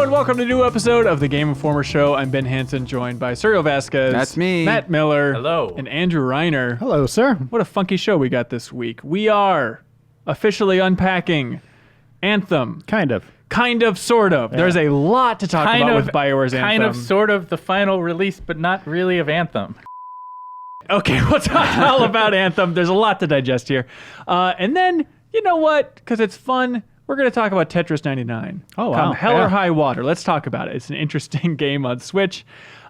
and welcome to a new episode of the Game Informer Show. I'm Ben Hansen, joined by Serial Vasquez. That's me. Matt Miller. Hello. And Andrew Reiner. Hello, sir. What a funky show we got this week. We are officially unpacking Anthem. Kind of, sort of. Yeah. There's a lot to talk about with BioWare's Anthem. Kind of, sort of, the final release, but not really of Anthem. Okay, we'll talk all about Anthem. There's a lot to digest here. And then, you know what? Because it's fun, we're going to talk about Tetris 99. Oh, wow. Come hell or high water. Let's talk about it. It's an interesting game on Switch.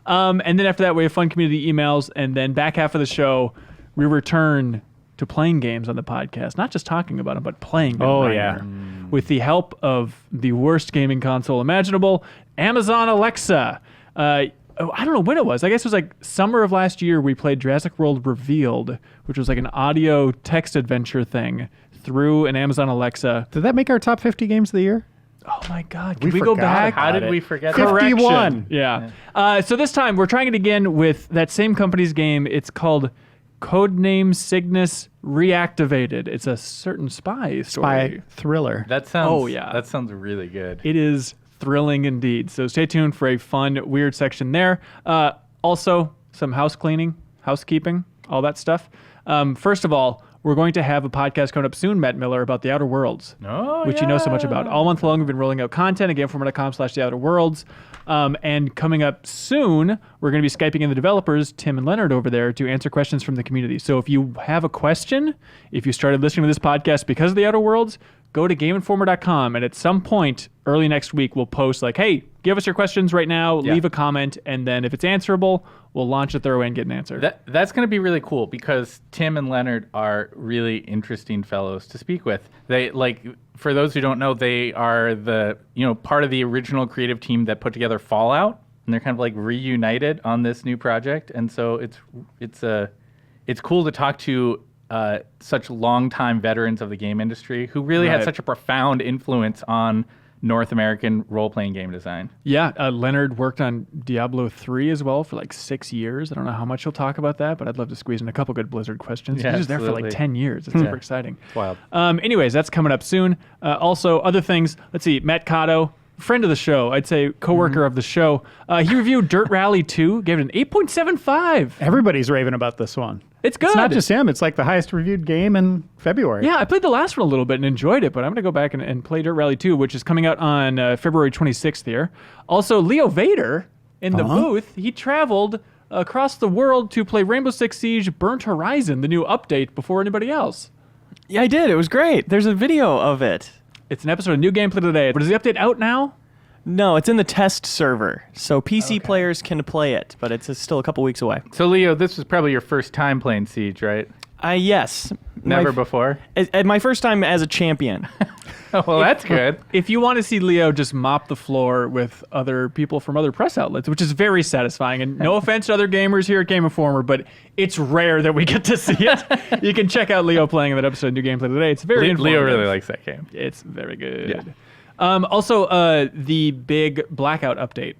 And then after that, we have fun community emails. And then back half of the show, we return to playing games on the podcast. Not just talking about them, but playing them. Oh, yeah. With the help of the worst gaming console imaginable, Amazon Alexa. I don't know when it was. I guess it was like summer of last year we played Jurassic World Revealed, which was like an audio text adventure thing through an Amazon Alexa. Did that make our top 50 games of the year? Oh my God. Can we go back? How did we forget that? 51. Yeah. So this time we're trying it again with that same company's game. It's called Codename Cygnus ReActivated. It's a certain spy story. Spy thriller. That sounds. Oh, yeah. That sounds really good. It is thrilling indeed. So stay tuned for a fun, weird section there. Also, some housekeeping, all that stuff. First of all, we're going to have a podcast coming up soon, Matt Miller, about The Outer Worlds, which you know so much about. All month long, we've been rolling out content at GameInformer.com/The Outer Worlds. And coming up soon, we're going to be Skyping in the developers, Tim and Leonard over there, to answer questions from the community. So if you have a question, if you started listening to this podcast because of The Outer Worlds, go to GameInformer.com, and at some point early next week, we'll post like, hey, give us your questions right now, leave a comment, and then if it's answerable, we'll launch it their way and get an answer. That's going to be really cool because Tim and Leonard are really interesting fellows to speak with. They, like, for those who don't know, they are the, part of the original creative team that put together Fallout, and they're kind of like reunited on this new project. And so it's cool to talk to such longtime veterans of the game industry who really had such a profound influence on North American role-playing game design. Yeah, Leonard worked on Diablo 3 as well for like 6 years. I don't know how much he'll talk about that, but I'd love to squeeze in a couple good Blizzard questions. Yeah, he was there for like 10 years. It's super exciting. It's wild. Anyways, that's coming up soon. Also, other things. Let's see, Matt Cotto, friend of the show, I'd say coworker of the show. He reviewed Dirt Rally 2, gave it an 8.75. Everybody's raving about this one. It's good. It's not just him. It's like the highest reviewed game in February. Yeah, I played the last one a little bit and enjoyed it, but I'm going to go back and play Dirt Rally 2, which is coming out on February 26th here. Also, Leo Vader in the booth, he traveled across the world to play Rainbow Six Siege Burnt Horizon, the new update, before anybody else. Yeah, I did. It was great. There's a video of it. It's an episode of New Gameplay Today. But is the update out now? No, it's in the test server, so PC players can play it, but it's still a couple weeks away. So, Leo, this was probably your first time playing Siege, right? Yes. Never before? My first time as a champion. Oh, well, that's good. If you want to see Leo just mop the floor with other people from other press outlets, which is very satisfying, and no offense to other gamers here at Game Informer, but it's rare that we get to see it. You can check out Leo playing in that episode of New Gameplay Today. It's very informative. Leo really likes that game. It's very good. Yeah. Also, the big Blackout update.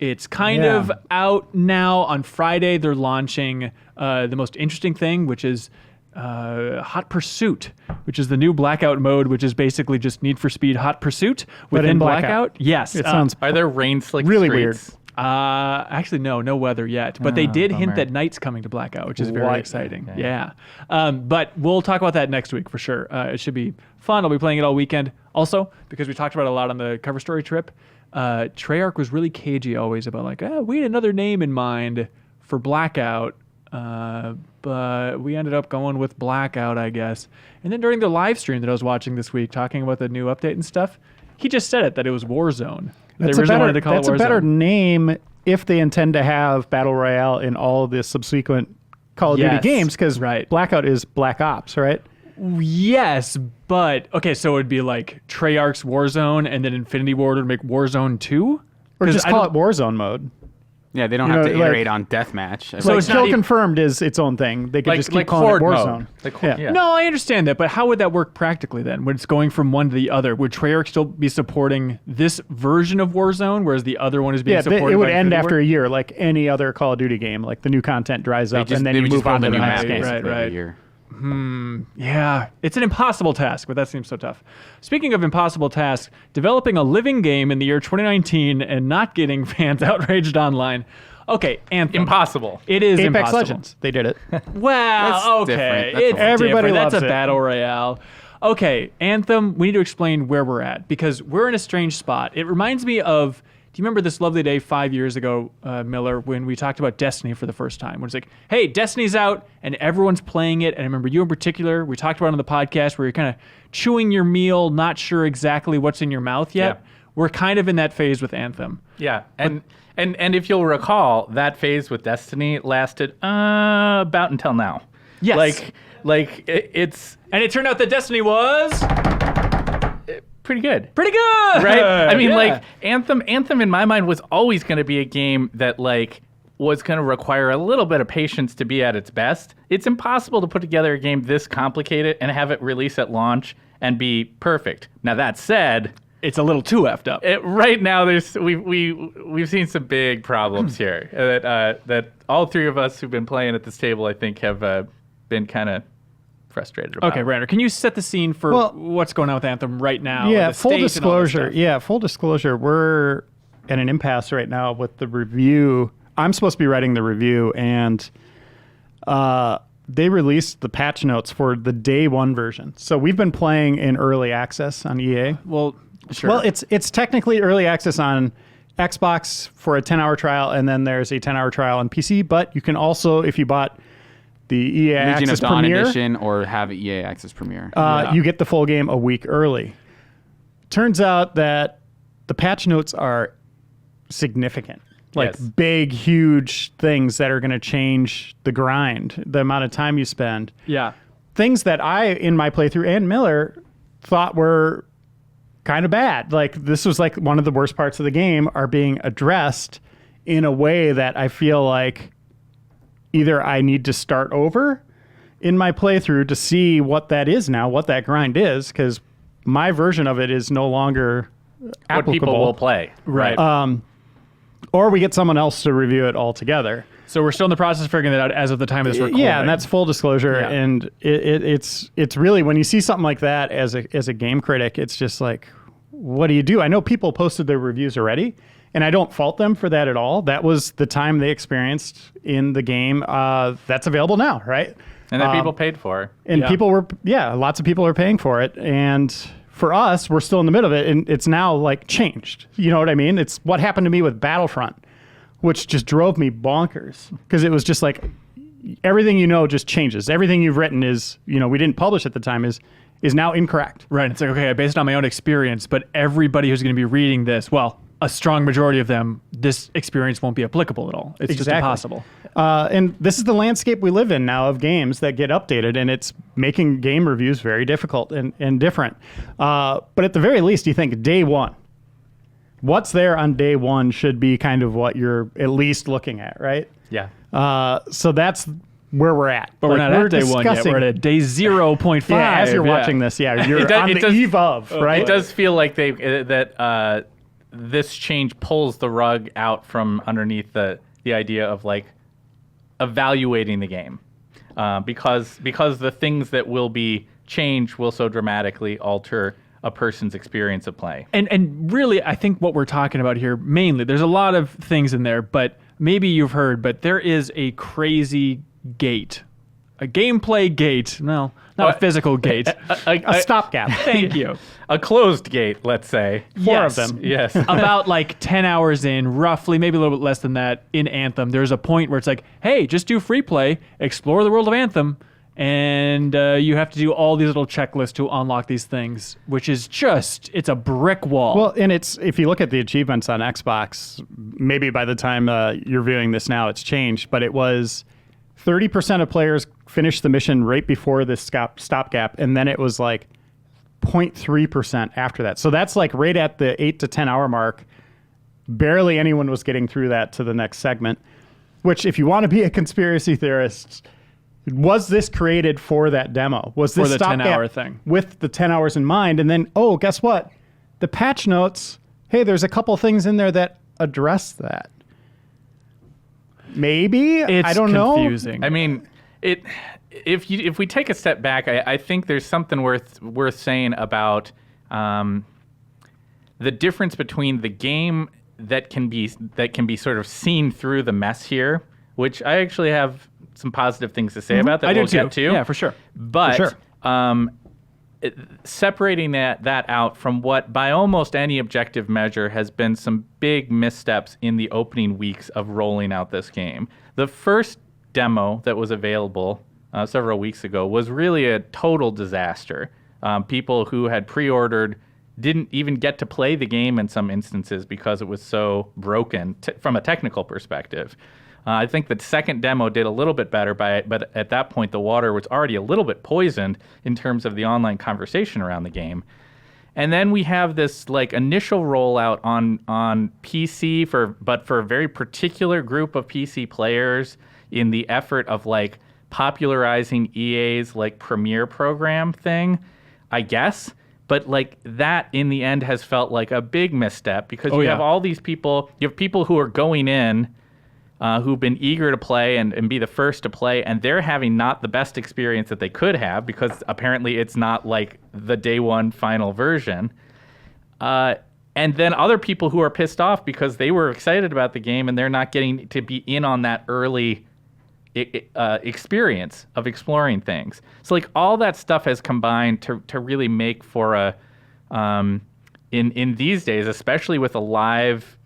It's kind of out now. On Friday, they're launching the most interesting thing, which is Hot Pursuit, which is the new Blackout mode, which is basically just Need for Speed Hot Pursuit within Blackout. Yes. It sounds Are there rain slick really streets? weird. Actually, no weather yet. But they did hint that night's coming to Blackout, which is very exciting. Okay. Yeah. But we'll talk about that next week for sure. It should be fun. I'll be playing it all weekend. Also, because we talked about it a lot on the cover story trip, Treyarch was really cagey always about like, we had another name in mind for Blackout, but we ended up going with Blackout, I guess. And then during the live stream that I was watching this week, talking about the new update and stuff, he just said it, that it was Warzone. That's a better name if they intend to have Battle Royale in all the subsequent Call of Duty games, because Blackout is Black Ops, right? Yes, but okay, so it would be like Treyarch's Warzone, and then Infinity Ward would make Warzone 2? Or just call it Warzone mode. Yeah, they don't have to iterate on deathmatch. So Kill Confirmed is its own thing. They could just keep calling it Warzone. No, I understand that, but how would that work practically then? When it's going from one to the other, would Treyarch still be supporting this version of Warzone, whereas the other one is being supported by it would end Infinity after Ward? a year, like any other Call of Duty game. Like the new content dries up, and then you move on to the next game. Right. Year. Yeah, it's an impossible task, but that seems so tough. Speaking of impossible tasks, developing a living game in the year 2019 and not getting fans outraged online. Okay, Anthem. Impossible. It is Apex impossible. Legends. They did it. Wow, That's okay. different. That's It's Everybody different. loves That's a it. battle royale. Okay, Anthem, we need to explain where we're at because we're in a strange spot. It reminds me of, do you remember this lovely day 5 years ago, Miller, when we talked about Destiny for the first time? When it's like, hey, Destiny's out and everyone's playing it. And I remember you in particular, we talked about it on the podcast where you're kind of chewing your meal, not sure exactly what's in your mouth yet. Yeah. We're kind of in that phase with Anthem. Yeah, and if you'll recall, that phase with Destiny lasted about until now. Yes. It's And it turned out that Destiny was pretty good. pretty good. Right? I mean, Yeah. like, Anthem in my mind was always going to be a game that, like, was going to require a little bit of patience to be at its best. It's impossible to put together a game this complicated and have it release at launch and be perfect. Now, that said, It's a little too effed up. right now we've seen some big problems here that all three of us who've been playing at this table, I think, have been kind of frustrated about. Okay, Rander, can you set the scene for Well, what's going on with Anthem right now? Yeah, the full state and all this disclosure. stuff? Yeah, full disclosure. We're at an impasse right now with the review. I'm supposed to be writing the review, and they released the patch notes for the day one version. So we've been playing in early access on EA. Well, sure. Well, it's technically early access on Xbox for a 10-hour trial, and then there's a 10-hour trial on PC. But you can also, if you bought the EA Legion of Access Dawn Premier, Edition or have EA Access Premier. you get the full game a week early. Turns out that the patch notes are significant. Like Yes. big, huge things that are going to change the grind, the amount of time you spend. yeah. Things that I, in my playthrough, and Miller thought were kind of bad. Like this was like one of the worst parts of the game are being addressed in a way that I feel like either I need to start over in my playthrough to see what that is now, what that grind is, because my version of it is no longer What applicable. people will play. Right. Or we get someone else to review it altogether. So we're still in the process of figuring that out as of the time of this recording. Yeah, and that's full disclosure. Yeah. And it's really, when you see something like that as a game critic, it's just like, what do you do? I know people posted their reviews already, and I don't fault them for that at all. That was the time they experienced in the game. That's available now, right? And that people paid for. And Yeah. people were, lots of people are paying for it. And for us, we're still in the middle of it, and it's now like changed. You know what I mean? It's what happened to me with Battlefront, which just drove me bonkers because it was just like everything just changes. Everything you've written is, we didn't publish at the time is now incorrect. Right. It's like, okay, I based it on my own experience, but everybody who's going to be reading this, well, a strong majority of them, this experience won't be applicable at all. It's just Exactly. impossible. And this is the landscape we live in now of games that get updated, and it's making game reviews very difficult and different. But at the very least, you think day one, what's there on day one should be kind of what you're at least looking at, right? Yeah. So that's where we're at. But we're not at day one yet. discussing- We're at day 0.5. Yeah, as you're watching this, you're on the eve of, right? It does feel like that this change pulls the rug out from underneath the idea of like evaluating the game, because the things that will be changed will so dramatically alter a person's experience of play. And really, I think what we're talking about here, mainly, there's a lot of things in there, but maybe you've heard, but there is a crazy gate. A gameplay gate. No, not a physical gate. A stopgap. Thank you. A closed gate, let's say. Four Yes. of them. Yes. About like 10 hours in, roughly, maybe a little bit less than that, in Anthem, there's a point where it's like, hey, just do free play, explore the world of Anthem, and you have to do all these little checklists to unlock these things, which is just, it's a brick wall. Well, and it's, if you look at the achievements on Xbox, maybe by the time you're viewing this now, it's changed, but it was 30% of players finished the mission right before this stopgap, and then it was like 0.3% after that. So that's like right at the 8 to 10 hour mark. Barely anyone was getting through that to the next segment, which, if you want to be a conspiracy theorist, was this created for that demo? Was this For the stopgap 10-hour thing. with the 10 hours in mind? And then, oh, guess what? The patch notes, hey, there's a couple things in there that address that. Maybe. it's I don't know. confusing. I mean, If we take a step back, I think there's something worth saying about the difference between the game that can be sort of seen through the mess here, which I actually have some positive things to say about that we'll get to. Yeah, for sure. But For sure. Separating that out from what, by almost any objective measure, has been some big missteps in the opening weeks of rolling out this game. The first demo that was available several weeks ago was really a total disaster. People who had pre-ordered didn't even get to play the game in some instances because it was so broken from a technical perspective. I think the second demo did a little bit better, but at that point the water was already a little bit poisoned in terms of the online conversation around the game. And then we have this like initial rollout on PC for a very particular group of PC players in the effort of like popularizing EA's like Premier program thing, I guess. But like that in the end has felt like a big misstep because you have all these people, you have people who are going in who've been eager to play and be the first to play, and they're having not the best experience that they could have because apparently it's not like the day one final version. And then other people who are pissed off because they were excited about the game and they're not getting to be in on that early experience of exploring things. So like all that stuff has combined to really make for a in these days, especially with a live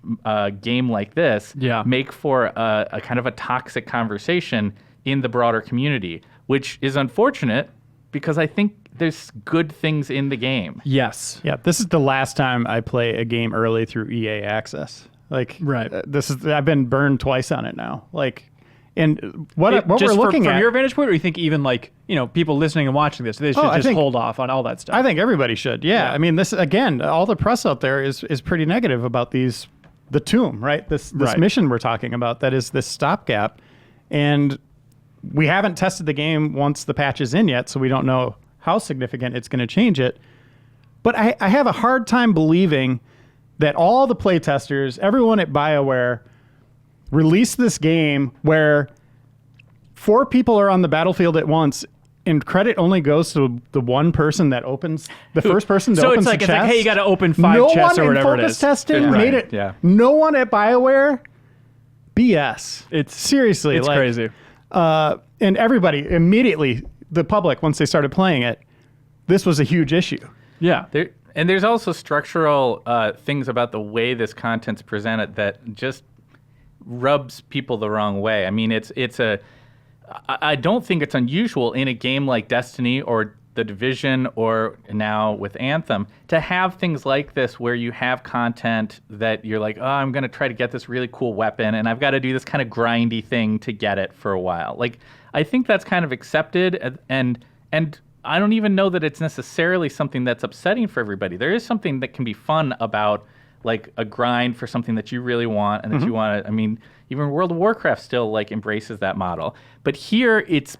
game like this, make for a kind of a toxic conversation in the broader community, which is unfortunate because I think there's good things in the game. Yes. Yeah, this is the last time I play a game early through EA Access. Like, right. I've been burned twice on it now. Like, and what we're looking at from your vantage point, or you think even like people listening and watching this, they should just hold off on all that stuff? I think everybody should. Yeah. I mean, this again, all the press out there is pretty negative about the tomb, right? This mission we're talking about that is this stopgap, and we haven't tested the game once the patch is in yet, so we don't know how significant it's going to change it. But I have a hard time believing that all the playtesters, everyone at BioWare, released this game where 4 people are on the battlefield at once, and credit only goes to the one person that opens the first person that opens the chest. It's like, hey, you got to open 5 chests or whatever it is. No one in focus testing made it. Yeah. No one at BioWare. BS. It's seriously, it's crazy. And everybody immediately, the public, once they started playing it, this was a huge issue. Yeah. And there's also structural things about the way this content's presented that just rubs people the wrong way. I mean, I don't think it's unusual in a game like Destiny or The Division or now with Anthem to have things like this where you have content that you're like, oh, I'm going to try to get this really cool weapon and I've got to do this kind of grindy thing to get it for a while. Like, I think that's kind of accepted and I don't even know that it's necessarily something that's upsetting for everybody. There is something that can be fun about like a grind for something that you really want and that you want to, I mean, even World of Warcraft still like embraces that model. But here it's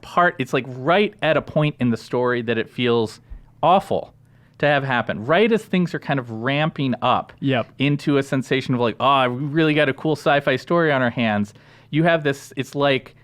like right at a point in the story that it feels awful to have happen. Right as things are kind of ramping up into a sensation of like, oh, we really got a cool sci-fi story on our hands. You have this, it's like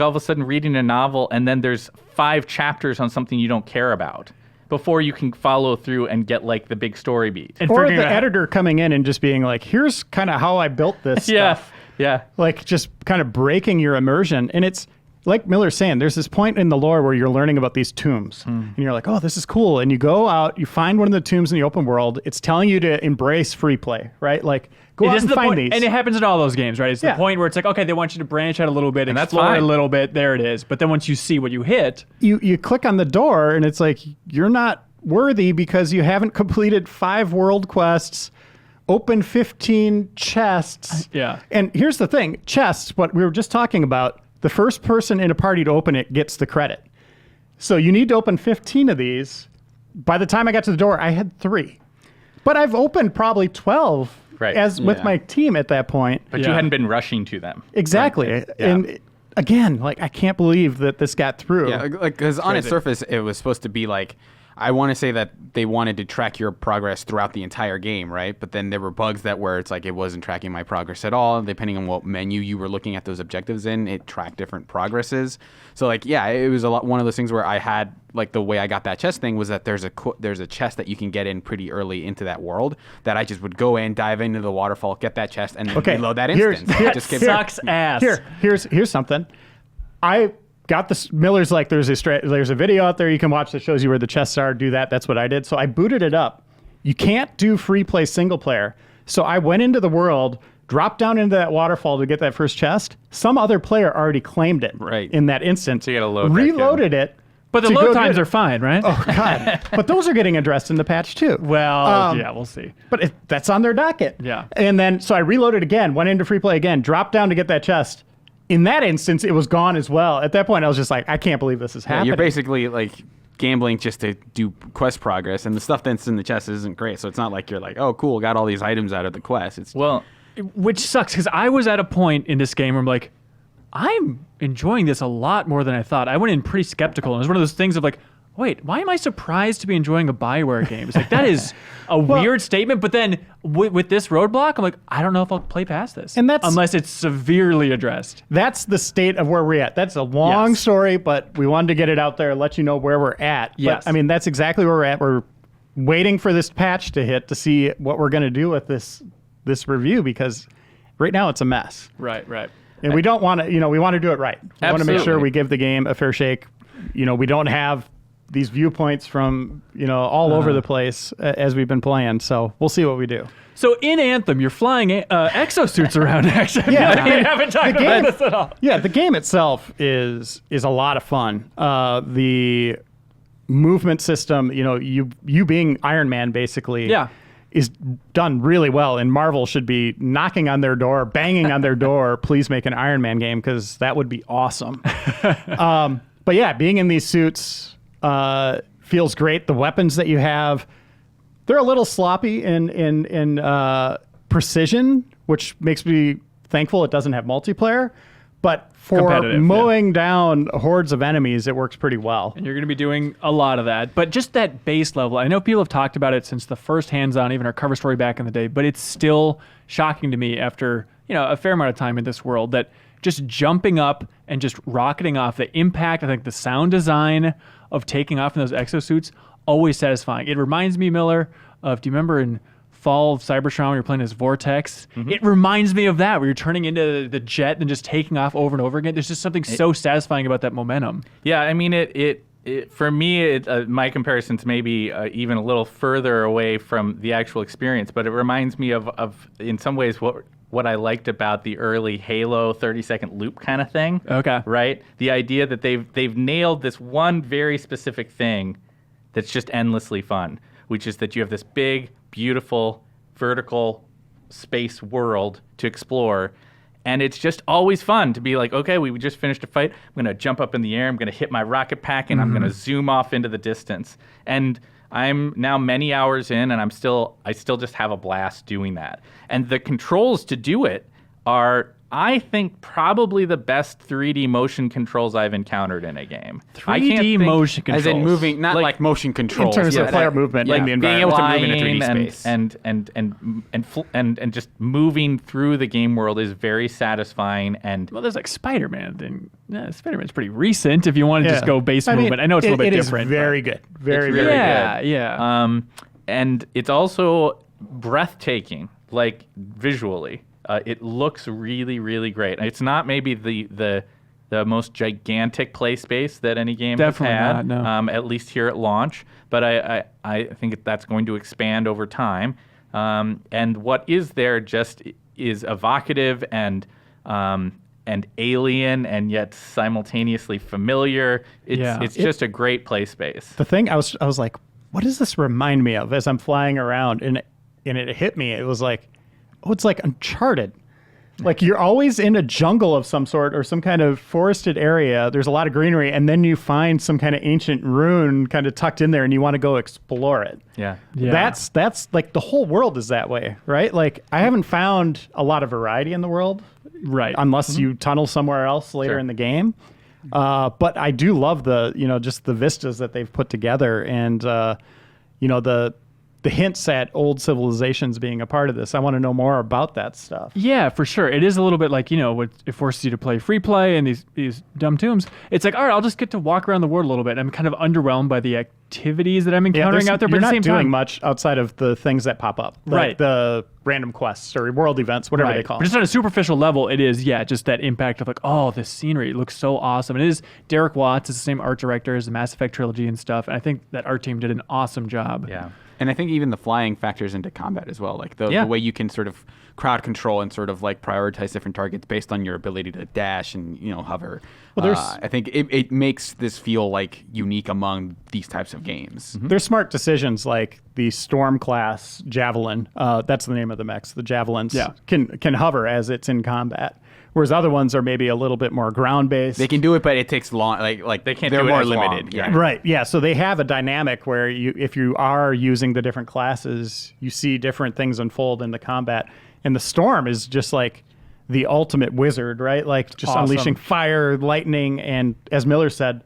all of a sudden reading a novel and then there's 5 chapters on something you don't care about before you can follow through and get like the big story beat. And or the editor coming in and just being like, here's kind of how I built this stuff. Yeah. Like just kind of breaking your immersion. And it's like Miller's saying, there's this point in the lore where you're learning about these tombs and you're like, oh, this is cool. And you go out, you find one of the tombs in the open world. It's telling you to embrace free play, right? Like go out and find these. And it happens in all those games, right? It's the point where it's like, okay, they want you to branch out a little bit, and explore a little bit. There it is. But then once you see what you hit, you click on the door and it's like, you're not worthy because you haven't completed 5 world quests, open 15 chests. Yeah. And here's the thing, chests, what we were just talking about, the first person in a party to open it gets the credit. So you need to open 15 of these. By the time I got to the door, I had 3. But I've opened probably 12 with my team at that point. But you hadn't been rushing to them. Exactly. Right? Yeah. And again, like I can't believe that this got through. Yeah, like because on its surface, it was supposed to be like, I want to say that they wanted to track your progress throughout the entire game, right? But then there were bugs that where it's like it wasn't tracking my progress at all. Depending on what menu you were looking at those objectives in, it tracked different progresses. So like, yeah, it was one of those things where I had like the way I got that chest thing was that there's a chest that you can get in pretty early into that world that I just would go in, dive into the waterfall, get that chest, and then reload that instance. Sucks ass. Here's something. I got this. Miller's like, there's a video out there you can watch that shows you where the chests are. Do that. That's what I did. So I booted it up. You can't do free play single player. So I went into the world, dropped down into that waterfall to get that first chest. Some other player already claimed it in that instance. So you gotta load reloaded it. But the load times are fine, right? Oh, God. But those are getting addressed in the patch, too. Well, yeah, we'll see. But that's on their docket. Yeah. And then, so I reloaded again, went into free play again, dropped down to get that chest. In that instance, it was gone as well. At that point, I was just like, I can't believe this is happening. You're basically like gambling just to do quest progress, and the stuff that's in the chest isn't great. So it's not like you're like, oh, cool, got all these items out of the quest. It's which sucks because I was at a point in this game where I'm like, I'm enjoying this a lot more than I thought. I went in pretty skeptical, and it was one of those things of like, wait, why am I surprised to be enjoying a BioWare game? It's like, that is a weird statement. But then with this roadblock, I'm like, I don't know if I'll play past this. And unless it's severely addressed. That's the state of where we're at. That's a long story, but we wanted to get it out there and let you know where we're at. Yes. But, I mean, that's exactly where we're at. We're waiting for this patch to hit to see what we're going to do with this review, because right now it's a mess. Right. And we don't want to, we want to do it right. We want to make sure we give the game a fair shake. We don't have these viewpoints from, all over the place as we've been playing. So we'll see what we do. So in Anthem, you're flying exosuits around, actually. Yeah. We haven't talked about this at all. Yeah, the game itself is a lot of fun. The movement system, you being Iron Man, basically. Yeah. Is done really well, and Marvel should be knocking on their door, banging on their door, please make an Iron Man game, because that would be awesome. But yeah, being in these suits feels great. The weapons that you have, they're a little sloppy in precision, which makes me thankful it doesn't have multiplayer. But for mowing down hordes of enemies, it works pretty well. And you're going to be doing a lot of that. But just that base level, I know people have talked about it since the first hands-on, even our cover story back in the day, but it's still shocking to me after a fair amount of time in this world that just jumping up and just rocketing off, the impact, I think the sound design of taking off in those exosuits, always satisfying. It reminds me, Miller, of, do you remember in Fall of Cybertron when you're playing as Vortex? Mm-hmm. It reminds me of that, where you're turning into the jet and just taking off over and over again. There's just something so satisfying about that momentum. Yeah, I mean, it for me, my comparison's maybe even a little further away from the actual experience, but it reminds me of in some ways what I liked about the early Halo 30-second loop kind of thing. Okay. Right? The idea that they've nailed this one very specific thing that's just endlessly fun, which is that you have this big, beautiful, vertical space world to explore. And it's just always fun to be like, okay, we just finished a fight. I'm going to jump up in the air. I'm going to hit my rocket pack, and I'm going to zoom off into the distance. And I'm now many hours in, and I still just have a blast doing that. And the controls to do it are, I think, probably the best 3D motion controls I've encountered in a game. 3D motion controls. As in moving, not like motion controls. In terms of player movement in the environment. Being able to move in a 3D space. And just moving through the game world is very satisfying. And well, there's like Spider-Man thing. Yeah, Spider-Man's pretty recent if you want to just go base movement. I know it's a little bit different. It is very good. Very good. Yeah. And it's also breathtaking, like visually. It looks really, really great. It's not maybe the most gigantic play space that any game has had, at least here at launch. But I think that's going to expand over time. And what is there just is evocative and alien, and yet simultaneously familiar. It's just a great play space. The thing I was like, what does this remind me of as I'm flying around? And it hit me. It was like, oh, it's like Uncharted. Like you're always in a jungle of some sort or some kind of forested area. There's a lot of greenery, and then you find some kind of ancient ruin kind of tucked in there, and you want to go explore it. Yeah. That's like the whole world is that way, right? Like I haven't found a lot of variety in the world, right? Unless you tunnel somewhere else later in the game. But I do love just the vistas that they've put together, and the hints at old civilizations being a part of this. I want to know more about that stuff. Yeah, for sure. It is a little bit like, it forces you to play free play and these dumb tombs. It's like, all right, I'll just get to walk around the world a little bit. I'm kind of underwhelmed by the activities that I'm encountering out there, but you're at the not same doing time, much outside of the things that pop up, like Right. the random quests or world events, whatever they call But them. just on a superficial level, it is, just that impact of like, oh, this scenery looks so awesome. And it is Derek Watts, is the same art director as the Mass Effect trilogy and stuff. And I think that art team did an awesome job. Yeah. And I think even the flying factors into combat as well. Like the way you can sort of crowd control and sort of like prioritize different targets based on your ability to dash and, hover. Well, I think it makes this feel like unique among these types of games. There's smart decisions like the Storm class Javelin. That's the name of the mechs. The Javelins can hover as it's in combat. Whereas other ones are maybe a little bit more ground-based. They can do it, but it takes long. Like They can't they're do it more as limited. long. Right. Yeah. So they have a dynamic where if you are using the different classes, you see different things unfold in the combat. And the Storm is just like the ultimate wizard, right? Like just Awesome. unleashing fire, lightning, and as Miller said,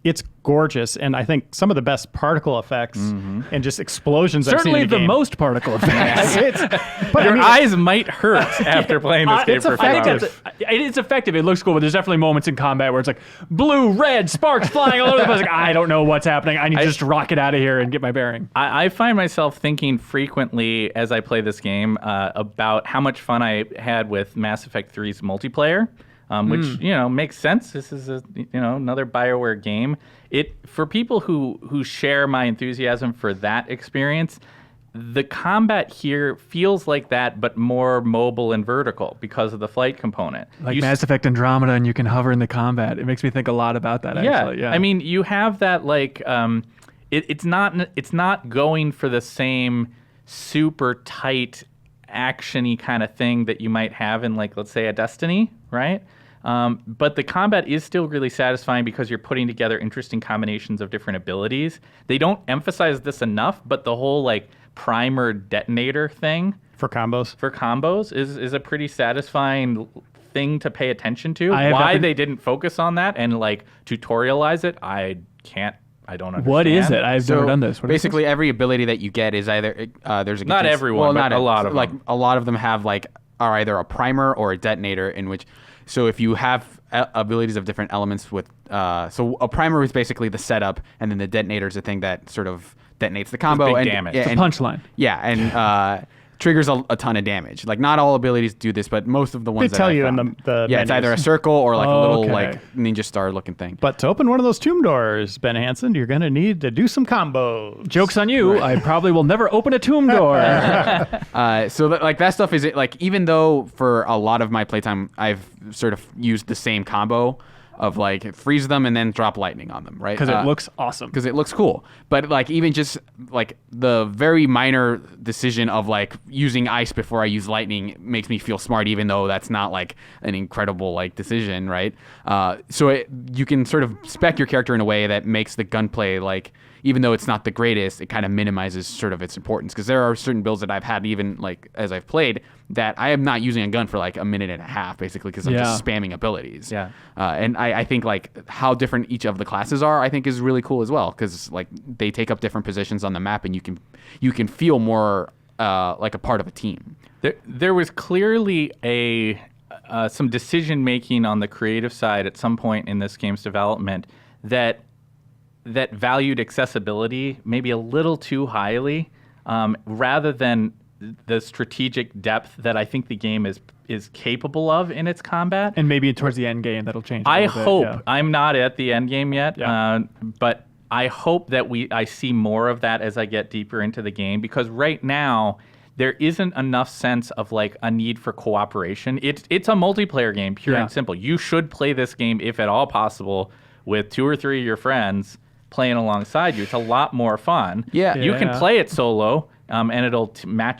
it's gorgeous. And I think some of the best particle effects and just explosions I've seen Certainly in the game. most particle effects. But Your eyes might hurt after playing this game it's for 4 effective. hours. It's effective. It looks cool, but there's definitely moments in combat where it's like blue, red, sparks flying all over the place. Like, I don't know what's happening. I need to just rocket out of here and get my bearing. I find myself thinking frequently as I play this game about how much fun I had with Mass Effect 3's multiplayer, which makes sense. This is another BioWare game. For people who share my enthusiasm for that experience, the combat here feels like that, but more mobile and vertical because of the flight component. Like Mass Effect Andromeda, and you can hover in the combat. It makes me think a lot about that. Actually, yeah. I mean, you have that like it's not going for the same super tight actiony kind of thing that you might have in, like, let's say a Destiny, right? But the combat is still really satisfying because you're putting together interesting combinations of different abilities. They don't emphasize this enough, but the whole like primer detonator thing for combos is a pretty satisfying thing to pay attention to. I have Why nothing- they didn't focus on that and like tutorialize it, I don't understand. What is it? I've never done this. What is basically, every ability that you get is either there's a Not everyone, but a lot of like them. a lot of them have are either a primer or a detonator. In which, so if you have abilities of different elements with, so a primer is basically the setup, and then the detonator is the thing that sort of detonates the combo big and damage. yeah, It's a and- punchline. Yeah, and triggers a ton of damage. Like not all abilities do this, but most of the ones They tell that I you in found. the yeah, it's menus. either a circle or like a little Okay. like ninja star looking thing. But to open one of those tomb doors, Ben Hansen, you're going to need to do some combos. Joke's on you. I probably will never open a tomb door. So that stuff is like, even though for a lot of my playtime I've sort of used the same combo of like freeze them and then drop lightning on them, right? Because it looks awesome. Because it looks cool. But like even just like the very minor decision of like using ice before I use lightning makes me feel smart, even though that's not like an incredible like decision, right? So you can sort of spec your character in a way that makes the gunplay like, even though it's not the greatest, it kind of minimizes sort of its importance. Because there are certain builds that I've had, even like as I've played, that I am not using a gun for like a minute and a half, basically, because I'm just spamming abilities. Yeah. And I think like how different each of the classes are, I think is really cool as well, because like they take up different positions on the map, and you can feel more like a part of a team. There was clearly some decision making on the creative side at some point in this game's development that valued accessibility maybe a little too highly, rather than the strategic depth that I think the game is capable of in its combat. And maybe towards the end game that'll change. I little bit, hope yeah. I'm not at the end game yet, Yeah. but I hope that I see more of that as I get deeper into the game, because right now there isn't enough sense of like a need for cooperation. It's a multiplayer game, pure and simple. You should play this game, if at all possible, with 2 or 3 of your friends playing alongside you. It's a lot more fun. Yeah. You can Yeah. play it solo, and it'll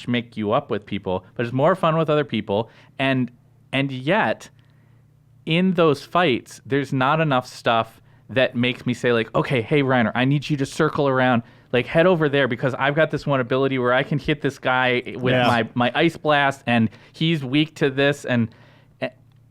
make you up with people, but it's more fun with other people. And yet, in those fights, there's not enough stuff that makes me say like, okay, hey Reiner, I need you to circle around, like head over there, because I've got this one ability where I can hit this guy with my ice blast, and he's weak to this, and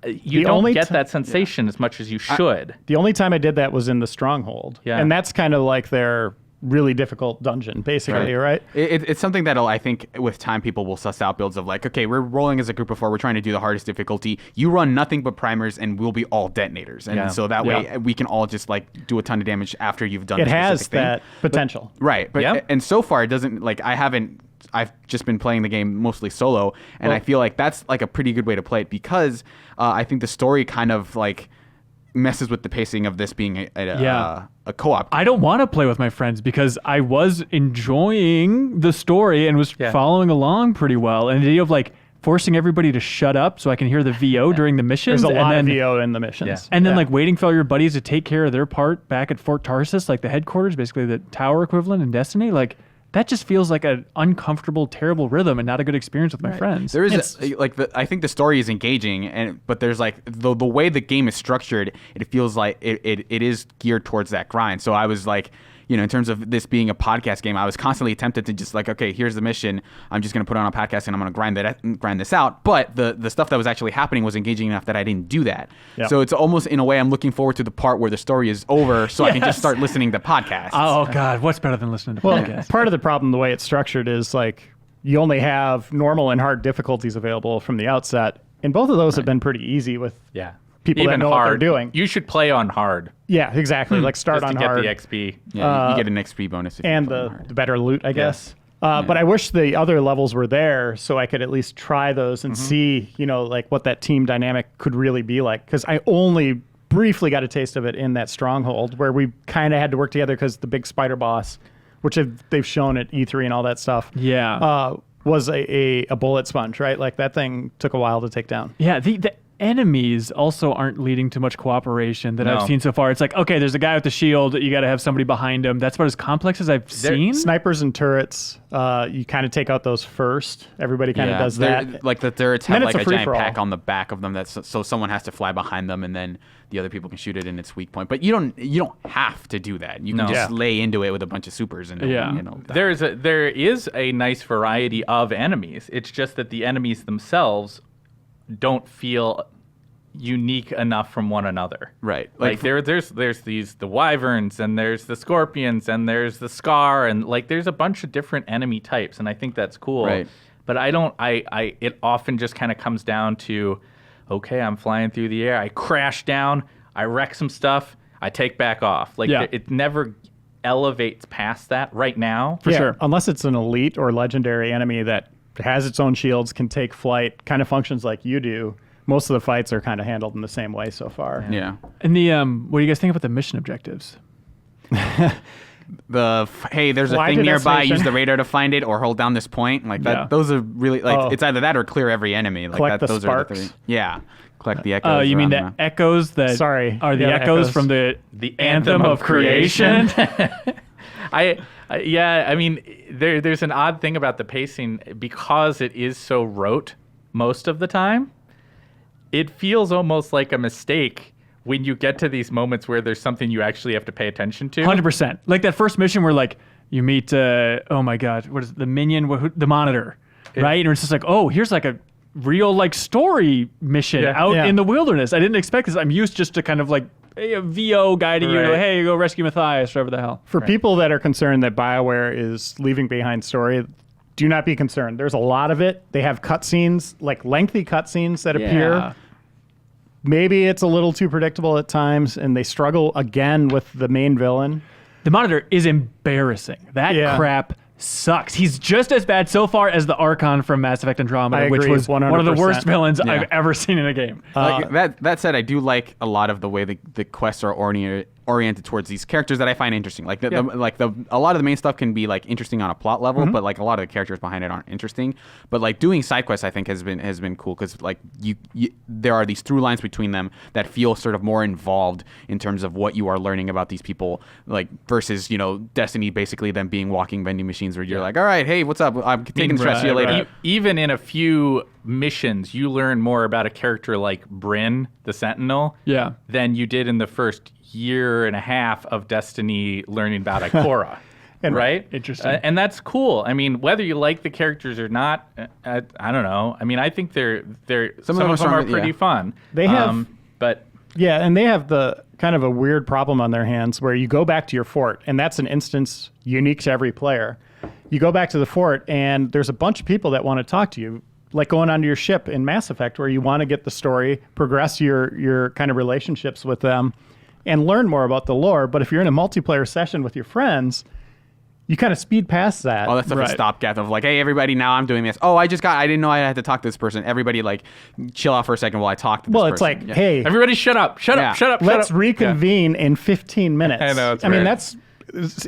you The don't only get ti- that sensation as much as you should. The only time I did that was in the Stronghold. Yeah. And that's kind of like their really difficult dungeon, basically, right? It's something that'll, I think, with time, people will suss out builds of like, okay, we're rolling as a group of 4. We're trying to do the hardest difficulty. You run nothing but primers, and we'll be all detonators. And so that way we can all just like do a ton of damage after you've done It the has specific thing. that potential. Right. But and so far it doesn't, like, I've just been playing the game mostly solo, and I feel like that's like a pretty good way to play it because I think the story kind of like messes with the pacing of this being a co-op. I don't want to play with my friends because I was enjoying the story and was following along pretty well. And the idea of like forcing everybody to shut up so I can hear the VO during the missions. There's a lot and of then, VO in the missions. And then like waiting for all your buddies to take care of their part back at Fort Tarsus, like the headquarters, basically the tower equivalent in Destiny. Like that just feels like an uncomfortable, terrible rhythm and not a good experience with my friends. There is I think the story is engaging, but there's like the way the game is structured, it feels like it is geared towards that grind. So I was like, you know, in terms of this being a podcast game, I was constantly tempted to just like, okay, here's the mission. I'm just going to put on a podcast and I'm going to grind this out. But the stuff that was actually happening was engaging enough that I didn't do that. Yeah. So it's almost in a way I'm looking forward to the part where the story is over so I can just start listening to podcasts. Oh God, what's better than listening to podcasts? Part of the problem, the way it's structured, is like you only have normal and hard difficulties available from the outset. And both of those have been pretty easy with people Even that know hard. what they're doing. You should play on hard. Yeah, exactly. Like start just on to get hard. the XP. Yeah, you get an XP bonus if And you play on the hard. better loot, I guess. But I wish the other levels were there so I could at least try those and see, you know, like what that team dynamic could really be like. Because I only briefly got a taste of it in that Stronghold where we kind of had to work together because the big spider boss, which they've shown at E3 and all that stuff, was a bullet sponge, right? Like that thing took a while to take down. Yeah, the enemies also aren't leading to much cooperation that No. I've seen so far. It's like, okay, there's a guy with the shield. You got to have somebody behind him. That's about as complex as I've seen. Snipers and turrets, you kind of take out those first. Everybody kind of does that. Like the turrets And have then it's like a a giant free-for-all. pack on the back of them so someone has to fly behind them and then the other people can shoot it in its weak point. But you don't have to do that. You can No. just lay into it with a bunch of supers and you know. There is a nice variety of enemies. It's just that the enemies themselves don't feel unique enough from one another. Right. Like there's the wyverns and there's the scorpions and there's the scar and like there's a bunch of different enemy types and I think that's cool. Right. But it often just kind of comes down to, okay, I'm flying through the air, I crash down, I wreck some stuff, I take back off. Like it never elevates past that right now. For sure. Unless it's an elite or legendary enemy that has its own shields, can take flight, kind of functions like you do. Most of the fights are kind of handled in the same way so far. Yeah. And the what do you guys think about the mission objectives? Hey, there's a Fly thing to nearby. destination. Use the radar to find it, or hold down this point. Like that. Yeah. Those are really like Oh. it's either that or clear every enemy. Like Collect that. the Those are the sparks. three. Yeah. Collect the echoes. Oh, you mean the around echoes that Sorry. are the Yeah, the echoes echoes. from the Anthem Anthem of of creation? I mean, there's an odd thing about the pacing because it is so rote most of the time. It feels almost like a mistake when you get to these moments where there's something you actually have to pay attention to. 100%. Like that first mission where like you meet, oh my God, what is it, the minion, the monitor, right? And it's just like, oh, here's like a real like story mission out in the wilderness. I didn't expect this. I'm used just to kind of like a VO guiding you to, Right. hey, go rescue Matthias, whatever the hell. For people that are concerned that BioWare is leaving behind story, do not be concerned. There's a lot of it. They have cutscenes, like lengthy cutscenes that appear. Maybe it's a little too predictable at times, and they struggle again with the main villain. The monitor is embarrassing. That crap sucks. He's just as bad so far as the Archon from Mass Effect Andromeda, I which agree, was one of the 100%. worst villains I've ever seen in a game. That said, I do like a lot of the way the quests are oriented towards these characters that I find interesting. Like a lot of the main stuff can be like interesting on a plot level, but like a lot of the characters behind it aren't interesting. But like doing side quests, I think has been cool because like you there are these through lines between them that feel sort of more involved in terms of what you are learning about these people. Like versus Destiny basically them being walking vending machines where you're like, all right, hey, what's up? I'm taking stress. See you later. Even in a few missions, you learn more about a character like Bryn, the Sentinel, than you did in the first year and a half of Destiny learning about Ikora. And right? Interesting. And that's cool. I mean, whether you like the characters or not, I don't know. I mean, I think they're some of them are pretty fun. They have, but yeah, and they have the kind of a weird problem on their hands where you go back to your fort, and that's an instance unique to every player. You go back to the fort, and there's a bunch of people that want to talk to you, like going onto your ship in Mass Effect, where you want to get the story, progress your kind of relationships with them, and learn more about the lore. But if you're in a multiplayer session with your friends, you kind of speed past that. Oh, that's a stopgap of like, hey, everybody, now I'm doing this. Oh, I didn't know I had to talk to this person. Everybody, like, chill out for a second while I talk to this person. Well, it's like, hey, everybody shut up. Let's reconvene in 15 minutes. I know, I mean,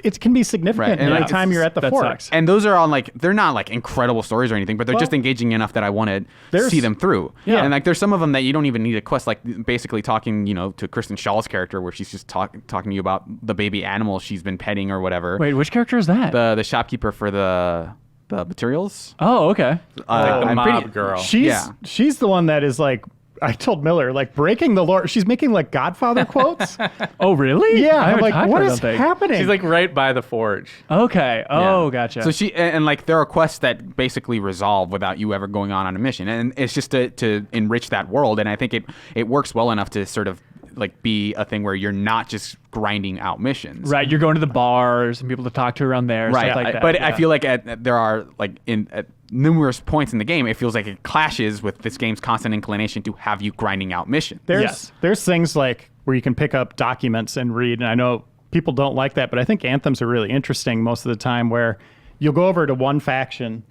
it can be significant And any like, time you're at the fort. sucks. And those are on like, they're not like incredible stories or anything, but they're just engaging enough that I want to see them through. Yeah. And like, there's some of them that you don't even need a quest, like basically talking, to Kristen Shaw's character where she's just talking to you about the baby animal she's been petting or whatever. Wait, which character is that? The shopkeeper for the materials. Oh, okay. Like the I'm mob girl. She's the one that is like, I told Miller, like, breaking the lore. She's making like Godfather quotes. Oh, really? Yeah, I I'm haven't like, talked to what her, I is don't think. happening? She's like right by the forge. Okay. Oh, gotcha. So she and like there are quests that basically resolve without you ever going on a mission, and it's just to enrich that world. And I think it works well enough to sort of like be a thing where you're not just grinding out missions. Right, you're going to the bars and people to talk to around there, Right, stuff like that. but yeah. I feel like there are like at numerous points in the game, it feels like it clashes with this game's constant inclination to have you grinding out missions. There's things like where you can pick up documents and read, and I know people don't like that, but I think anthems are really interesting most of the time, where you'll go over to one faction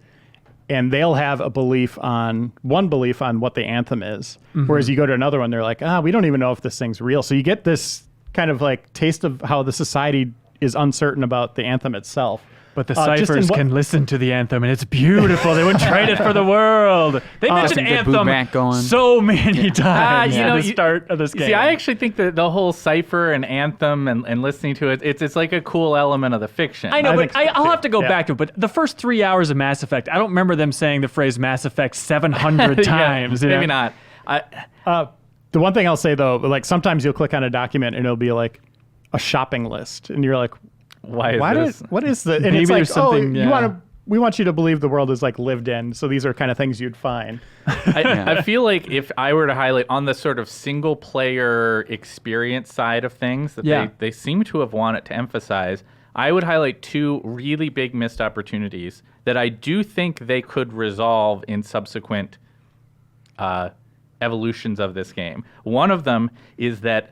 and they'll have one belief on what the anthem is, whereas you go to another one, they're like, we don't even know if this thing's real. So you get this kind of like taste of how the society is uncertain about the anthem itself. But the ciphers can listen to the anthem, and it's beautiful. They wouldn't trade it for the world. They mentioned Anthem so many times at the start of this game. See, I actually think that the whole cipher and Anthem and listening to it, it's like a cool element of the fiction. I know, but I'll have to go back to it. But the first 3 hours of Mass Effect, I don't remember them saying the phrase Mass Effect 700 times. Maybe not. The one thing I'll say, though, like sometimes you'll click on a document and it'll be like a shopping list, and you're like, what is the? And Maybe it's like, there's something. We want you to believe the world is like lived in, so these are kind of things you'd find. I feel like if I were to highlight on the sort of single player experience side of things that they seem to have wanted to emphasize, I would highlight two really big missed opportunities that I do think they could resolve in subsequent evolutions of this game. One of them is that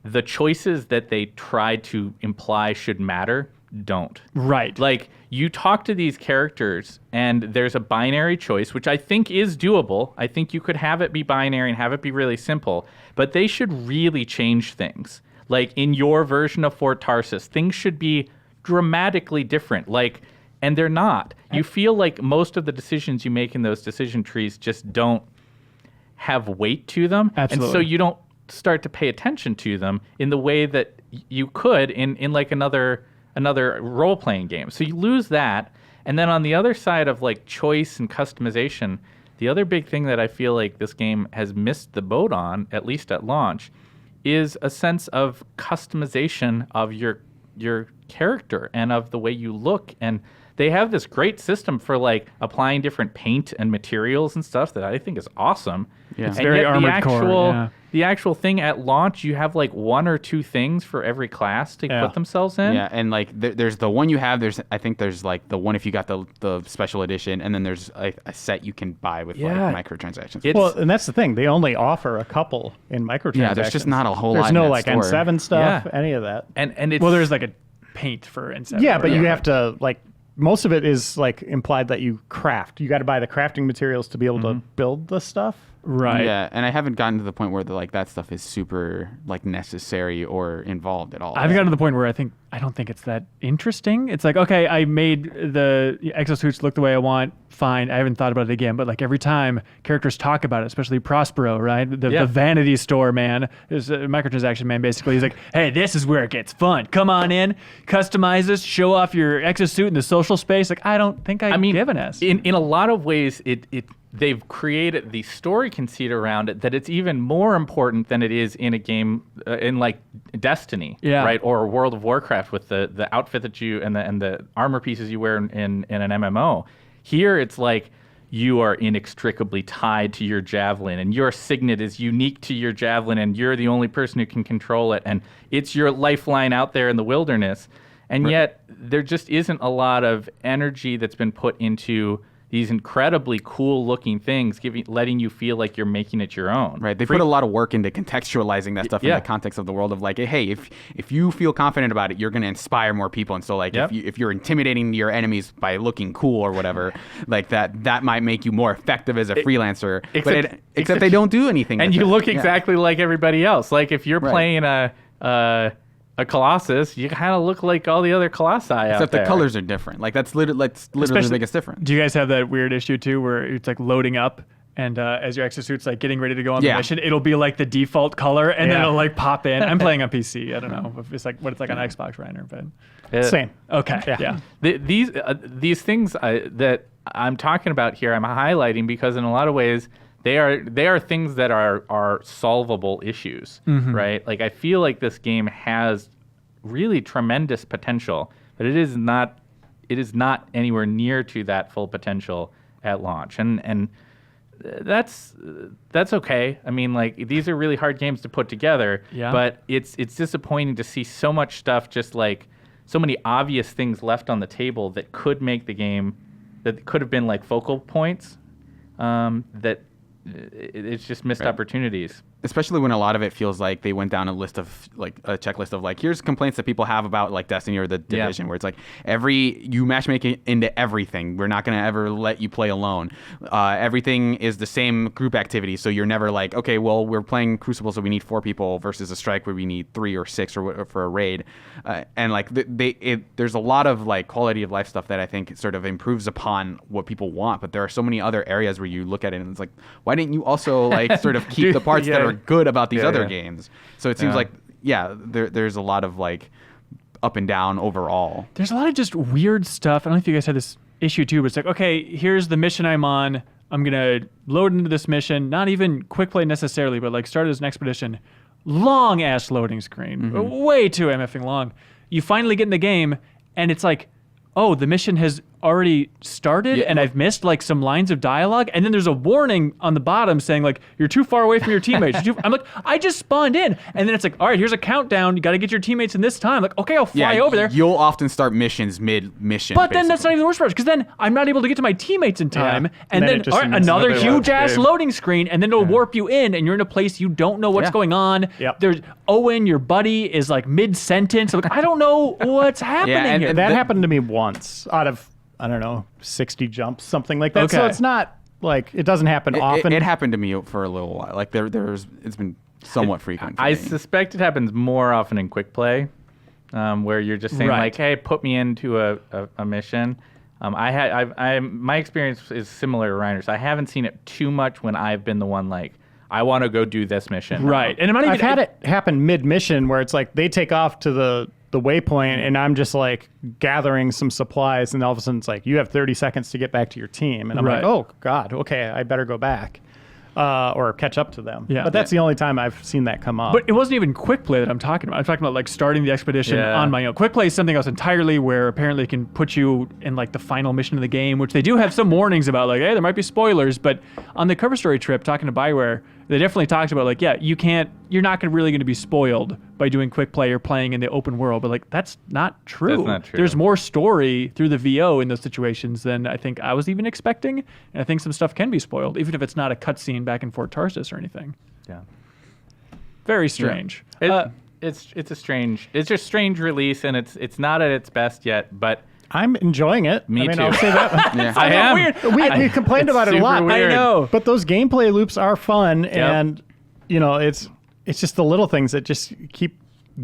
the choices that they tried to imply should matter don't. Right. Like, you talk to these characters, and there's a binary choice, which I think is doable. I think you could have it be binary and have it be really simple, but they should really change things. Like, in your version of Fort Tarsus, things should be dramatically different. Like, and they're not. You feel like most of the decisions you make in those decision trees just don't have weight to them. Absolutely. And so you don't start to pay attention to them in the way that you could in like another role-playing game. So you lose that. And then on the other side of like choice and customization, the other big thing that I feel like this game has missed the boat on, at least at launch, is a sense of customization of your character and of the way you look. And they have this great system for like applying different paint and materials and stuff that I think is awesome. Yeah. It's very Armored Core. Yeah. The actual thing at launch, you have like one or two things for every class to put themselves in. Yeah, and like there's the one you have. I think there's like the one if you got the special edition, and then there's a set you can buy with like microtransactions. Well, and that's the thing. They only offer a couple in microtransactions. Yeah, there's just not a whole lot. There's in no that like store. N7 stuff, any of that. And it's, well, there's like a paint for N7. Yeah, but you have to like. Most of it is like implied that you craft. You got to buy the crafting materials to be able to build the stuff. Right. Yeah, and I haven't gotten to the point where like that stuff is super like necessary or involved at all. I've gotten to the point where I don't think it's that interesting. It's like, okay, I made the exosuits look the way I want. Fine. I haven't thought about it again. But like every time characters talk about it, especially Prospero, right? The vanity store man, is a microtransaction man. Basically, he's like, hey, this is where it gets fun. Come on in, customize this, show off your exosuit in the social space. Like, I don't think I give an S. In a lot of ways, they've created the story conceit around it that it's even more important than it is in a game in like Destiny, right, or World of Warcraft with the outfit that you and the armor pieces you wear in an MMO. Here it's like you are inextricably tied to your javelin, and your signet is unique to your javelin, and you're the only person who can control it, and it's your lifeline out there in the wilderness. And yet there just isn't a lot of energy that's been put into these incredibly cool-looking things, letting you feel like you're making it your own. Right. They put a lot of work into contextualizing that stuff in the context of the world of like, hey, if you feel confident about it, you're going to inspire more people. And so like if you're intimidating your enemies by looking cool or whatever, like that might make you more effective as a freelancer. Except they don't do anything. And you look exactly like everybody else. Like if you're playing a Colossus, you kind of look like all the other Colossi out there. Except the colors are different. Like that's literally the biggest difference. Do you guys have that weird issue too, where it's like loading up, and as your exosuit's like getting ready to go on the mission, it'll be like the default color, and then it'll like pop in. I'm playing on PC. I don't know if it's like what it's like on Xbox right now, but Same. Okay, yeah. These things that I'm talking about here, I'm highlighting because in a lot of ways they are things that are solvable issues, right? Like I feel like this game has really tremendous potential, but it is not anywhere near to that full potential at launch, and that's okay. I mean, like these are really hard games to put together, but it's disappointing to see so much stuff, just like so many obvious things left on the table that could make the game, that could have been like focal points, that it's just missed opportunities. Especially when a lot of it feels like they went down a checklist of like, here's complaints that people have about like Destiny or the Division, where it's like you matchmake it into everything. We're not going to ever let you play alone. Everything is the same group activity, so you're never like, okay, well, we're playing Crucible, so we need 4 people versus a Strike where we need 3 or 6 or for a raid. And like there's a lot of like quality of life stuff that I think sort of improves upon what people want, but there are so many other areas where you look at it and it's like, why didn't you also like sort of keep the parts that are good about these other games? So it seems like there's a lot of like up and down overall. There's a lot of just weird stuff. I don't know if you guys had this issue too, but it's like, okay, here's the mission I'm on. I'm gonna load into this mission, not even quick play necessarily, but like start as an expedition. Long ass loading screen, way too MFing long. You finally get in the game, and it's like, oh, the mission has already started, and I've missed like some lines of dialogue, and then there's a warning on the bottom saying like, you're too far away from your teammates. I'm like, I just spawned in, and then it's like, all right, here's a countdown. You got to get your teammates in this time. Like, okay, I'll fly over there. You'll often start missions mid-mission. But then that's not even the worst part, because then I'm not able to get to my teammates in time, and then all right, another huge ass loading screen, and then it'll warp you in, and you're in a place you don't know what's going on. There's Owen, your buddy, is like mid-sentence. Like, I don't know what's happening here. That happened to me once out of, I don't know, 60 jumps, something like that. Okay. So it's not like, it doesn't happen often. It happened to me for a little while. Like it's been somewhat frequent. I suspect it happens more often in quick play, where you're just saying like, hey, put me into a mission. My experience is similar to Reiner's. I haven't seen it too much when I've been the one like, I want to go do this mission. Right. And I've had it happen mid-mission where it's like they take off to the waypoint, and I'm just like gathering some supplies, and all of a sudden it's like, you have 30 seconds to get back to your team. And I'm like, oh God, okay, I better go back. Or catch up to them. Yeah. But that's the only time I've seen that come up. But it wasn't even quick play that I'm talking about. I'm talking about like starting the expedition on my own. Quick play is something else entirely, where apparently it can put you in like the final mission of the game, which they do have some warnings about, like, hey, there might be spoilers. But on the cover story trip, talking to BioWare, they definitely talked about like, you're not really going to be spoiled by doing quick play or playing in the open world. But like, that's not true. That's not true. There's more story through the VO in those situations than I think I was even expecting. And I think some stuff can be spoiled, even if it's not a cutscene back in Fort Tarsis or anything. Yeah. Very strange. It's just strange release, and it's not at its best yet, but I'm enjoying it. Me too. I'll say that. I am. Weird. We complained about it a lot. Weird. I know. But those gameplay loops are fun, and it's just the little things that just keep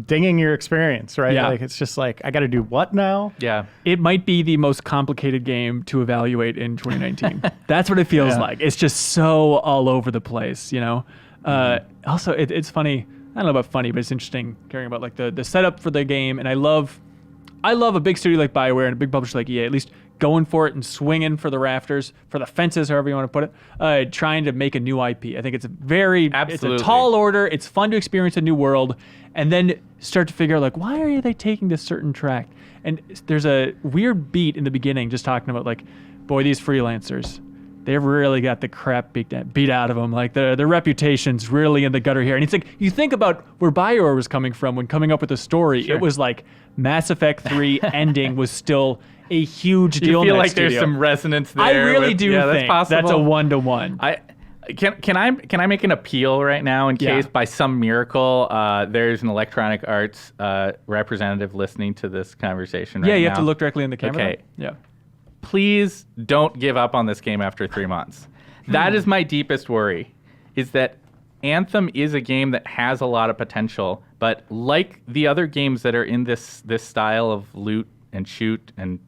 dinging your experience, right? Yeah. Like it's just like, I got to do what now? Yeah. It might be the most complicated game to evaluate in 2019. That's what it feels like. It's just so all over the place, you know? Also, it's funny. I don't know about funny, but it's interesting caring about like the setup for the game. And I love a big studio like BioWare and a big publisher like EA at least going for it and swinging for the rafters, for the fences, however you want to put it, trying to make a new IP. I think it's it's a tall order. It's fun to experience a new world, and then start to figure out, like, why are they taking this certain track? And there's a weird beat in the beginning just talking about, like, boy, these freelancers, they've really got the crap beat out of them. Like, their reputation's really in the gutter here. And it's like, you think about where BioWare was coming from when coming up with the story. Sure. It was like Mass Effect 3 ending was still a huge deal. You feel in that like studio. There's some resonance there. I really do think that's that's a 1-to-1. Can I make an appeal right now in case by some miracle there's an Electronic Arts representative listening to this conversation right now? Yeah, you have to look directly in the camera. Okay. Yeah. Please don't give up on this game after 3 months. That is my deepest worry, is that Anthem is a game that has a lot of potential, but like the other games that are in this style of loot and shoot and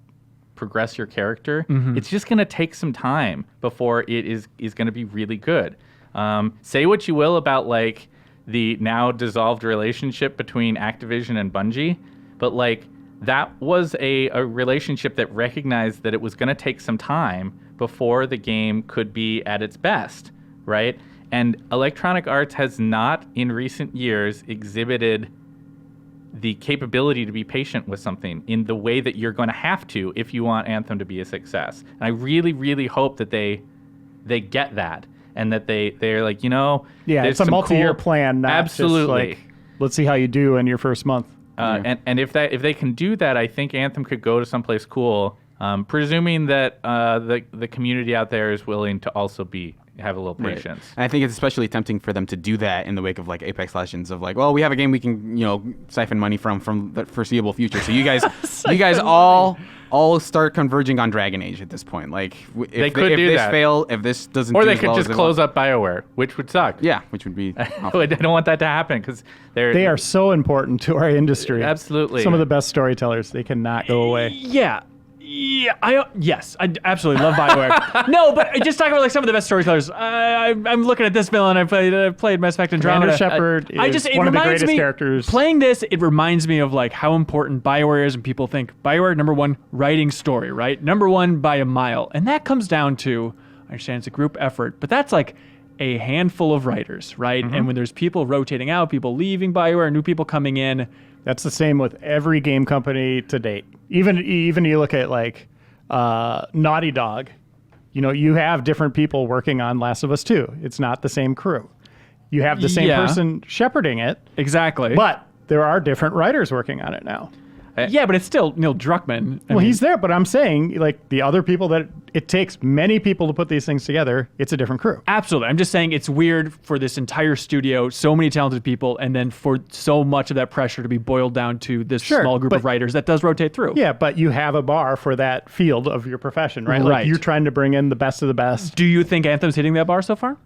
progress your character, it's just going to take some time before it is going to be really good. Say what you will about, like, the now dissolved relationship between Activision and Bungie, but, like, that was a relationship that recognized that it was going to take some time before the game could be at its best, right? And Electronic Arts has not, in recent years, exhibited the capability to be patient with something in the way that you're going to have to if you want Anthem to be a success. And I really, really hope that they get that, and that they're like, it's a multi-year plan, not absolutely. just like, let's see how you do in your first month. And if they can do that, I think Anthem could go to someplace cool, presuming that the community out there is willing to also have a little patience. Right. And I think it's especially tempting for them to do that in the wake of, like, Apex Legends, of like, well, we have a game we can siphon money from the foreseeable future. So you guys all start converging on Dragon Age at this point. Like, if this doesn't, or do they as could well just as close up BioWare, which would suck. Yeah, which would be. I don't want that to happen because they are so important to our industry. Absolutely, some of the best storytellers. They cannot go away. Yeah, I absolutely love BioWare. No, but just talking about, like, some of the best storytellers. I'm looking at this villain. I played Mass Effect Andromeda. Commander Shepard is one of the greatest characters. Playing this, it reminds me of, like, how important BioWare is, and people think BioWare, number one, writing story, right? Number one by a mile. And that comes down to, I understand it's a group effort, but that's like a handful of writers, right? And when there's people rotating out, people leaving BioWare, new people coming in. That's the same with every game company to date. Even you look at, like, Naughty Dog, you have different people working on Last of Us 2. It's not the same crew. You have the same person shepherding it. Exactly. But there are different writers working on it now. Yeah, but it's still Neil Druckmann. Well, he's there, but I'm saying, like, the other people that it takes many people to put these things together, it's a different crew. Absolutely. I'm just saying it's weird for this entire studio, so many talented people, and then for so much of that pressure to be boiled down to this small group of writers that does rotate through. Yeah, but you have a bar for that field of your profession, right? Like, you're trying to bring in the best of the best. Do you think Anthem's hitting that bar so far?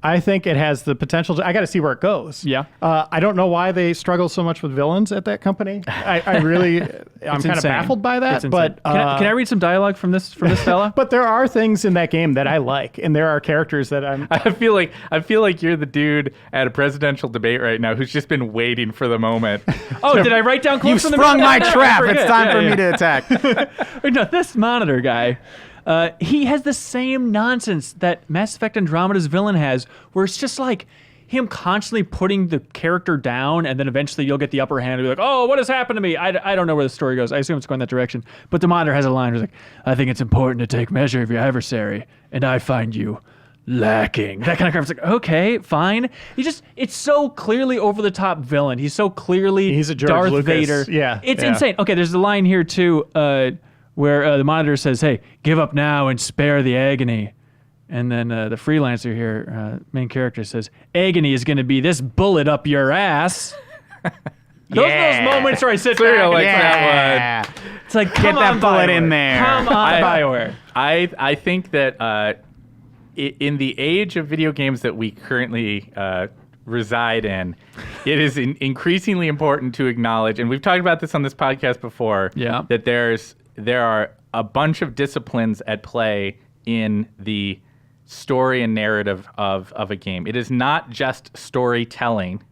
I think it has the potential to. I got to see where it goes. Yeah. I don't know why they struggle so much with villains at that company. I'm kind of baffled by that. But can I read some dialogue from this fella? But there are things in that game that I like, and there are characters that I feel like you're the dude at a presidential debate right now who's just been waiting for the moment. Oh, did I write down quotes You from the sprung my trap. It's time for me to attack. No, this monitor guy. He has the same nonsense that Mass Effect Andromeda's villain has, where it's just like him constantly putting the character down, and then eventually you'll get the upper hand and be like, oh, what has happened to me? I don't know where the story goes. I assume it's going that direction. But the monitor has a line where it's like, I think it's important to take measure of your adversary, and I find you lacking. That kind of crap. It's like, okay, fine. It's so clearly over the top villain. He's so clearly he's a George Darth Lucas. Vader. Yeah. It's insane. Okay, there's a line here too, where the monitor says, hey, give up now and spare the agony. And then the freelancer here, main character, says, agony is going to be this bullet up your ass. Those are those moments where I sit back and that one. It's like, Get that bullet in there. Come on, BioWare. I think that in the age of video games that we currently reside in, it is increasingly important to acknowledge, and we've talked about this on this podcast before, that there are a bunch of disciplines at play in the story and narrative of a game. It is not just storytelling.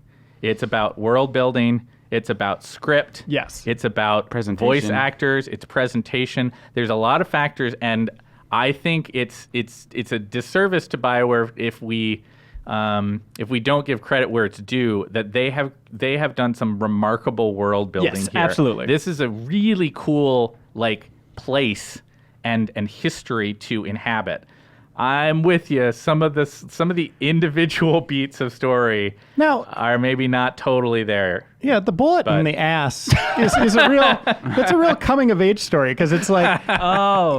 It's about world building. It's about script. Yes. It's about Presentation. voice actors. It's presentation. There's a lot of factors, and I think it's a disservice to BioWare if we don't give credit where it's due. That they have done some remarkable world building Yes, here. absolutely. This is a really cool place and history to inhabit. I'm with you. Some of the individual beats of story Now- are maybe not totally there. Yeah, the bullet in the ass is a real. That's a real coming of age story because it's like,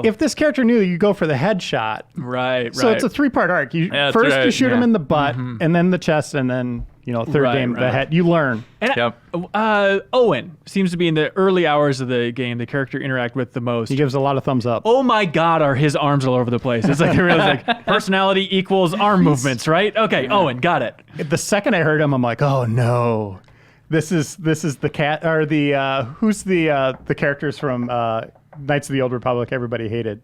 if this character knew, you go for the headshot. Right. So it's a 3-part arc. You That's first you right, shoot him yeah. in the butt, and then the chest, and then third Right, game the right. head. You learn. And Yep. Owen seems to be in the early hours of the game the character you interact with the most. He gives a lot of thumbs up. Oh my God, are his arms all over the place? It's like really like personality equals arm movements, right? Okay, Owen, got it. The second I heard him, I'm like, oh no, this is the cat or the who's the characters from Knights of the Old Republic everybody hated.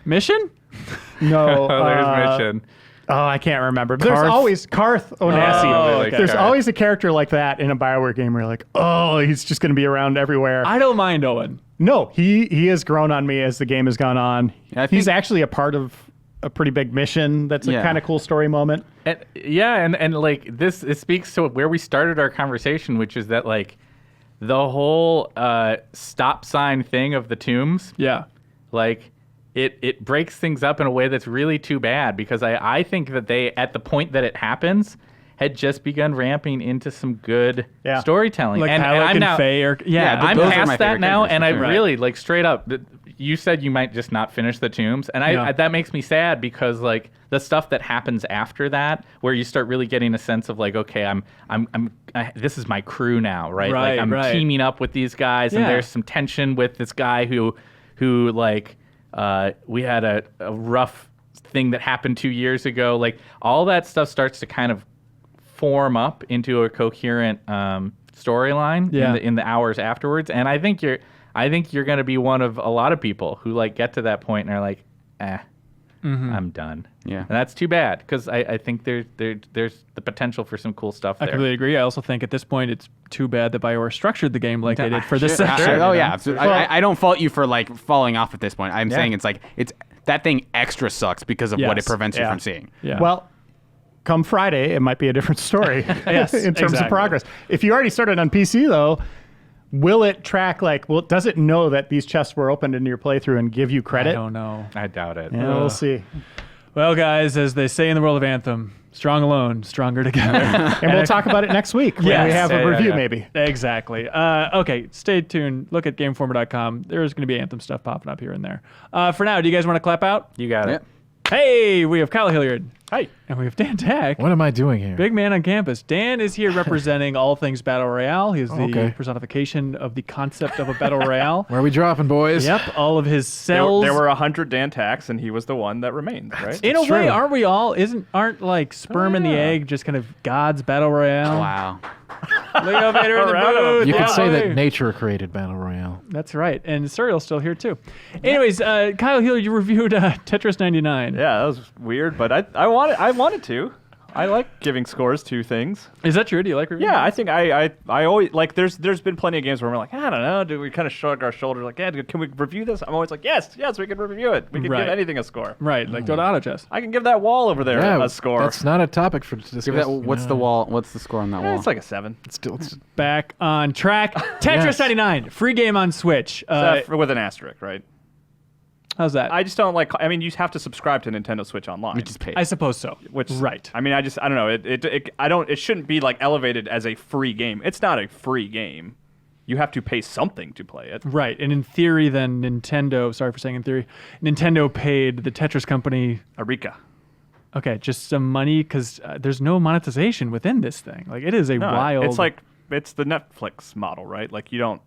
Mission? No, Oh, there's Mission. Oh, I can't remember. There's Karth? always Karth Onasi. Oh, okay. There's Karth. always a character like that in a BioWare game where you're like, oh, he's just going to be around everywhere. I don't mind Owen. No, he has grown on me as the game has gone on. Yeah, I He's think- actually a part of a pretty big mission. That's a Yeah. kind of cool story moment. And like this, it speaks to where we started our conversation, which is that like the whole stop sign thing of the tombs, Yeah. like it breaks things up in a way that's really too bad because I think that they, at the point that it happens, had just begun ramping into some good Yeah. storytelling. Like and Halleck I'm and now, Faye are, Yeah, I'm those are my past that favorite now, characters, and I for sure. really like straight up. You said you might just not finish the tombs, and Yeah. that makes me sad because like the stuff that happens after that, where you start really getting a sense of like, okay, this is my crew now, right? Right, like I'm right. teaming up with these guys, and Yeah. there's some tension with this guy who like we had a rough thing that happened 2 years ago. Like all that stuff starts to kind of form up into a coherent storyline Yeah. in the hours afterwards. And I think you're going to be one of a lot of people who like get to that point and are like, I'm done. Yeah. And that's too bad because I think there's the potential for some cool stuff I there. completely agree. I also think at this point it's too bad that BioWare structured the game like they did for this Sure, section. oh yeah, absolutely. I don't fault you for like falling off at this point. I'm saying it's like that thing extra sucks because of what it Yes, prevents you yeah. from seeing. Yeah. Well, come Friday, it might be a different story Yes, in terms exactly. of progress. If you already started on PC, though, will it track does it know that these chests were opened in your playthrough and give you I credit? don't know. I doubt it. Yeah, we'll see. Well, guys, as they say in the world of Anthem, strong alone, stronger together. And we'll talk about it next week when Yes. we have a Yeah, review, yeah. maybe. Exactly. Okay, stay tuned. Look at GameInformer.com. There's going to be Anthem stuff popping up here and there. For now, do you guys want to clap out? You got it. Yep. Hey, we have Kyle Hilliard. Hi. And we have Dan Tack. What am I doing here? Big man on campus. Dan is here representing all things Battle Royale. He's the Okay. personification of the concept of a Battle Royale. Where are we dropping, boys? Yep, all of his cells. There were 100 Dan Tacks, and he was the one that remained, right? in a It's way, true. aren't we all? Aren't like sperm and the egg just kind of God's Battle Royale? Wow. Leo Vader in the booth. You Yeah, could say boy. that nature created Battle Royale. That's right. And Surreal's still here too. Anyways, Kyle Hilliard, you reviewed Tetris 99. Yeah, that was weird, but I wanted to. I like giving scores to things. Is that true? Do you like reviewing? Yeah, I think I always like. There's been plenty of games where we're like, I don't know. Do we kind of shrug our shoulders like, yeah, can we review this? I'm always like, yes, we can review it. We can Right. give anything a score. Right, like go to Auto Chess. I can give that wall over there Yeah, a score. That's not a topic for discussion. Give that. What's the wall? What's the score on that wall? It's like a 7. It's Back on track. Tetris Yes. 99, free game on Switch. With an asterisk, right? How's that? I just don't like. I mean, you have to subscribe to Nintendo Switch Online. We just paid. I suppose so. Which right. I mean, I don't know. It shouldn't be like elevated as a free game. It's not a free game. You have to pay something to play it. Right, and in theory, then Nintendo. Sorry for saying in theory. Nintendo paid the Tetris company. Eureka. Okay, just some money because there's no monetization within this thing. Like it is a No, wild. it's the Netflix model, right? Like you don't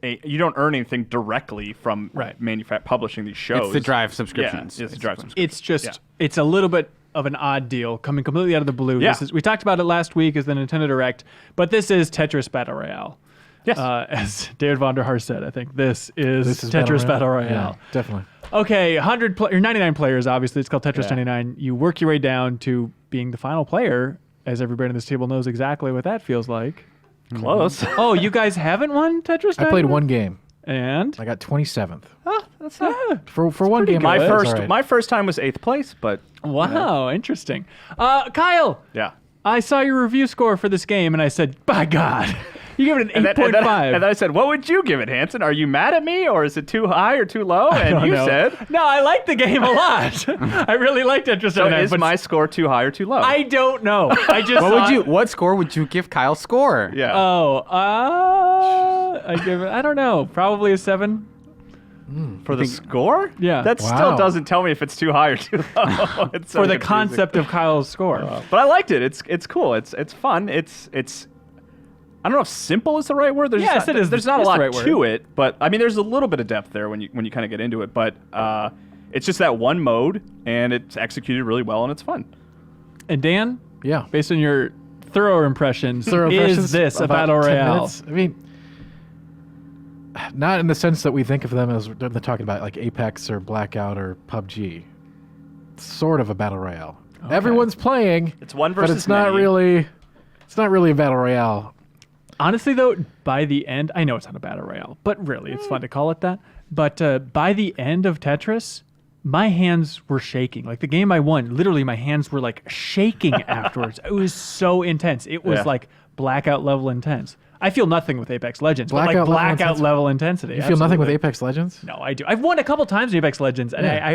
earn anything directly from Right. publishing these shows. It's the drive subscriptions. Yeah, it's the drive subscription. It's just Yeah. it's a little bit of an odd deal coming completely out of the blue. Yeah. We talked about it last week as the Nintendo Direct, but this is Tetris Battle Royale. Yes. As David Vonderhaar said, I think this is This is Tetris Battle Royale. Yeah, definitely. Okay, 99 players. Obviously, it's called Tetris Yeah. 99. You work your way down to being the final player, as everybody on this table knows exactly what that feels like. Close. Oh, you guys haven't won Tetris? I played 99? one game. And I got 27th. That's not For one game, my that's first. all right. My first time was 8th place, but wow, interesting. Kyle, yeah. I saw your review score for this game, and I said, by God, you give it an 8.5. And then I said, "What would you give it, Hanson? Are you mad at me, or is it too high or too low?" And you said, no, I like the game a lot. I really like Tetris. "So 99, is but my score too high or too low?" I don't know. I just What score would you give Kyle's score? Yeah. Oh, I give it. I don't know. Probably a 7. For the score? Yeah. That Wow. still doesn't tell me if it's too high or too low. It's so For the confusing. concept of Kyle's score. But I liked it. It's cool. It's fun. It's I don't know if simple is the right word. There's Yes, not, it is. There's not a It's the lot right to word. it, but I mean, there's a little bit of depth there when you kind of get into it. But it's just that one mode, and it's executed really well, and it's fun. And Dan, Yeah. based on your thorough impressions, Thorough is impressions, this a about battle 10 royale? minutes. I mean, not in the sense that we think of them as they're talking about like Apex or Blackout or PUBG. It's sort of a battle royale. Everyone's playing. It's one but versus it's not many. really. It's not really a battle royale. Honestly, though, by the end, I know it's not a battle royale, but really, it's fun to call it that. But by the end of Tetris, my hands were shaking. Like the game I won, literally, my hands were like shaking afterwards. It was so intense. It was Yeah. like Blackout level intense. I feel nothing with Apex Legends, but like Blackout level Blackout intensity? level intensity. You feel nothing with absolutely. Apex Legends? No, I do. I've won a couple times in Apex Legends, and Yeah.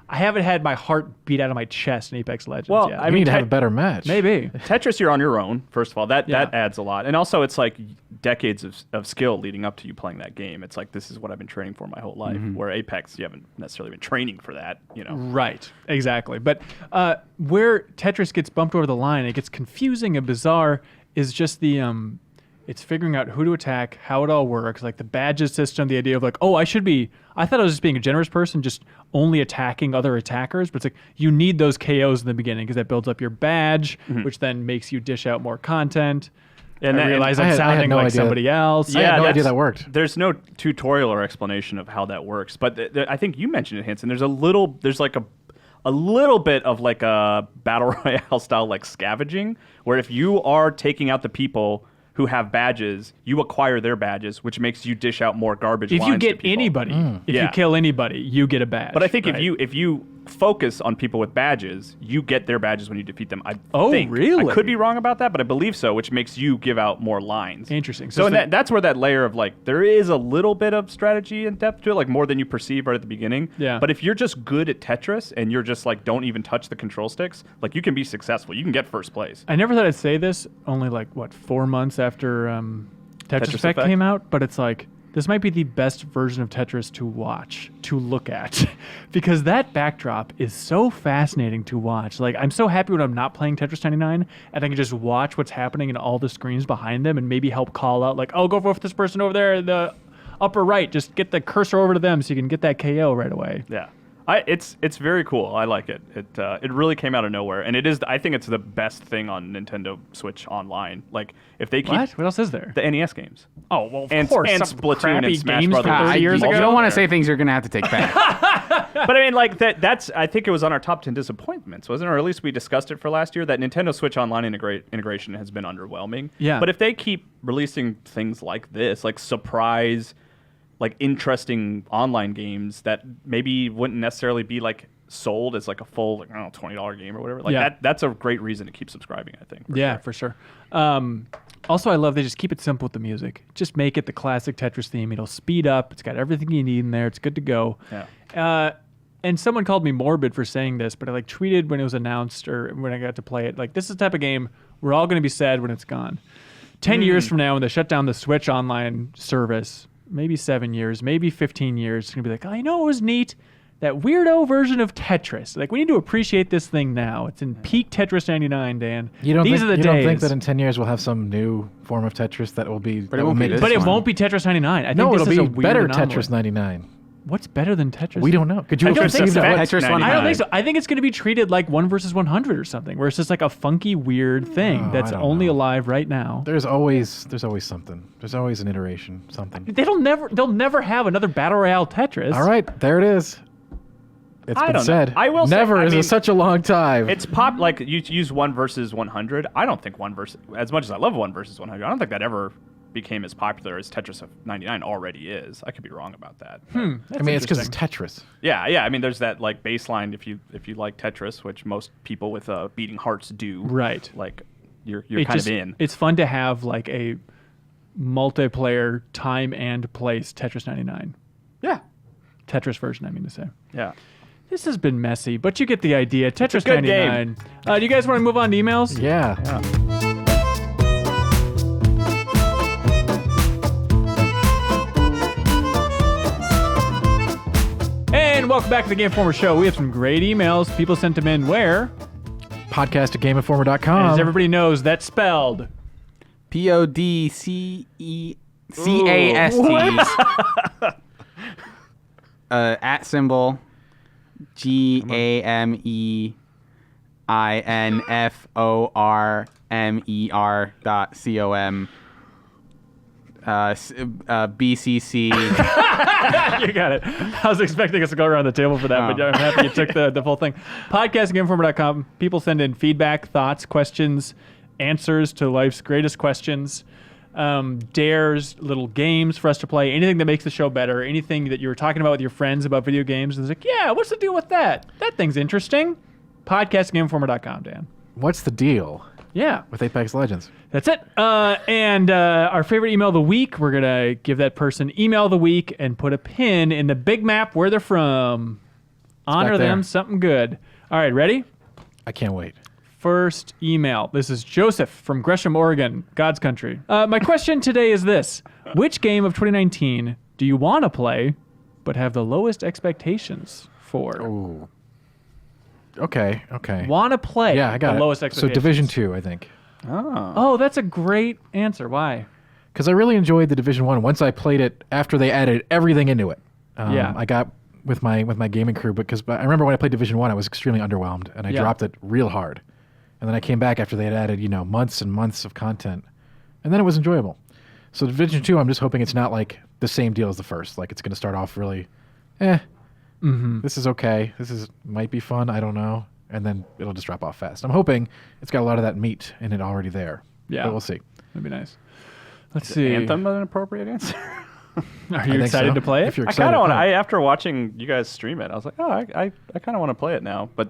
I haven't had my heart beat out of my chest in Apex Legends Well, yet. I You mean, need to have a better match. Maybe. Tetris, you're on your own. First of all, that Yeah. adds a lot, and also it's like decades of skill leading up to you playing that game. It's like this is what I've been training for my whole life. Where Apex, you haven't necessarily been training for that. You know. Right, exactly. But where Tetris gets bumped over the line, it gets confusing and bizarre, is just the it's figuring out who to attack, how it all works, like the badges system, the idea of like, oh, I thought I was just being a generous person, just only attacking other attackers, but it's like you need those KOs in the beginning because that builds up your badge, which then makes you dish out more content. And I that- realize I I'm had sounding no like idea. somebody else. I had no idea that's- that worked. There's no tutorial or explanation of how that works, but I think you mentioned it, Hanson. There's like a little bit of like a battle royale style like scavenging, where if you are taking out the people who have badges, you acquire their badges, which makes you dish out more garbage. If you lines to get people. anybody, if you Yeah. kill anybody, you get a badge. But I think right? if you focus on people with badges, you get their badges when you defeat them. I Oh, think. really? I could be wrong about that, but I believe so, which makes you give out more lines. Interesting. So So it's that's where that layer of like there is a little bit of strategy and depth to it, like more than you perceive right at the beginning. Yeah. But if you're just good at Tetris and you're just like don't even touch the control sticks, like you can be successful. You can get first place. I never thought I'd say this. Only like what 4 months after Tetris Effect Effect? came out, but it's like this might be the best version of Tetris to watch, to look at, because that backdrop is so fascinating to watch. Like I'm so happy when I'm not playing Tetris 99 and I can just watch what's happening in all the screens behind them and maybe help call out like, oh, go for this person over there, in the upper right. Just get the cursor over to them so you can get that KO right away. Yeah. It's very cool. I like it. It really came out of nowhere, and it is. I think it's the best thing on Nintendo Switch Online. Like if they keep What else is there? the NES games. Oh well, of and course. and some Splatoon crappy and Smash games from Brothers. 30 years you ago. don't want to say things you're going to have to take back. But I mean, like that's. I think it was on our top 10 disappointments, wasn't it? Or at least we discussed it for last year. That Nintendo Switch Online integration has been underwhelming. Yeah. But if they keep releasing things like this, like surprise, like interesting online games that maybe wouldn't necessarily be like sold as like a full like, I don't know, $20 game or whatever. Like Yeah. that's a great reason to keep subscribing, I think. For sure. Also, I love they just keep it simple with the music. Just make it the classic Tetris theme. It'll speed up. It's got everything you need in there. It's good to go. Yeah. And someone called me morbid for saying this, but I like tweeted when it was announced or when I got to play it. Like this is the type of game we're all going to be sad when it's gone. 10 years from now, when they shut down the Switch Online service, maybe 7 years, maybe 15 years, it's going to be like, oh, you know what was neat? That weirdo version of Tetris. Like, we need to appreciate this thing now. It's in peak Tetris 99, Dan. You don't These think, are the you days. don't think that in 10 years we'll have some new form of Tetris that will be. But it won't be this but it one. won't be Tetris 99. I think No, this it'll is a be weird better anomaly. Tetris 99. What's better than Tetris? We don't know. Could you I don't have think perceived so. that? Tetris 1. I don't think so. I think it's going to be treated like 1 versus 100 or something, where it's just like a funky, weird thing Oh, that's I don't only know. alive right now. There's always something. There's always an iteration, something. They'll never have another battle royale Tetris. All right, there it is. It's I been don't said. know. I will say, Never I is mean, such a long time. It's pop like you use 1 versus 100. I don't think 1 versus, as much as I love 1 versus 100, I don't think that ever became as popular as Tetris of 99 already is. I could be wrong about that. I mean, it's because it's Tetris. Yeah. I mean, there's that like baseline if you like Tetris, which most people with beating hearts do. Right. Like you're It kind just- of in. It's fun to have like a multiplayer time and place Tetris 99. Yeah. Tetris version, I mean to say. Yeah. This has been messy, but you get the idea. Tetris good 99. Do you guys want to move on to emails? Yeah. And welcome back to the Game Informer Show. We have some great emails. People sent them in where? Podcast at GameInformer.com. As everybody knows, that's spelled. PODCECAST. At symbol GAMEINFORMER.com. BCC. You got it. I was expecting us to go around the table for that, but I'm happy you took the full thing. Podcast@GameInformer.com. People send in feedback, thoughts, questions, answers to life's greatest questions, dares, little games for us to play, anything that makes the show better, anything that you were talking about with your friends about video games. And it's like, yeah, what's the deal with that? That thing's interesting. Podcast@GameInformer.com, Dan. What's the deal Yeah. with Apex Legends? That's it. And our favorite email of the week, we're going to give that person email of the week and put a pin in the big map where they're from. Honor back there. them something good. All right, ready? I can't wait. First email. This is Joseph from Gresham, Oregon, God's country. My question today is this. Which game of 2019 do you want to play but have the lowest expectations for? Ooh. Okay. Want to play Yeah, I got the it. lowest So expectations. Division 2, I think. Oh, that's a great answer. Why? Because I really enjoyed the Division 1 once I played it after they added everything into it. Yeah. I got with my gaming crew because I remember when I played Division 1, I was extremely underwhelmed and I dropped it real hard. And then I came back after they had added, months and months of content. And then it was enjoyable. So Division 2, I'm just hoping it's not like the same deal as the first. Like it's going to start off really, this is okay. Might be fun. I don't know. And then it'll just drop off fast. I'm hoping it's got a lot of that meat in it already there. Yeah. But we'll see. That'd be nice. Let's see. Anthem an appropriate answer? Are I you think excited so. to play it? If you're I excited kind of to want play to. it. After watching you guys stream it, I was like, oh, I kind of want to play it now. But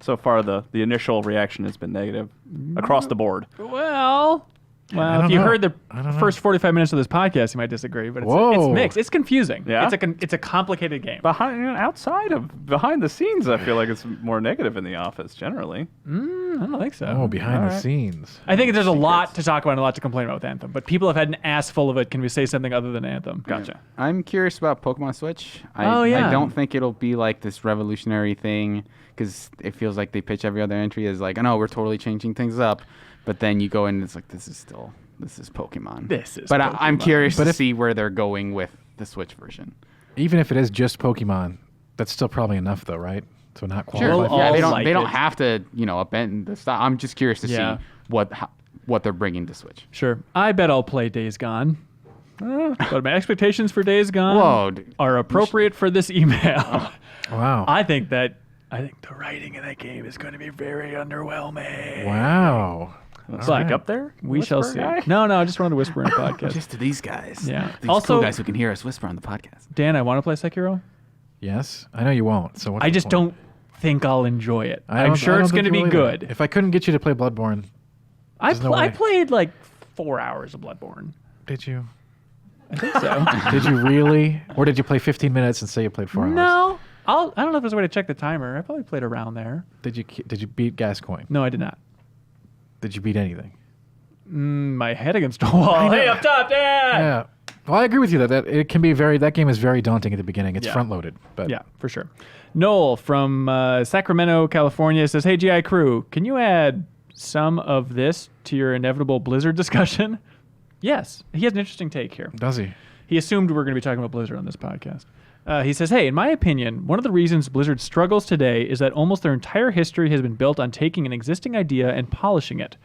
so far, the initial reaction has been negative across the board. Well, I if don't you know. heard the I don't know. first 45 minutes of this podcast, you might disagree, but it's Whoa. mixed. It's confusing. Yeah? It's a complicated game. Behind the scenes, I feel like it's more negative in the office generally. I don't think so. Oh, behind the scenes. I think there's a lot to talk about and a lot to complain about with Anthem, but people have had an ass full of it. Can we say something other than Anthem? Gotcha. I'm curious about Pokemon Switch. Oh, yeah. I don't think it'll be like this revolutionary thing because it feels like they pitch every other entry as like, oh no, we're totally changing things up. But then you go in and it's like, this is Pokemon. This is But Pokemon. I'm curious But to if- see where they're going with the Switch version. Even if it is just Pokemon, that's still probably enough, though, right? To not qualify. We'll for all Yeah, like they don't it. have to, upend the style. I'm just curious to Yeah. see what they're bringing to Switch. Sure. I bet I'll play Days Gone. But my expectations for Days Gone Whoa, dude. are appropriate for this email. Wow. I think the writing in that game is going to be very underwhelming. Wow. Speak up there. We shall Whisper see. guy? No, I just wanted to whisper in a podcast. Just to these guys. Yeah. These Also- cool guys who can hear us whisper on the podcast. Dan, I want to play Sekiro. Yes. I know you won't. So what's I the just point? don't think I'll enjoy it. I I'm don't- sure I don't it's think going to you be will either. good. If I couldn't get you to play Bloodborne, I no way. played like 4 hours of Bloodborne. did you? I think so. Did you really? Or did you play 15 minutes and say you played 4 hours? No. I don't know if there's a way to check the timer. I probably played around there. Did you beat Gascoigne? No, I did not. Did you beat anything? My head against a wall. Hey, up top, Dan! Yeah. Well, I agree with you that it can be that game is very daunting at the beginning. It's Yeah. front loaded, but Yeah, for sure. Noel from Sacramento, California says, "Hey, GI crew, can you add some of this to your inevitable Blizzard discussion?" Yes. He has an interesting take here. does he? He assumed we were going to be talking about Blizzard on this podcast. He says, "Hey, in my opinion, one of the reasons Blizzard struggles today is that almost their entire history has been built on taking an existing idea and polishing it.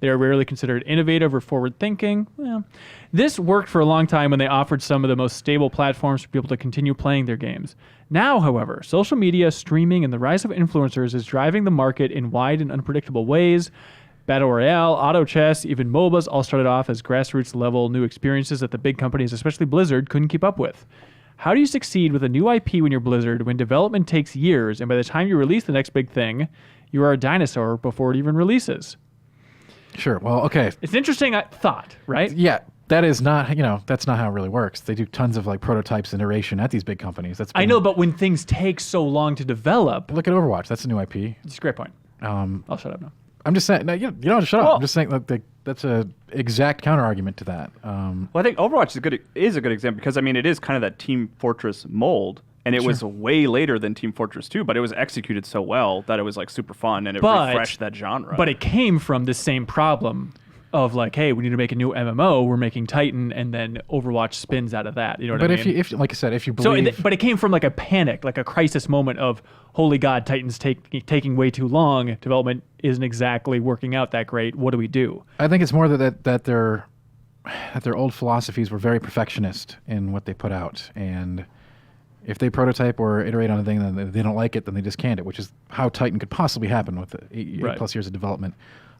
They are rarely considered innovative or forward-thinking. Well, this worked for a long time when they offered some of the most stable platforms for people to continue playing their games. Now, however, social media, streaming, and the rise of influencers is driving the market in wide and unpredictable ways. Battle Royale, auto chess, even MOBAs all started off as grassroots-level new experiences that the big companies, especially Blizzard, couldn't keep up with. How do you succeed with a new IP when you're Blizzard, when development takes years, and by the time you release the next big thing, you are a dinosaur before it even releases? Sure. Well, okay. It's an interesting thought, right? Yeah, that is not, that's not how it really works. They do tons of like prototypes and iteration at these big companies. I know, but when things take so long to develop, Look at Overwatch. That's a new IP. it's a great point. I'll shut up now. I'm just saying, no, you don't have to shut up. I'm just saying that's a exact counter argument to that. Well, I think Overwatch is a good example because, I mean, it is kind of that Team Fortress mold. And it was way later than Team Fortress 2, but it was executed so well that it was like super fun and it refreshed that genre. But it came from the same problem of like, hey, we need to make a new MMO. We're making Titan, and then Overwatch spins out of that. You know what I mean? But if like I said, if you believe, but it came from like a panic, like a crisis moment of, holy God, Titan's taking way too long. Development isn't exactly working out that great. What do we do? I think it's more that their old philosophies were very perfectionist in what they put out, and if they prototype or iterate on a thing and they don't like it, then they just canned it, which is how Titan could possibly happen with 8 plus years of development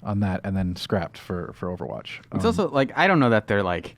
on that and then scrapped for Overwatch. It's also like, I don't know that they're like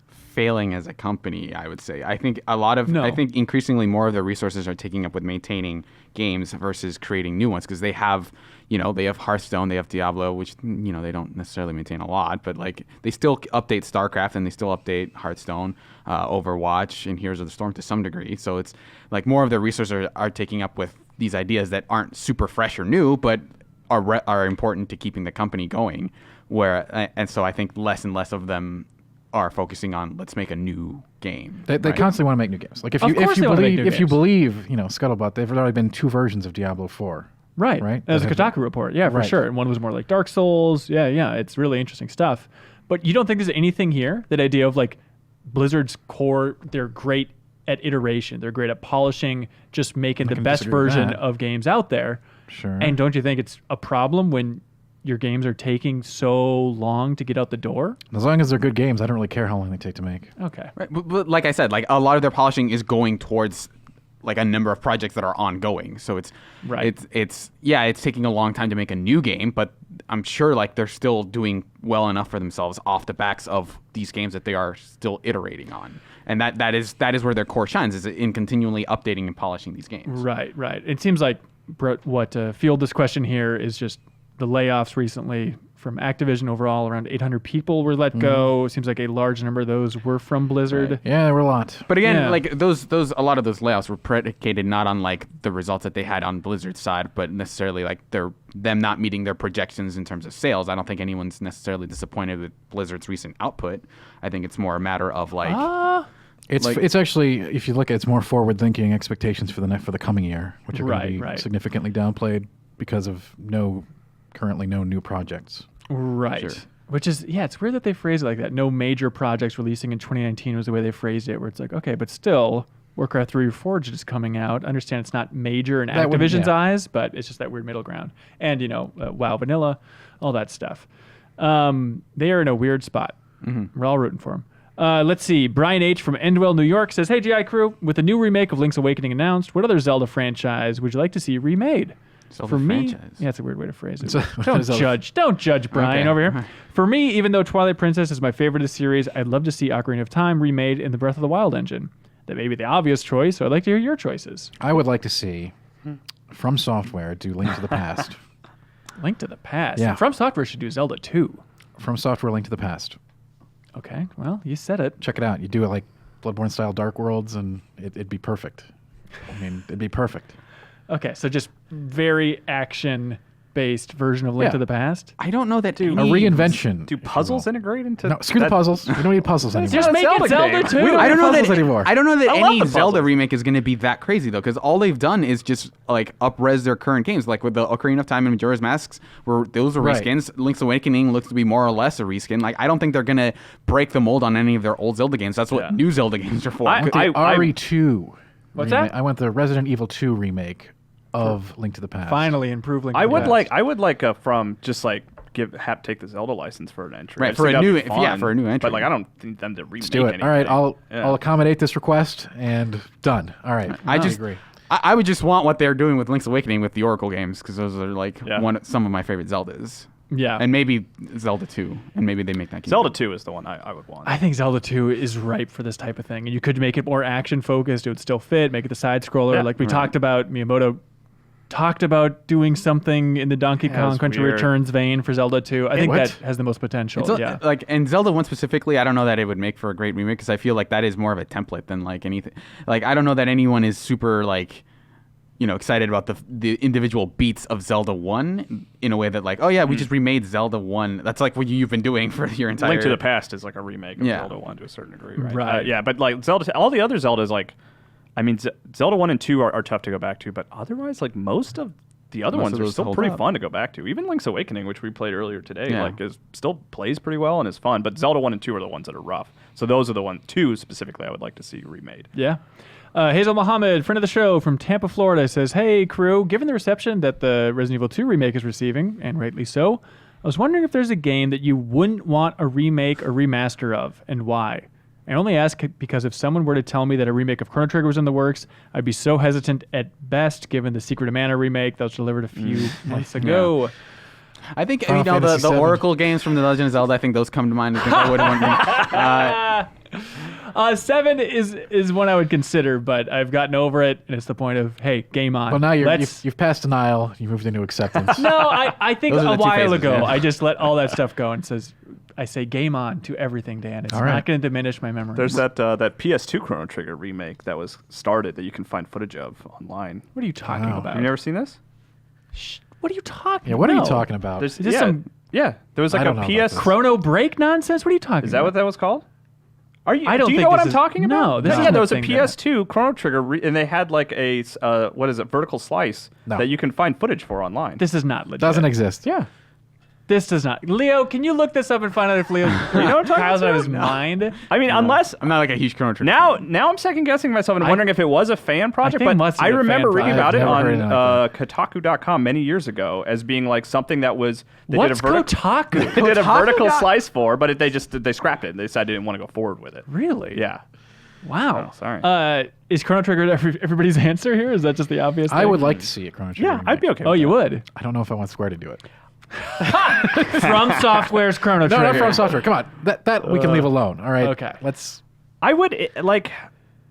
failing as a company, I would say. I think I think increasingly more of their resources are taking up with maintaining games versus creating new ones because they have Hearthstone, they have Diablo, which, they don't necessarily maintain a lot, but like they still update StarCraft and they still update Hearthstone, Overwatch, and Heroes of the Storm to some degree. So it's like more of their resources are taking up with these ideas that aren't super fresh or new, but are important to keeping the company going. And so I think less and less of them are focusing on let's make a new game. They constantly want to make new games. Like if you believe, Scuttlebutt, there've already been 2 versions of Diablo 4. Right. As a Kotaku report. Yeah, for sure. And one was more like Dark Souls. Yeah. It's really interesting stuff. But you don't think there's anything here, that idea of like Blizzard's core, they're great at iteration. They're great at polishing, just making the best version of games out there. Sure. And don't you think it's a problem when your games are taking so long to get out the door? As long as they're good games, I don't really care how long they take to make. Okay. Right. But like I said, like a lot of their polishing is going towards like a number of projects that are ongoing. So it's it's taking a long time to make a new game, but I'm sure like they're still doing well enough for themselves off the backs of these games that they are still iterating on. And that is where their core shines, is in continually updating and polishing these games. Right. It seems like what fueled this question here is just the layoffs recently from Activision. Overall, around 800 people were let go. It seems like a large number of those were from Blizzard. Right. Yeah, there were a lot. But again, like a lot of those layoffs were predicated not on like the results that they had on Blizzard's side, but necessarily like them not meeting their projections in terms of sales. I don't think anyone's necessarily disappointed with Blizzard's recent output. I think it's more a matter of like. It's actually, if you look at it's more forward-thinking expectations for the coming year, which are going to be significantly downplayed because of currently no new projects. Right. Sure. Which is, it's weird that they phrase it like that. No major projects releasing in 2019 was the way they phrased it, where it's like, okay, but still, Warcraft 3 Reforged is coming out. I understand it's not major in Activision's eyes, but it's just that weird middle ground. And, WoW Vanilla, all that stuff. They are in a weird spot. Mm-hmm. We're all rooting for them. Let's see. Brian H. from Endwell, New York says, hey, GI crew, with the new remake of Link's Awakening announced, what other Zelda franchise would you like to see remade? For me, it's a weird way to phrase it. Don't judge Brian over here. For me, even though Twilight Princess is my favorite of the series, I'd love to see Ocarina of Time remade in the Breath of the Wild engine. That may be the obvious choice, so I'd like to hear your choices. I would like to see From Software do Link to the Past. Link to the Past? Yeah. From Software should do Zelda 2. From Software Link to the Past. Okay, well, you said it. Check it out. You do it like Bloodborne-style Dark Worlds, and it'd be perfect. I mean, it'd be perfect. Okay, so just very action-based version of Link to the Past? I don't know that a reinvention. Do puzzles integrate into? No, screw the puzzles. We don't need puzzles anymore. Just make it Zelda 2. I don't know that anymore. I don't know that any Zelda remake is going to be that crazy though, because all they've done is just like up-res their current games, like with the Ocarina of Time and Majora's Masks, where those are reskins. Link's Awakening looks to be more or less a reskin. Like I don't think they're going to break the mold on any of their old Zelda games. That's what new Zelda games are for. RE2. What's remake. that? I want the Resident Evil 2 remake of Link to the Past. Finally improve Link to I the would Past. like from just like take the Zelda license for an entry. Right, I for think a that'd new- be fun, for a new entry. But like, I don't think them to remake Let's do it. anything. All right, I'll Yeah. I'll accommodate this request and done. All right. I just agree. I would just want what they're doing with Link's Awakening with the Oracle games, because those are like some of my favorite Zeldas. Yeah. And maybe Zelda 2, and maybe they make that game. Zelda 2 is the one I would want. I think Zelda 2 is ripe for this type of thing. And you could make it more action focused. It would still fit, make it the side scroller. Yeah. Like we talked about, Miyamoto talked about doing something in the Donkey Kong it's Country weird. Returns vein for Zelda 2. I think What? that has the most potential. It's yeah. like, and Zelda 1 specifically, I don't know that it would make for a great remake, because I feel like that is more of a template than like anything. Like, I don't know that anyone is super like, excited about the individual beats of Zelda 1 in a way that like, oh yeah, we just remade Zelda 1. That's like what you've been doing for your entire... Link to the Past is like a remake of Yeah. Zelda 1 to a certain degree, right? Right. Yeah, but like Zelda, all the other Zeldas, like, I mean, Zelda 1 and 2 are tough to go back to, but otherwise, like, most of the other Most ones of are those still hold pretty up. fun to go back to. Even Link's Awakening, which we played earlier today, Yeah. like, still plays pretty well and is fun. But Zelda 1 and 2 are the ones that are rough. So those are the 2 specifically I would like to see remade. Yeah. Hazel Mohammed, friend of the show from Tampa, Florida, says, "Hey, crew, given the reception that the Resident Evil 2 remake is receiving, and rightly so, I was wondering if there's a game that you wouldn't want a remake or remaster of, and why. I only ask because if someone were to tell me that a remake of Chrono Trigger was in the works, I'd be so hesitant at best, given the Secret of Mana remake that was delivered a few months ago." I think Final the Fantasy VII. Oracle games from The Legend of Zelda, I think those come to mind. I think I would want 7 is one I would consider, but I've gotten over it, and it's the point of, hey, game on. Well, now Let's- you've passed denial. You moved into acceptance. No, I think Those are a the two while phases, ago, yeah. I just let all that stuff go and I say game on to everything, Dan. It's All right. not going to diminish my memory. There's that PS2 Chrono Trigger remake that was started that you can find footage of online. What are you talking Wow. about? Have you never seen this? What are you talking Yeah, about? what are you No. talking about? There's Is this some there was like I don't know a about PS. this. Chrono Break nonsense? What are you talking Is about? that what that was called? Are you? I don't do you think know what this I'm is- talking about? No, this yeah, isn't there a was a thing that- PS2 Chrono Trigger, and they had like a vertical slice No. that you can find footage for online. This is not legit. Doesn't exist. yeah. This does not. Leo, can you look this up and find out if Leo know what I'm talking Kyle's out of about? his mind? I mean, unless I'm not like a huge Chrono Trigger. now I'm second guessing myself and wondering if it was a fan project. think it But must have I been a fan remember reading about project. it I've on never heard of Kotaku.com many years ago as being like something that was they What's did a vertical. Kotaku? They did a vertical Kotaku? slice for, but they scrapped it. They decided they didn't want to go forward with it. Really? Yeah. Wow. Oh, sorry. Is Chrono Trigger everybody's answer here? Is that just the obvious thing? I would like to see a Chrono Trigger. Yeah, I'd be remake. okay. Oh, with you that. would? I don't know if I want Square to do it. From Software's Chrono No, Trigger. not From Software. Come on, that we can leave alone. All right. Okay. Let's. I would like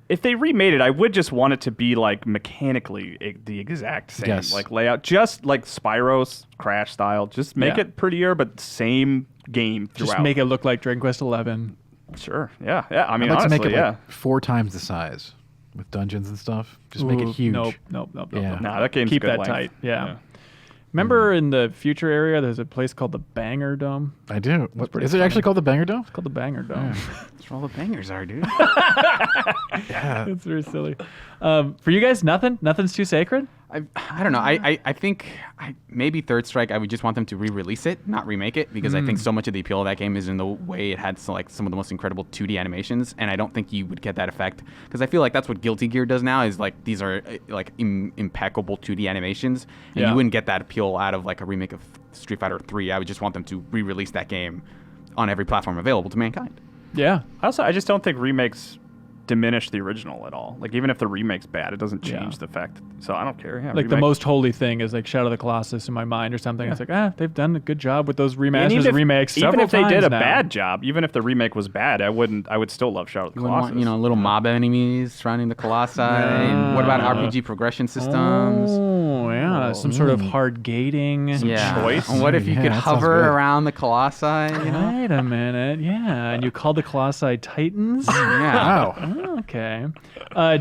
if they remade it. I would just want it to be like mechanically the exact same, Yes. like layout, just like Spyro's Crash style. Just make Yeah. it prettier, but same game throughout. Just make it look like Dragon Quest 11. Sure. Yeah. Yeah. I mean, I'd like honestly, to make it yeah. like 4 times the size with dungeons and stuff. Just make it Ooh, huge. Nope. Yeah. Nah, that game's Keep good that length. tight. Yeah. Remember in the future area, there's a place called the Banger Dome? I do. What, pretty is it actually called the Banger Dome? It's called the Banger Dome. That's where all the bangers are, dude. Yeah. It's very silly. For you guys, nothing? Nothing's too sacred? I don't know. I think maybe Third Strike, I would just want them to re-release it, not remake it, because I think so much of the appeal of that game is in the way it had some of the most incredible 2D animations, and I don't think you would get that effect, because I feel like that's what Guilty Gear does now, is like these are like impeccable 2D animations, and Yeah. you wouldn't get that appeal out of like a remake of Street Fighter 3. I would just want them to re-release that game on every platform available to mankind. Yeah. I just don't think remakes diminish the original at all. Like even if the remake's bad, it doesn't change Yeah. the fact. So I don't care. Yeah, Like the remake. most holy thing is like Shadow of the Colossus in my mind or something. It's like, they've done a good job with those And remasters even and if- remakes even several if they did times a now. bad job, even if the remake was bad, I would still love Shadow of the You wouldn't Colossus. want, little mob enemies surrounding the Colossi. And what about RPG progression systems? Oh, yeah. Some sort of hard gating. Yeah. choice. And what if you Yeah, could that sounds hover good. around the Colossi? You know? Wait a minute. Yeah. And you call the Colossi Titans? Yeah. Wow. Okay.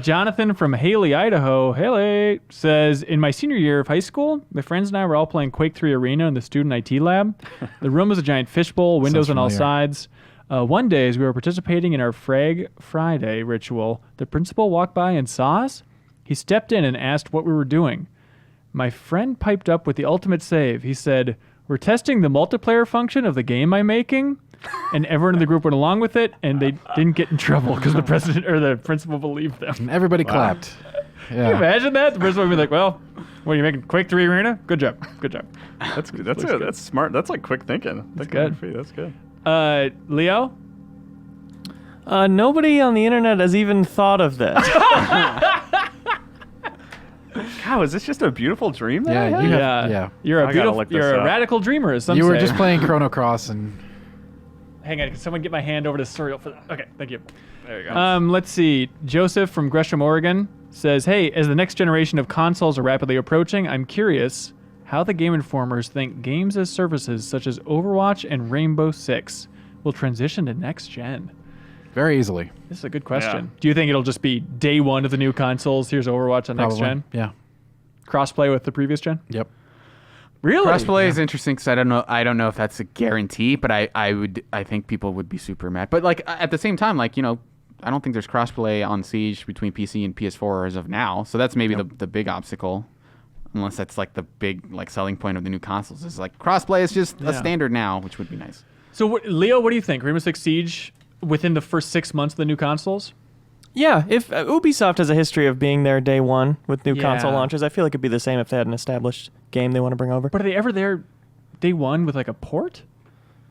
Jonathan from Haley, Idaho. Haley says, in my senior year of high school, my friends and I were all playing Quake 3 Arena in the student IT lab. The room was a giant fishbowl, windows on all familiar. sides. One day, as we were participating in our Frag Friday ritual, the principal walked by and saw us. He stepped in and asked what we were doing. My friend piped up with the ultimate save. He said, "We're testing the multiplayer function of the game I'm making." And everyone in the group went along with it, and they didn't get in trouble because the president or the principal believed them. And everybody clapped. Can you Yeah. imagine that? The principal would be like, "Well, What are you making? Quake 3 Arena? Good job. Good job. That's good. That's smart. That's like quick thinking. That's good. That's good. Leo? Nobody on the internet has even thought of this. Wow, is this just a beautiful dream that I Yeah, had? you have. Yeah. You're a I gotta beautiful. look this You're a up. radical dreamer, as some You were say. just playing Chrono Cross and. Hang on, can someone get my hand over to cereal for that? Okay, thank you. There you go. Let's see. Joseph from Gresham, Oregon says, "Hey, as the next generation of consoles are rapidly approaching, I'm curious how the Game Informers think games as services such as Overwatch and Rainbow Six will transition to next gen." Very easily. This is a good question. Yeah. Do you think it'll just be day one of the new consoles? Here's Overwatch on next Probably. gen. Yeah. Crossplay with the previous gen. Yep. Really? Crossplay is interesting because I don't know if that's a guarantee, but I think people would be super mad. But like at the same time, like, you know, I don't think there's crossplay on Siege between PC and PS4 as of now. So that's maybe the big obstacle, unless that's like the big like selling point of the new consoles. Is like crossplay is just a standard now, which would be nice. So Leo, what do you think? Rainbow Six Siege within the first 6 months of the new consoles? Yeah, if Ubisoft has a history of being there day one with new console Yeah. launches, I feel like it'd be the same if they had an established game they want to bring over. But are they ever there day one with like a port?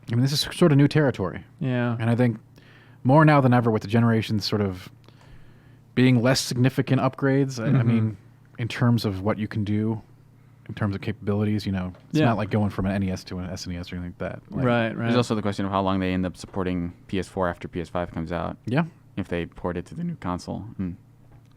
I mean, this is sort of new territory. Yeah. And I think more now than ever with the generations sort of being less significant upgrades, I mean, in terms of what you can do, in terms of capabilities, you know, it's Yeah. not like going from an NES to an SNES or anything like that. Like, Right. There's also the question of how long they end up supporting PS4 after PS5 comes out. Yeah. If they port it to the new console, I'm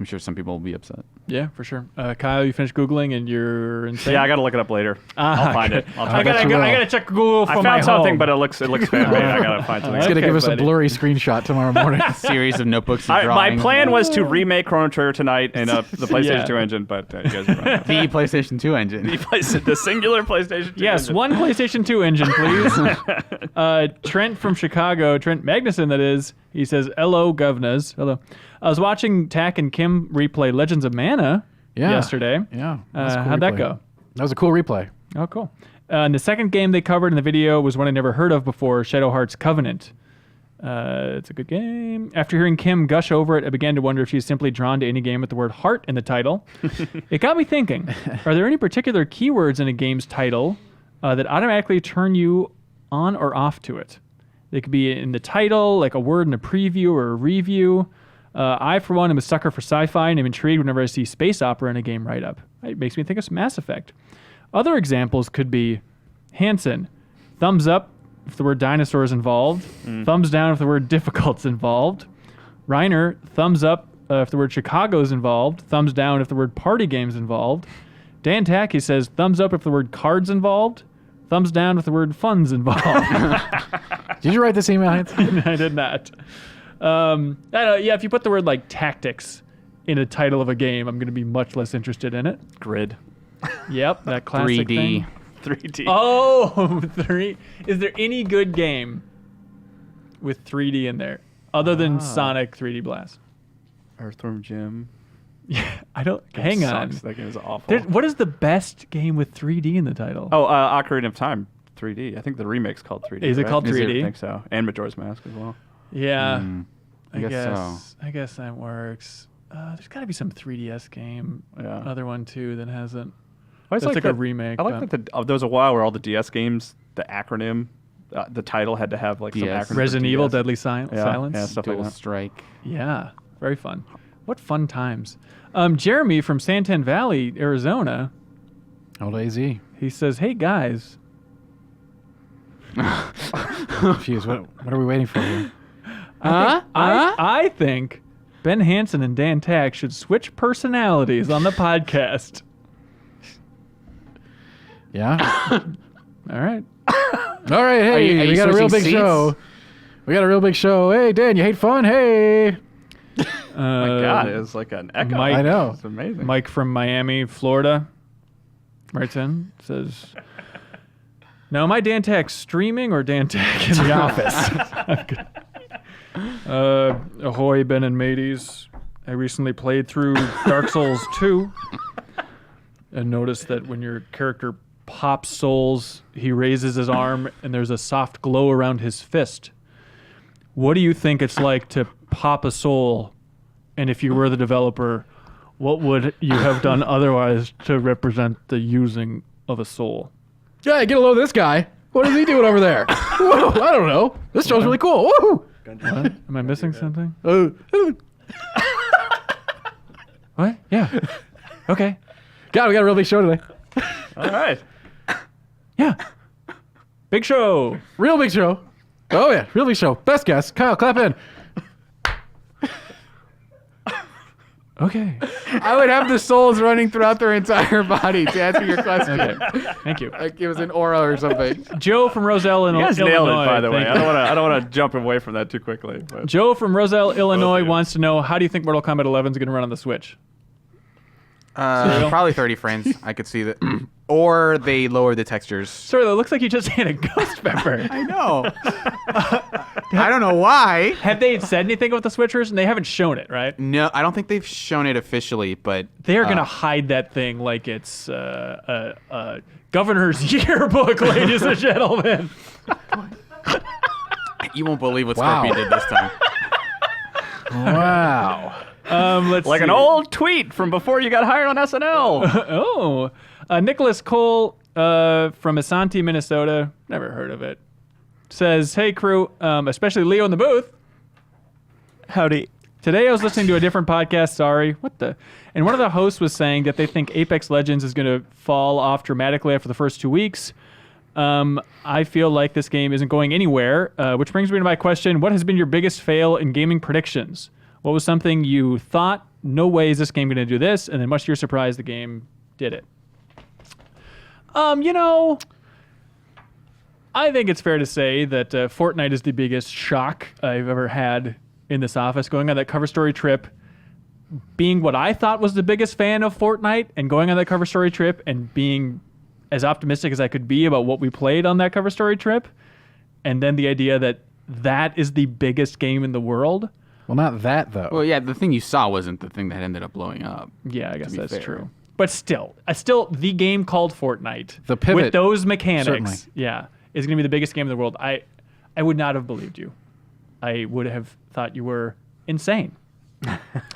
sure some people will be upset. Yeah, for sure. Kyle, you finished Googling and you're insane. Yeah, I got to look it up later. I'll find it. I'll I try to- gotta check Google for I my found something, home. but it looks fan made. I got to find something. It's going to Okay, give us buddy. a blurry screenshot tomorrow morning. A series of notebooks and My drawings. plan was to remake Chrono Trigger tonight in the PlayStation Yeah. 2 engine, but you guys are right. the PlayStation 2 engine. The singular PlayStation 2 Yes, engine. one PlayStation 2 engine, please. Trent from Chicago, Trent Magnuson, that is. He says, "Hello, governors." Hello. I was watching Tack and Kim replay Legends of Mana yesterday. Yeah. That's a cool How'd that replay. go? That was a cool replay. Oh, cool. And the second game they covered in the video was one I never heard of before, Shadow Hearts Covenant. It's a good game. After hearing Kim gush over it, I began to wonder if she's simply drawn to any game with the word heart in the title. It got me thinking, are there any particular keywords in a game's title that automatically turn you on or off to it? They could be in the title, like a word in a preview or a review. I, for one, am a sucker for sci-fi, and I'm intrigued whenever I see space opera in a game write-up. It makes me think of Mass Effect. Other examples could be Hanson, thumbs up if the word dinosaur is involved, thumbs down if the word difficult's involved. Reiner, thumbs up if the word Chicago is involved, thumbs down if the word party game's involved. Dan Tacky says thumbs up if the word cards involved, thumbs down if the word fun's involved. Did you write this email, Hans? I did not. I don't know, yeah, if you put the word like tactics in a title of a game, I'm going to be much less interested in it. Grid. Yep, that classic 3D. thing. 3D. Oh, is there any good game with 3D in there other than Sonic 3D Blast? Earthworm Jim. Yeah, I don't. Game Hang sucks. on. That game is awful. What is the best game with 3D in the title? Oh, Ocarina of Time 3D. I think the remake's called 3D. Is it right? called 3D? I think so. And Majora's Mask as well. Yeah, I guess so. I guess that works. There's got to be some 3DS game, Yeah. another one too that hasn't. I always That's like a that- remake, I like but- that there was a while where all the DS games, the acronym, the title had to have like some DS. acronym. for Resident Evil, DS. Deadly Yeah, Silence. yeah, stuff like Dual that. Strike. Yeah, very fun. What fun times. Jeremy from Santan Valley, Arizona, Old AZ. he says, "Hey guys, Confused. What are we waiting for here? I think Ben Hansen and Dan Tack should switch personalities on the podcast." Yeah? All right. All right, hey, Are you we got a real switching big seats? show. We got a real big show. Hey, Dan, you hate fun? Hey. My God, it's like an echo. Mike- I know. It's amazing. Mike from Miami, Florida, writes in, says, "Now, am I Dan Tack streaming or Dan Tack in the office?" Ahoy, Ben and mateys. I recently played through Dark Souls 2 and noticed that when your character pops souls, he raises his arm and there's a soft glow around his fist. What do you think it's like to pop a soul? And if you were the developer, What would you have done otherwise to represent the using of a soul? Yeah, get a load of this guy. What is he doing over there? Whoa, I don't know. This show's really cool. Woo! What? Am I missing something? God, What? Yeah. Okay. we got a real big show today. All right. Yeah. Big show. Real big show. Oh, yeah, real big show. Best guest. Kyle, clap in. Okay. I would have the souls running throughout their entire body to answer your question. Okay. Thank you. Like it was an aura or something. Joe from Roselle, You guys Illinois. nailed it, by the way. Thank you. I don't want to jump away from that too quickly. But. Joe from Roselle, Illinois you. wants to know, how do you think Mortal Kombat 11 is going to run on the Switch? Probably 30 frames. I could see that. Or they lowered the textures. Sorry, it looks like you just had a ghost pepper. I know. I don't know why. Have they said anything about the switchers? And they haven't shown it, right? No, I don't think they've shown it officially, but They're going to hide that thing like it's a governor's yearbook, ladies and gentlemen. you won't believe what Wow. Scorpion did this time. Wow. Let's Like see. an old tweet from before you got hired on SNL. Oh. Nicholas Cole from Isanti, Minnesota. Never heard of it. Says, hey, crew, especially Leo in the booth. Howdy. Today I was listening to a different podcast, sorry. What the? And one of the hosts was saying that they think Apex Legends is going to fall off dramatically after the first 2 weeks. I feel like this game isn't going anywhere, which brings me to my question. What has been your biggest fail in gaming predictions? What was something you thought, no way is this game going to do this, and then much to your surprise, the game did it? I think it's fair to say that Fortnite is the biggest shock I've ever had in this office. Going on that cover story trip, being what I thought was the biggest fan of Fortnite, and going on that cover story trip and being as optimistic as I could be about what we played on that cover story trip, and then the idea that that is the biggest game in the world. Well, not that, though. Well, yeah, the thing you saw wasn't the thing that ended up blowing up. Yeah, I guess be that's fair. true. But still the game called Fortnite, The pivot, with those mechanics, certainly. yeah, is going to be the biggest game in the world. I would not have believed you. I would have thought you were insane.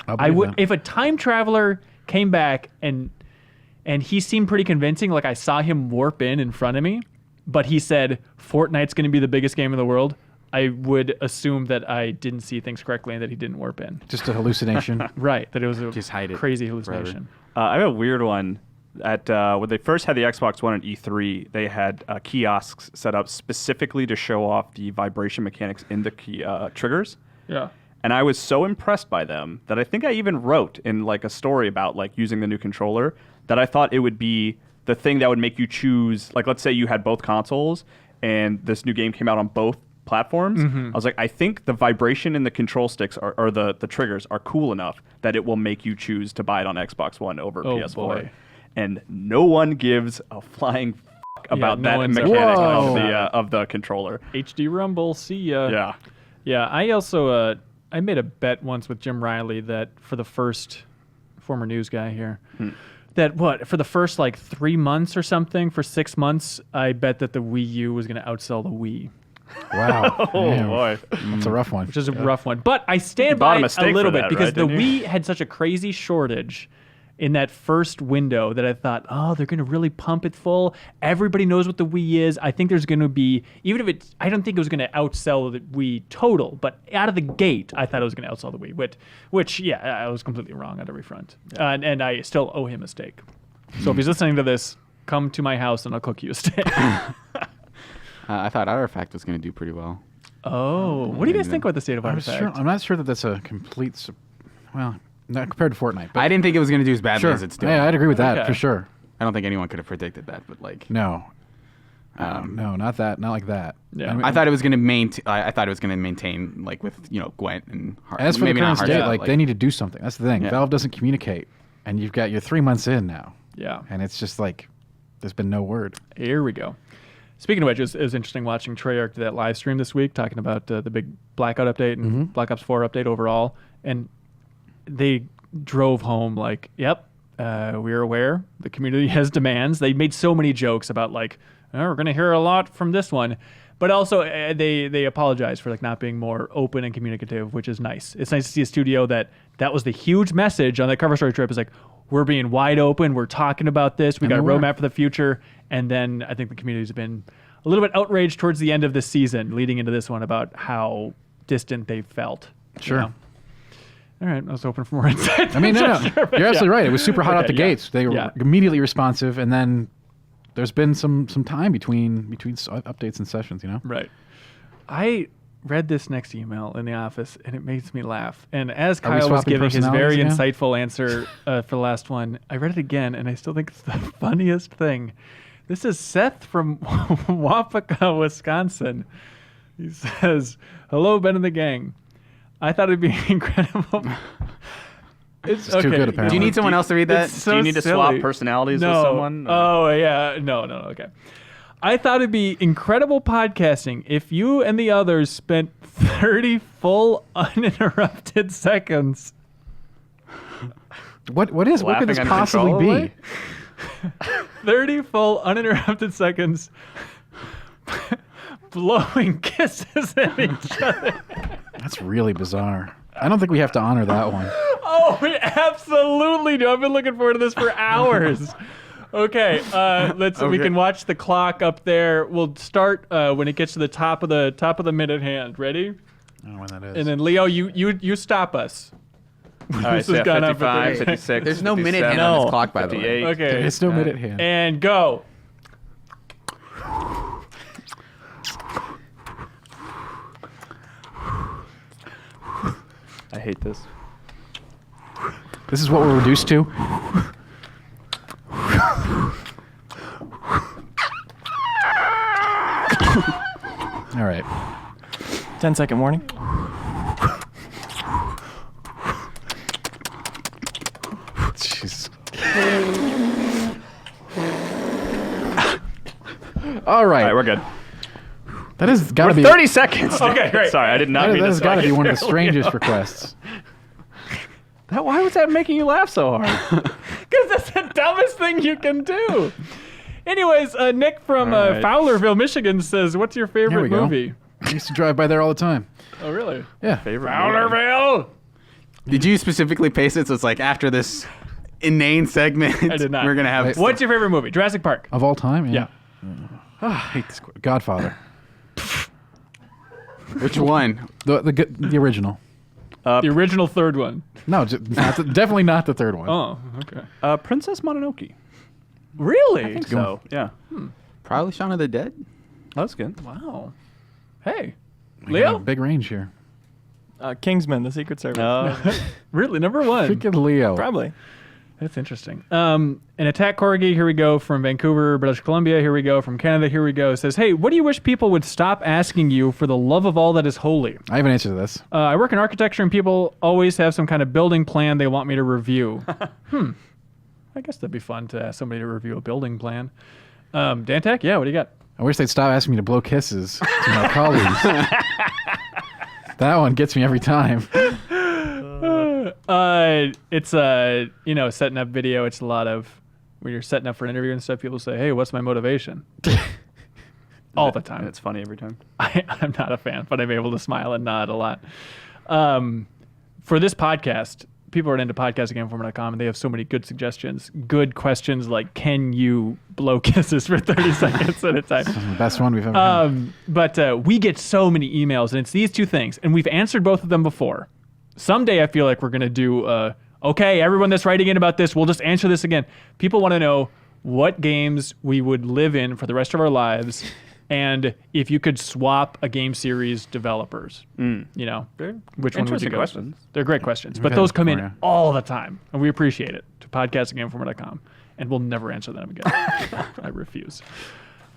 I would, if a time traveler came back and he seemed pretty convincing, like I saw him warp in front of me, but he said Fortnite's going to be the biggest game in the world, I would assume that I didn't see things correctly and that he didn't warp in. Just a hallucination. Right, that it was a Just hide it crazy forever. hallucination. I have a weird one. At when they first had the Xbox One at E3, they had kiosks set up specifically to show off the vibration mechanics in the triggers. Yeah. And I was so impressed by them that I think I even wrote in like a story about like using the new controller that I thought it would be the thing that would make you choose. Like, let's say you had both consoles and this new game came out on both platforms. I was like, I think the vibration in the control sticks or the triggers are cool enough that it will make you choose to buy it on Xbox One over PS4. Boy. And no one gives a flying fuck about no that one's ever mechanic Whoa. of the controller. HD Rumble, see ya. Yeah. Yeah, I also I made a bet once with Jim Riley that for the first, former news guy here, that for the first like 3 months or something, for 6 months, I bet that the Wii U was going to outsell the Wii, Wow. Oh, Damn. boy. That's a rough one. which is a rough one. But I stand bought by a it mistake a little for bit that, because right, the didn't you? Wii had such a crazy shortage in that first window that I thought, oh, they're going to really pump it full. Everybody knows what the Wii is. I think there's going to be, even if it's, I don't think it was going to outsell the Wii total, but out of the gate, I thought it was going to outsell the Wii, which yeah, I was completely wrong on every front. And I still owe him a steak. So if he's listening to this, come to my house and I'll cook you a steak. I thought Artifact was going to do pretty well. Oh, what do you guys think about the state of Artifact? I'm not sure that that's a complete. Well, not compared to Fortnite. But I didn't think it was going to do as badly sure. as it's doing. Yeah, I'd agree with that Okay. for sure. I don't think anyone could have predicted that, but like, No. No, not that. Not like that. Yeah. I thought it was going to maintain. I thought it was going to maintain like with Gwent and Heart. As for maybe the current not state, Hearthstone, like they need to do something. That's the thing. Yeah. Valve doesn't communicate, and you've got you're 3 months in now, Yeah. and it's just like there's been no word. Here we go. Speaking of which, it was interesting watching Treyarch do that live stream this week, talking about the big Blackout update and Black Ops 4 update overall. And they drove home like, yep, we're aware. The community has demands. They made so many jokes about like, oh, we're going to hear a lot from this one. But also, they apologize for like not being more open and communicative, which is nice. It's nice to see a studio that that was the huge message on that cover story trip. Is like, we're being wide open. We're talking about this. We got a roadmap for the future. And then I think the community's been a little bit outraged towards the end of the season, leading into this one about how distant they felt. Sure. You know? All right, I was hoping for more insight. I mean, no. You're absolutely right. It was super hot out the yeah. gates. They were Yeah. immediately responsive, and then there's been some time between updates and sessions. Right. I read this next email in the office, and it makes me laugh. And as Are we Kyle was swapping giving his very personalities now? insightful answer for the last one, I read it again, and I still think it's the funniest thing. This is Seth from Wapaka, Wisconsin. He says, "Hello, Ben and the gang. I thought it'd be incredible." It's too good, apparently. Do you need someone else to read that? It's so Do you need to silly. swap personalities with someone? Oh, yeah. No, okay. I thought it'd be incredible podcasting if you and the others spent 30 full uninterrupted seconds. What could this Laughing possibly uncontrollably? be? 30 full uninterrupted seconds blowing kisses at each other. That's really bizarre. I don't think we have to honor that one. Oh, we absolutely do. I've been looking forward to this for hours. Okay, we can watch the clock up there. We'll start when it gets to the top of the minute hand. Ready? I don't know when that is. And then Leo, you stop us. All right, This so has gone on for 55, 30 56, There's no minute 57, hand on this No. clock, by the way. 58. Okay. It's no minute hand. And go. I hate this. This is what we're reduced to. All right. 10-second warning. Jeez. All right. All right, we're good. That has got to We're be 30 seconds. Okay, great. Sorry, I did not that mean to has got to be spike one it. of the strangest requests. Why was that making you laugh so hard? Because that's the dumbest thing you can do. Anyways, Nick from All right. Fowlerville, Michigan says, "What's your Here favorite we go. movie?" I used to drive by there all the time. Oh, really? Yeah. Favorite Fowlerville. Did you specifically pace it so it's like after this inane segment, I did not. we're going to have... Wait. What's your favorite movie? Jurassic Park. Of all time? Yeah. I hate this. Godfather. Which one? The original. The original third one. No, definitely not the third one. Oh, okay. Princess Mononoke. Really? So, yeah. Probably Shaun of the Dead? That's good. Wow. Hey, I got Leo? a big range here. Kingsman, The Secret Service. Really? Number one? Freaking Leo. Probably. That's interesting. An Attack Corgi, here we go, from Vancouver, British Columbia, here we go, from Canada, here we go, says, "Hey, what do you wish people would stop asking you for the love of all that is holy? I have an answer to this. I work in architecture and people always have some kind of building plan they want me to review." I guess that'd be fun to ask somebody to review a building plan. Dantec, yeah, what do you got? I wish they'd stop asking me to blow kisses to my colleagues. That one gets me every time. It's setting up video. It's a lot of when you're setting up for an interview and stuff. People say, "Hey, what's my motivation?" All the time. It's funny every time. I'm not a fan, but I'm able to smile and nod a lot. For this podcast, people are into podcastinginformer.com, and they have so many good suggestions, good questions like, can you blow kisses for 30 seconds at a time? The best one we've ever had. But we get so many emails, and it's these two things, and we've answered both of them before. Someday I feel like we're going to do, okay, everyone that's writing in about this, we'll just answer this again. People want to know what games we would live in for the rest of our lives, and if you could swap a game series developers, which one would you interesting go? questions. They're great questions, but had those it come for in you. all the time, and we appreciate it. To podcastinginformer.com, and we'll never answer them again. I refuse.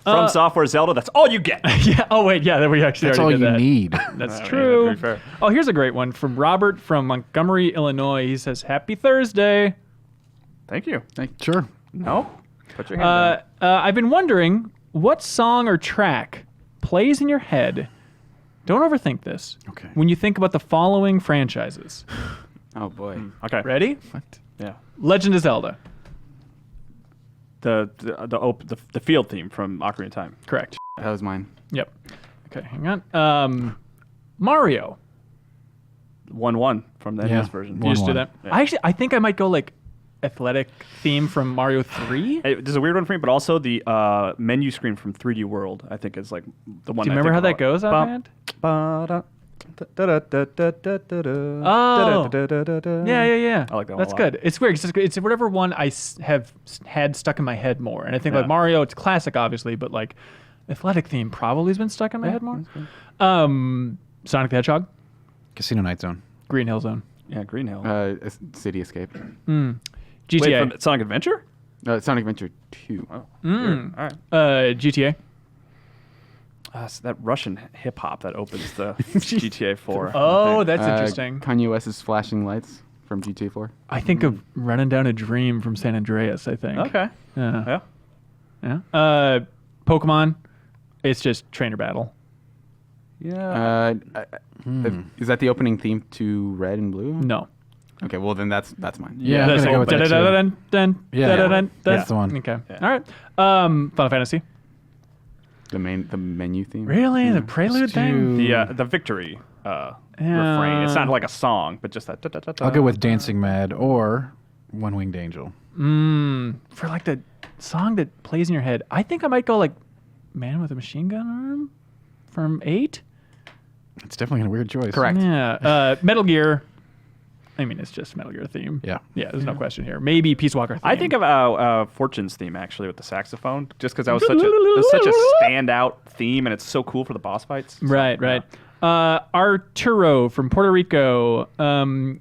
From Software Zelda, that's all you get. Yeah. Oh wait. Yeah. We actually That's all already you did that. need. That's Yeah, true. pretty fair. Oh, here's a great one from Robert from Montgomery, Illinois. He says, "Happy Thursday." Thank you. Sure. No? Put your hand down. I've been wondering what song or track plays in your head. Don't overthink this. Okay. When you think about the following franchises. Oh, boy. Okay. Ready? What? Yeah. Legend of Zelda. The field theme from Ocarina of Time. Correct. That was mine. Yep. Okay, hang on. Mario. 1-1 from the NES version. You just do 1-1. that. I think I might go like athletic theme from Mario 3. There's a weird one for me, but also the menu screen from 3D World, I think, is like the one. Do you remember how that goes, offhand? Oh. Yeah. I like that one That's a lot. good. It's weird. It's whatever one I have had stuck in my head more. And I think like Mario, it's classic, obviously, but like athletic theme probably has been stuck in my head more. Sonic the Hedgehog, Casino Night Zone. Green Hill Zone, Yeah, Green Hill. City Escape. GTA, Wait, from Sonic Adventure? Sonic Adventure 2. Oh, weird. All right. GTA. So that Russian hip hop that opens the GTA 4. Oh, that's interesting. Kanye West's Flashing Lights from GTA 4. I think of Running Down a Dream from San Andreas, I think. Okay. Yeah. Yeah. Pokemon, it's just trainer battle. Yeah. Is that the opening theme to Red and Blue? No. Okay, well then that's mine. Yeah, I'm That's gonna go with that too. dun-dun-dun-dun, Yeah. dun-dun-dun-dun. That's the one. Okay. Yeah. All right. Final Fantasy. The menu theme. Really? The prelude thing? The victory refrain. It's not like a song, but just that. I'll go with Dancing Mad or One Winged Angel. For like the song that plays in your head, I think I might go like Man with a Machine Gun Arm from 8. It's definitely a weird choice. Correct. Yeah. Metal Gear. I mean, it's just Metal Gear theme. Yeah. Yeah, there's no question here. Maybe Peace Walker theme. I think of Fortune's theme actually with the saxophone, just because that was such a standout theme, and it's so cool for the boss fights. So, Right. Arturo from Puerto Rico,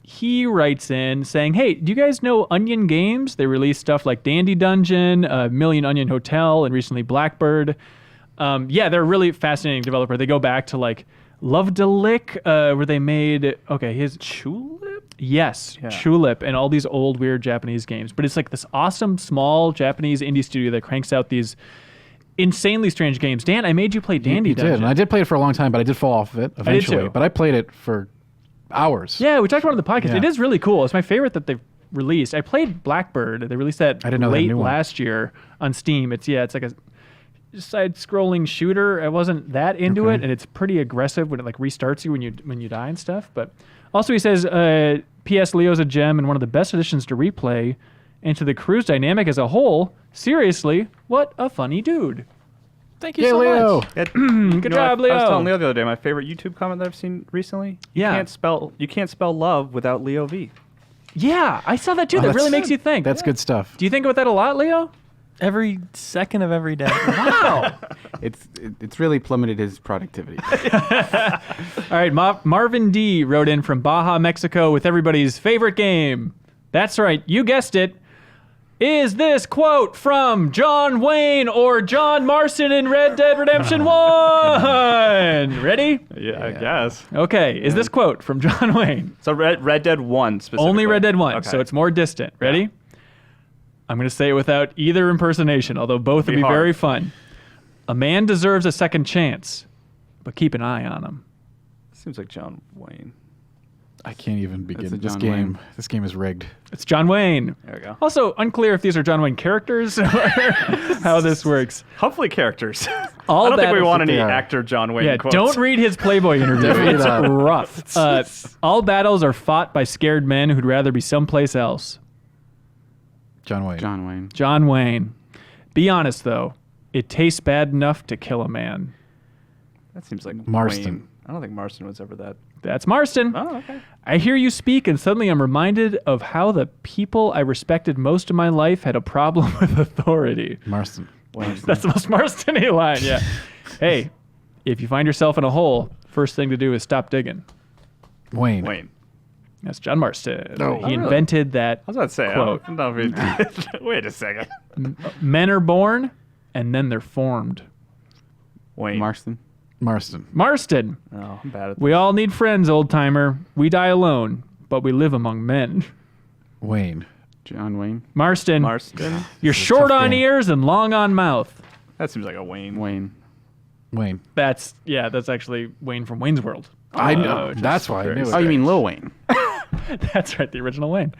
he writes in saying, hey, do you guys know Onion Games? They release stuff like Dandy Dungeon, Million Onion Hotel, and recently Blackbird. Yeah, they're a really fascinating developer. They go back to like Love to Lick, where they made, his Tulip? Yes, Yeah. Tulip and all these old weird Japanese games. But it's like this awesome small Japanese indie studio that cranks out these insanely strange games. Dan, I made you play Dandy You did, Dungeon. and I did play it for a long time, but I did fall off of it eventually. too. But I played it for hours. Yeah, we talked about it on the podcast. Yeah. It is really cool. It's my favorite that they've released. I played Blackbird. They released that I didn't know they had a late new one. last year on Steam. It's like a side-scrolling shooter. I wasn't that into it, and it's pretty aggressive when it like restarts you when you die and stuff. But also he says, P.S. Leo's a gem and one of the best additions to replay into the crew's dynamic as a whole. Seriously, what a funny dude. Thank you Yay, so Leo. much. Good job, Leo. I was telling Leo the other day, my favorite YouTube comment that I've seen recently. Yeah. You can't spell love without Leo V. Yeah, I saw that too. That really makes you think. That's good stuff. Do you think about that a lot, Leo? Every second of every day. Wow. It's really plummeted his productivity. All right, Marvin D wrote in from Baja, Mexico with everybody's favorite game. That's right, you guessed it. Is this quote from John Wayne or John Marston in Red Dead Redemption 1? Ready? Yeah, I guess. Okay, is this quote from John Wayne? So Red Dead 1 specifically. Only Red Dead 1, Okay. so it's more distant. Ready? I'm going to say it without either impersonation, although both would be hard. very fun. A man deserves a second chance, but keep an eye on him. Seems like John Wayne. I can't even begin. a This John game. Wayne. This game is rigged. It's John Wayne. There we go. Also, unclear if these are John Wayne characters or how this works. Hopefully characters. All I don't think we battles- want any Yeah. actor John Wayne Yeah, quotes. don't read his Playboy interview. Definitely It's not. rough. All battles are fought by scared men who'd rather be someplace else. John Wayne. John Wayne. John Wayne. Be honest, though. It tastes bad enough to kill a man. That seems like Marston. Wayne. I don't think Marston was ever that. That's Marston. Oh, okay. I hear you speak, and suddenly I'm reminded of how the people I respected most of my life had a problem with authority. Marston. That's the most Marston-y line, yeah. Hey, if you find yourself in a hole, first thing to do is stop digging. Wayne. Wayne. That's John Marston. No. He Oh, really? invented that I was about to say, quote. I don't know if he- wait a second. Men are born, and then they're formed. Wayne. Marston. Marston. Marston. Oh, I'm bad at We all need friends, old-timer. We die alone, but we live among men. Wayne. John Wayne. Marston. Marston. You're This is a short tough on game. ears and long on mouth. That seems like a Wayne. Wayne. Wayne. That's actually Wayne from Wayne's World. I know. which is That's why I very knew it. Oh, you mean Lil Wayne? That's right, the original Wayne.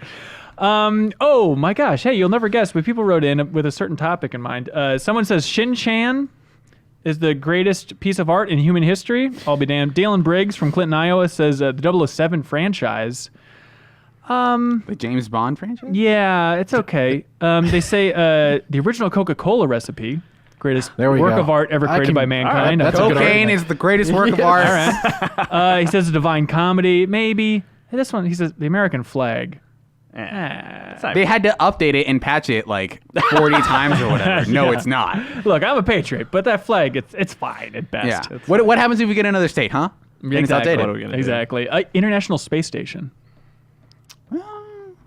Oh my gosh! Hey, you'll never guess, but people wrote in with a certain topic in mind. Someone says Shin Chan, is the greatest piece of art in human history. I'll be damned. Dalen Briggs from Clinton, Iowa says the 007 franchise. The James Bond franchise? Yeah, it's okay. They say the original Coca-Cola recipe, greatest There we work go. of art ever I created can- by mankind. That's a good Cocaine argument. is the greatest work of art. All right. He says the Divine Comedy, maybe. Hey, this one, he says the American flag. It's not- They had to update it and patch it like 40 times or whatever. No, it's not. Look, I'm a patriot, but that flag, it's fine at Yeah. best. What happens if we get another state, huh? And it's Exactly. outdated. What are we gonna do? Exactly. International Space Station.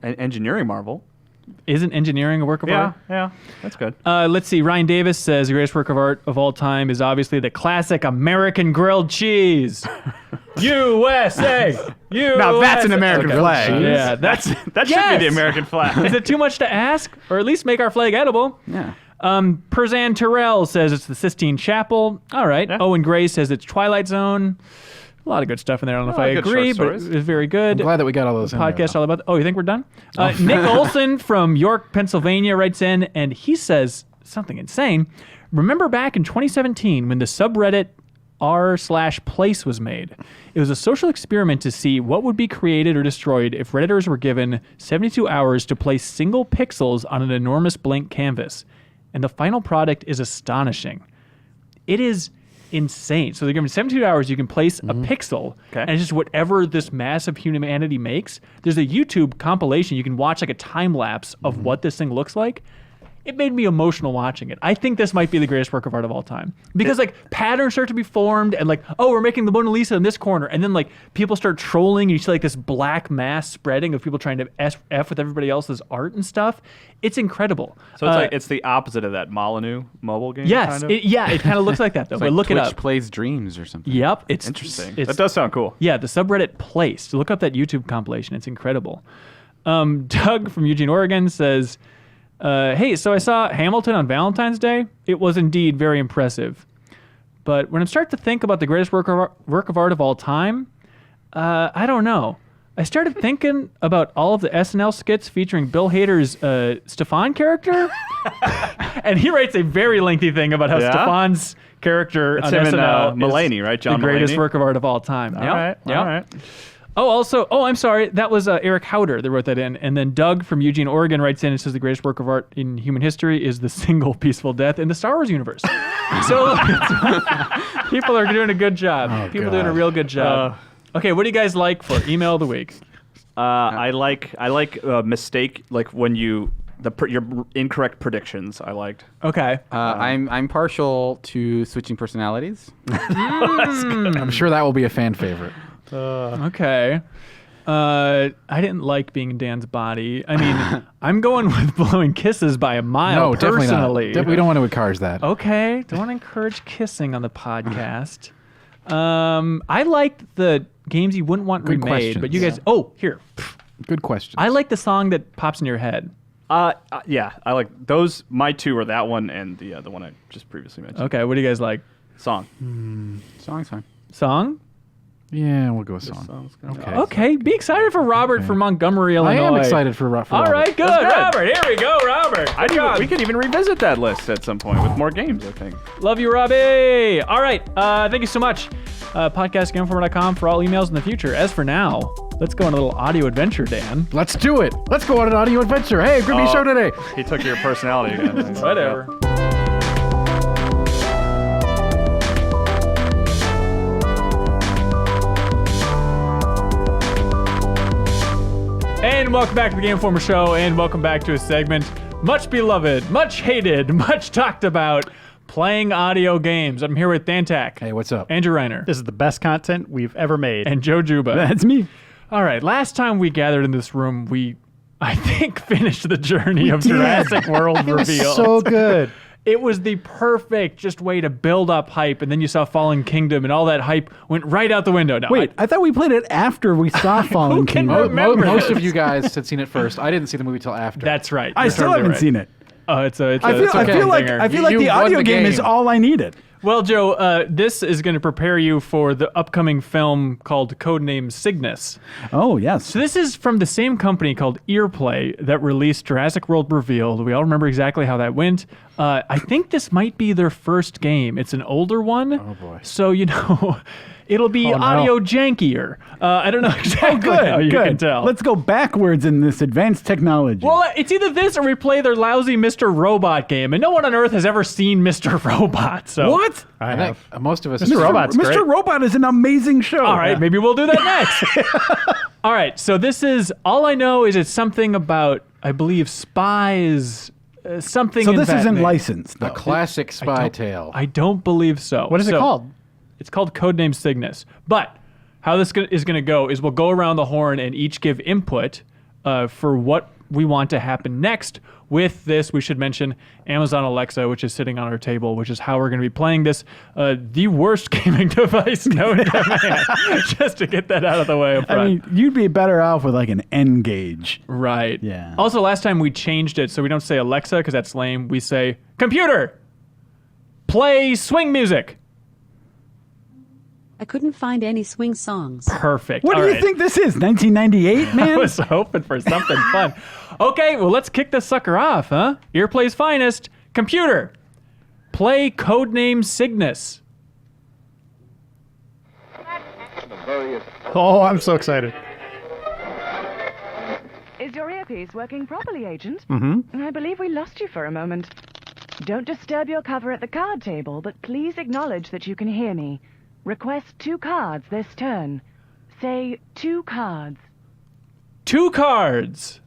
engineering marvel. Isn't engineering a work of art? Yeah, that's good. Let's see. Ryan Davis says the greatest work of art of all time is obviously the classic American grilled cheese. USA! USA! Now that's an American Okay. flag. Yeah, that's That should Yes! be the American flag. Is it too much to ask? Or at least make our flag edible? Yeah. Perzan Terrell says it's the Sistine Chapel. All right. Yeah. Owen Gray says it's Twilight Zone. A lot of good stuff in there. I don't know if I good agree, short but stories. it's very good. I'm glad that we got all those in there, Podcast though. all about. Oh, you think we're done? Nick Olson from York, Pennsylvania writes in, and he says something insane. Remember back in 2017 when the subreddit r/place was made? It was a social experiment to see what would be created or destroyed if Redditors were given 72 hours to place single pixels on an enormous blank canvas. And the final product is astonishing. It is insane. So they're given 72 hours. You can place a pixel, Okay. and it's just whatever this massive humanity makes. There's a YouTube compilation. You can watch like a time lapse of what this thing looks like. It made me emotional watching it. I think this might be the greatest work of art of all time because like patterns start to be formed and like, oh, we're making the Mona Lisa in this corner, and then like people start trolling. And you see like this black mass spreading of people trying to f with everybody else's art and stuff. It's incredible. So it's like it's the opposite of that Molyneux mobile game. Yes, kind of? it kind of looks like that though. It's But like look Twitch it up. Plays Dreams or something. Yep, it's Interesting. It's, That does sound cool. Yeah, the subreddit Placed. Look up that YouTube compilation. It's incredible. Doug from Eugene, Oregon says, hey, so I saw Hamilton on Valentine's Day. It was indeed very impressive. But when I start to think about the greatest work of art of all time, I don't know. I started thinking about all of the SNL skits featuring Bill Hader's Stefan character. And he writes a very lengthy thing about how Yeah? Stefan's character It's on him and, SNL is Mulaney, right? John the greatest Mulaney? work of art of all time. All right. All right. Oh, also, I'm sorry. That was Eric Howder that wrote that in. And then Doug from Eugene, Oregon writes in and says the greatest work of art in human history is the single peaceful death in the Star Wars universe. So people are doing a good job. People doing a real good job. Okay, what do you guys like for email of the week? I like mistake, like when you your incorrect predictions. I liked. Okay. I'm partial to switching personalities. I'm sure that will be a fan favorite. Okay. I didn't like being in Dan's body. I mean, I'm going with blowing kisses by a mile No, definitely personally. not. We don't want to encourage that. Okay, don't want to encourage kissing on the podcast. I liked the games you wouldn't want Good remade, but you questions. guys. Oh, here. Good question. I like the song that pops in your head. Yeah, I like those. My two are that one and the one I just previously mentioned. Okay, what do you guys like? Song. Song's fine. Song? Yeah, we'll go with song. Okay. Okay, be excited for Robert from Montgomery, I Illinois. am excited for All Robert. right, good. That's good. Robert, here we go, Robert. Good job. We could even revisit that list at some point with more games, I think. Love you, Robbie. All right, thank you so much. Podcastgameinformer.com for all emails in the future. As for now, let's go on a little audio adventure, Dan. Let's do it. Let's go on an audio adventure. Hey, Grippy show today. He took your personality again. Whatever. And welcome back to the Game Informer Show, and welcome back to a segment much beloved, much hated, much talked about, playing audio games. I'm here with Dan Tack. Hey, what's up? Andrew Reiner. This is the best content we've ever made. And Joe Juba. That's me. All right, last time we gathered in this room, we, I think, finished the journey of Jurassic World It was reveal. so good. It was the perfect just way to build up hype, and then you saw Fallen Kingdom, and all that hype went right out the window. No, Wait, I thought we played it after we saw Fallen can Kingdom. remember? Most of you guys had seen it first. I didn't see the movie till after. that's right. I You're still totally haven't right. seen it. Oh, it's a I feel fun like dinger. I feel like You the won audio the game is game. all I needed. Well, Joe, this is going to prepare you for the upcoming film called Codename Cygnus. Oh, yes. So this is from the same company called Earplay that released Jurassic World Revealed. We all remember exactly how that went. I think this might be their first game. It's an older one. Oh, boy. So, it'll be audio jankier. I don't know exactly how you can tell. Let's go backwards in this advanced technology. Well, it's either this or we play their lousy Mr. Robot game, and no one on Earth has ever seen Mr. Robot. So what? I think most of us. Mr. Robot's great. Mr. Robot is an amazing show. All right, maybe we'll do that next. All right, so this is, all I know is it's something about, I believe, spies, something So in this that isn't vein. licensed, though. A classic spy tale. I don't believe so. What is it called? It's called Codename Cygnus. But how this is going to go is we'll go around the horn and each give input for what we want to happen next with this. We should mention Amazon Alexa, which is sitting on our table, which is how we're going to be playing this. The worst gaming device known to man. Just to get that out of the way up front. I mean, you'd be better off with like an N gauge. Right. Yeah. Also, last time we changed it, so we don't say Alexa because that's lame. We say, computer, play swing music. I couldn't find any swing songs. Perfect. What All do you right. think this is? 1998, I man? was hoping for something fun. Okay, well, let's kick this sucker off, huh? Earplay's finest. Computer, play Codename Cygnus. Oh, I'm so excited. Is your earpiece working properly, Agent? Mm-hmm. I believe we lost you for a moment. Don't disturb your cover at the card table, but please acknowledge that you can hear me. Request 2 cards this turn. Say 2 cards. 2 cards.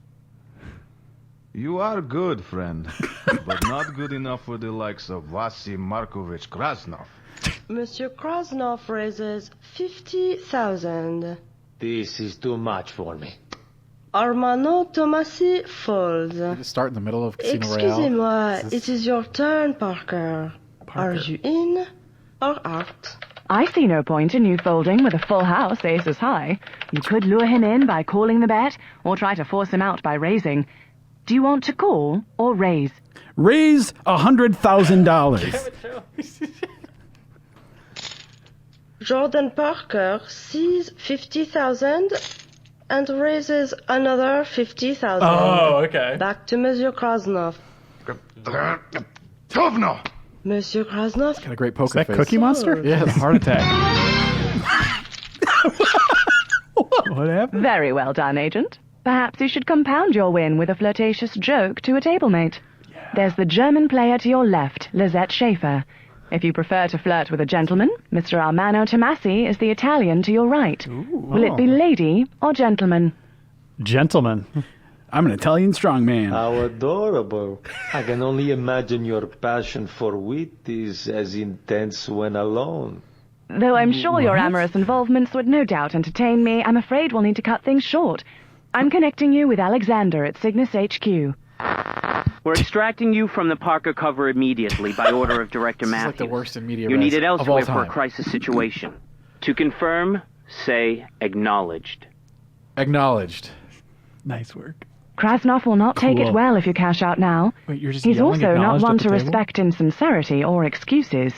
You are good, friend, but not good enough for the likes of Vasi Markovich Krasnov. Monsieur Krasnov raises 50,000. This is too much for me. Armano Tomasi folds. Just start in the middle of Casino Royale. Excusez-moi, it is your turn, Parker. Are you in or out? I see no point in you folding with a full house, aces high. You could lure him in by calling the bet, or try to force him out by raising. Do you want to call or raise? Raise $100,000. Jordan Parker sees 50,000 and raises another 50,000. Oh, okay. Back to Monsieur Krasnov. Tovno! Monsieur Krasnov? Got a great poker Is that face. Cookie Monster? Yes. Heart attack. What happened? Very well done, Agent. Perhaps you should compound your win with a flirtatious joke to a tablemate. There's the German player to your left, Lizette Schaefer. If you prefer to flirt with a gentleman, Mr. Armano Tomasi is the Italian to your right. Will it be lady or gentleman? Gentleman. I'm an Italian strongman. How adorable. I can only imagine your passion for wit is as intense when alone. Though I'm sure your amorous involvements would no doubt entertain me, I'm afraid we'll need to cut things short. I'm connecting you with Alexander at Cygnus HQ. We're extracting you from the Parker cover immediately by order of Director This is Matthews. like the worst in media You're res needed of all elsewhere for a time. crisis situation. To confirm, say acknowledged. Acknowledged. Nice work. Krasnov will not take it Cool. well if you cash out now. Wait, you're just He's yelling also not acknowledged one at the to table? respect insincerity or excuses.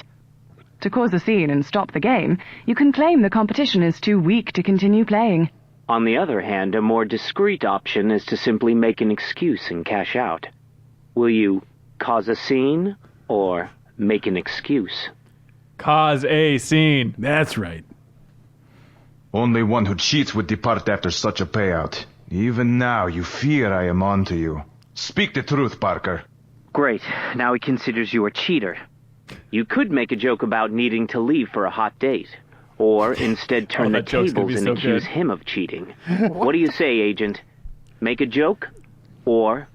To cause a scene and stop the game, you can claim the competition is too weak to continue playing. On the other hand, a more discreet option is to simply make an excuse and cash out. Will you cause a scene or make an excuse? Cause a scene. That's right. Only one who cheats would depart after such a payout. Even now, you fear I am on to you. Speak the truth, Parker. Great. Now he considers you a cheater. You could make a joke about needing to leave for a hot date. Or instead turn the that joke's gonna tables be and so accuse good. him of cheating. What do you say, Agent? Make a joke? Or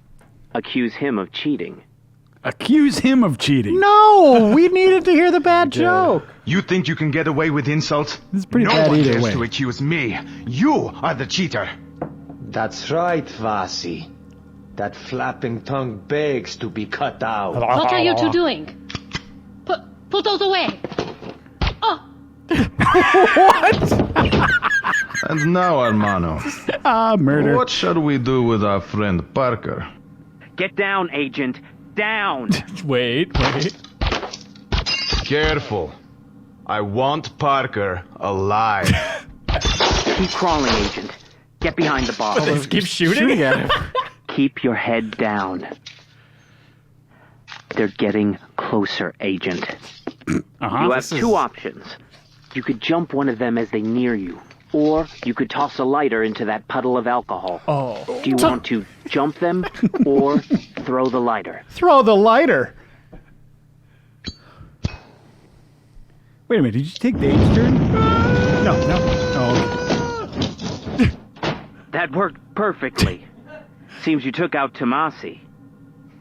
accuse him of cheating? Accuse him of cheating. No, we needed to hear the bad joke. You think you can get away with insults? This is pretty no bad one either dares way. to accuse me. You are the cheater. That's right, Vasi. That flapping tongue begs to be cut out. What are you two doing? Put those away. Oh, And now, Armano, Murder. what shall we do with our friend Parker? Get down, Agent. Down! Wait. Careful. I want Parker alive. Keep crawling, Agent. Get behind the box. Keep shooting at him. Keep your head down. They're getting closer, Agent. You have two options. You could jump one of them as they near you, or you could toss a lighter into that puddle of alcohol. Oh. Do you want to jump them or throw the lighter? Throw the lighter. Wait a minute, did you take Dave's turn? No. Oh, okay. That worked perfectly. Seems you took out Tomasi.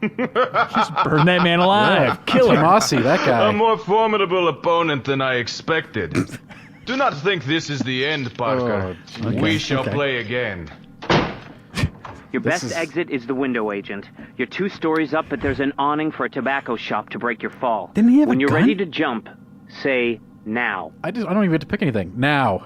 Just burn that man alive. Kill him. Tomasi, that guy. A more formidable opponent than I expected. Do not think this is the end, Parker. We shall play again. Your best exit is the window, Agent. You're 2 stories up, but there's an awning for a tobacco shop to break your fall. Didn't he have when a you're gun? ready to jump, say now. I don't even get to pick anything. Now.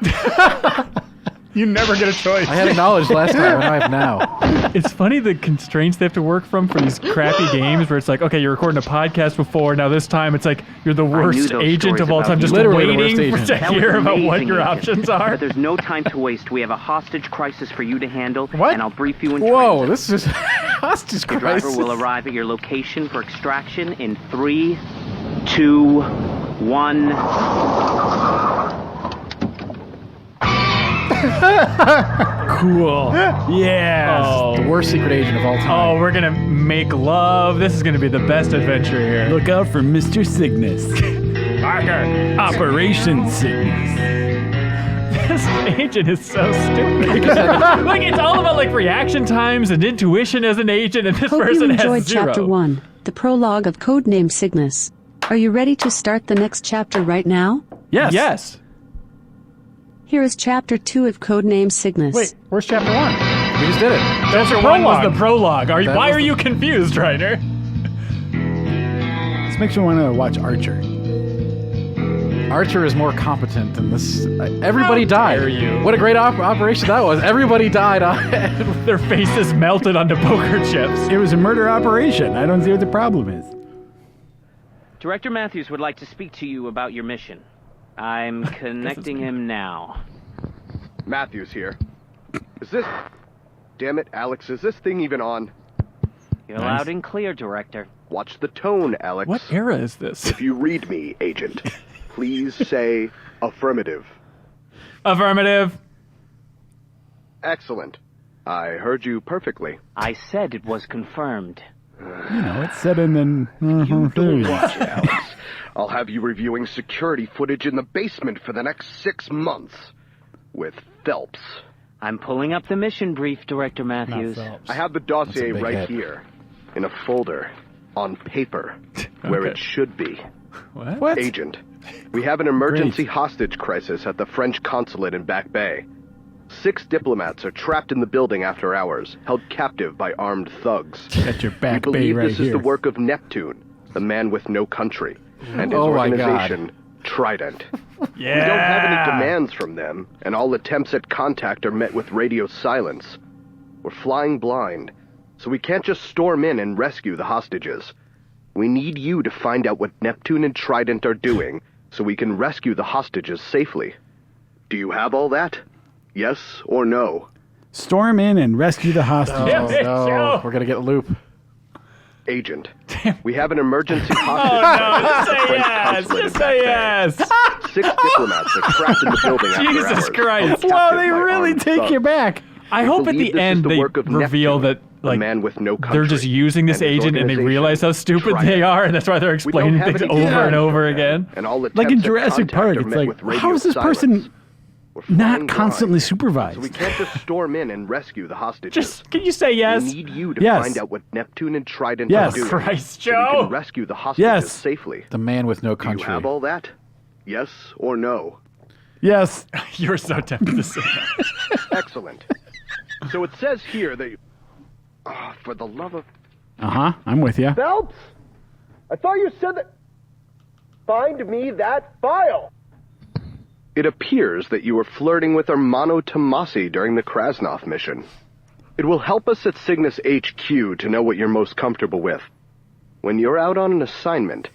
You never get a choice. I had acknowledged last time, and I have now. It's funny the constraints they have to work from for these crappy games where it's like, okay, you're recording a podcast before, now this time it's like you're the worst those agent of stories all about time, you. just Literally the waiting worst to agent. hear about what amazing, your Agent. options are. But there's no time to waste. We have a hostage crisis for you to handle, What? and I'll brief you in Whoa, transit. this is hostage Your driver crisis. will arrive at your location for extraction in 3, 2, 1. Cool. Yeah. Oh. The worst secret agent of all time. Oh, we're gonna make love. This is gonna be the best adventure here. Look out for Mr. Cygnus. Parker. Operation Cygnus. This agent is so stupid. Like, it's all about like reaction times and intuition as an agent, and this Hope person you has enjoyed 0. Chapter 1, the prologue of Codename Cygnus. Are you ready to start the next chapter right now? Yes. Yes. Here is Chapter 2 of Codename Cygnus. Wait, where's chapter 1? We just did it. Chapter 1 was the prologue. Why are you confused, Reiner? This makes me want to watch Archer. Archer is more competent than this. Everybody How died. dare you. What a great operation that was. Everybody died. Their faces melted onto poker chips. It was a murder operation. I don't see what the problem is. Director Matthews would like to speak to you about your mission. I'm connecting him now. Matthews here. Is this... Damn it, Alex, is this thing even on? You're loud and clear, Director. Watch the tone, Alex. What era is this? If you read me, Agent, please say affirmative. Affirmative. Excellent. I heard you perfectly. I said it was confirmed. You know, it's said and then... there you go. Watch it, Alex. I'll have you reviewing security footage in the basement for the next 6 months. With Phelps. I'm pulling up the mission brief, Director Matthews. I have the dossier big right head. here. In a folder. On paper. Where it should be. What? Agent, we have an emergency hostage crisis at the French consulate in Back Bay. 6 diplomats are trapped in the building after hours, held captive by armed thugs. That's your Back We Bay believe right this here. is the work of Neptune, the man with no country, and his Oh my organization, Trident. Yeah. We don't have any demands from them, and all attempts at contact are met with radio silence. We're flying blind, so we can't just storm in and rescue the hostages. We need you to find out what Neptune and Trident are doing, so we can rescue the hostages safely. Do you have all that? Yes or no? Storm in and rescue the hostages. Damn it, No, Joe. we're going to get loop. Agent, we have an emergency hostage Oh, no, crisis just at the say French yes. consulate Just in say Back Bay. yes. 6 diplomats are trapped in the building after Jesus hours, Christ. held Wow, captive they by really armed take thugs. you back. I hope at believe the this is end the they work of reveal Neptune, that like man with no they're just country, using this and his agent and they organization, realize how stupid Trident. they are, and that's why they're We explaining don't have things any over and demands over from them, again. And all Like attempts in at Jurassic contact Park, are it's met like, with radio how is this silence. person We're flying not constantly blind, supervised? so we can't just storm in and rescue the hostages. Just can you say yes? We need you to Yes. find out what Neptune and Trident Yes. are doing, Christ, so we Joe. can rescue the hostages Yes. safely. The man with no Do you country. have all that? Yes or no? Yes. You're so tempted to say that. Excellent. So it says here that... Oh, for the love of... Uh-huh, I'm with you. Phelps? I thought you said that... Find me that file! It appears that you were flirting with Hermano Tomasi during the Krasnov mission. It will help us at Cygnus HQ to know what you're most comfortable with. When you're out on an assignment,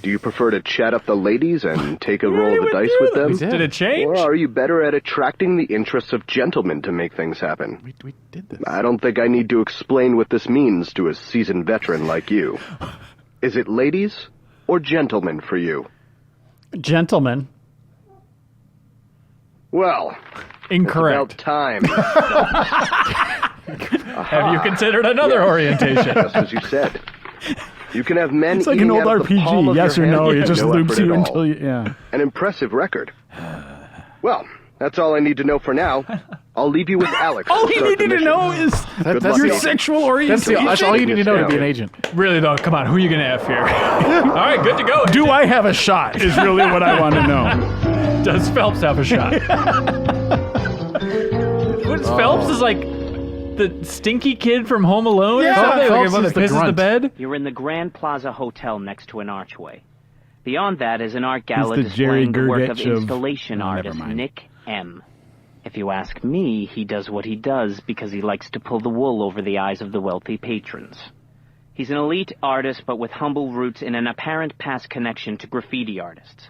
Do you prefer to chat up the ladies and take a roll of the dice with them? Did it change? Or are you better at attracting the interests of gentlemen to make things happen? We did this. I don't think I need to explain what this means to a seasoned veteran like you. Is it ladies or gentlemen for you? Gentlemen. Well, incorrect. It's about time. Have you considered another orientation? Just as you said. You can have men It's like eating an old out of the palm RPG. of Yes your or no? hand It with just no loops effort you at all. until you. Yeah. An impressive record. Well, that's all I need to know for now. I'll leave you with Alex. All to he start the needed to mission. know is Good your luck, Agent. sexual orientation. That's all you need to know to be an agent. Really though, come on, who are you gonna F here? All right, good to go. Do I have a shot? Is really what I want to know. Does Phelps have a shot? Phelps is like the stinky kid from Home Alone or something? Like the one that pisses the bed? You're in the Grand Plaza Hotel next to an archway. Beyond that is an art gala the Jerry displaying the work of Gergich of- installation Oh, never artist mind. Nick M. If you ask me, he does what he does because he likes to pull the wool over the eyes of the wealthy patrons. He's an elite artist, but with humble roots in an apparent past connection to graffiti artists.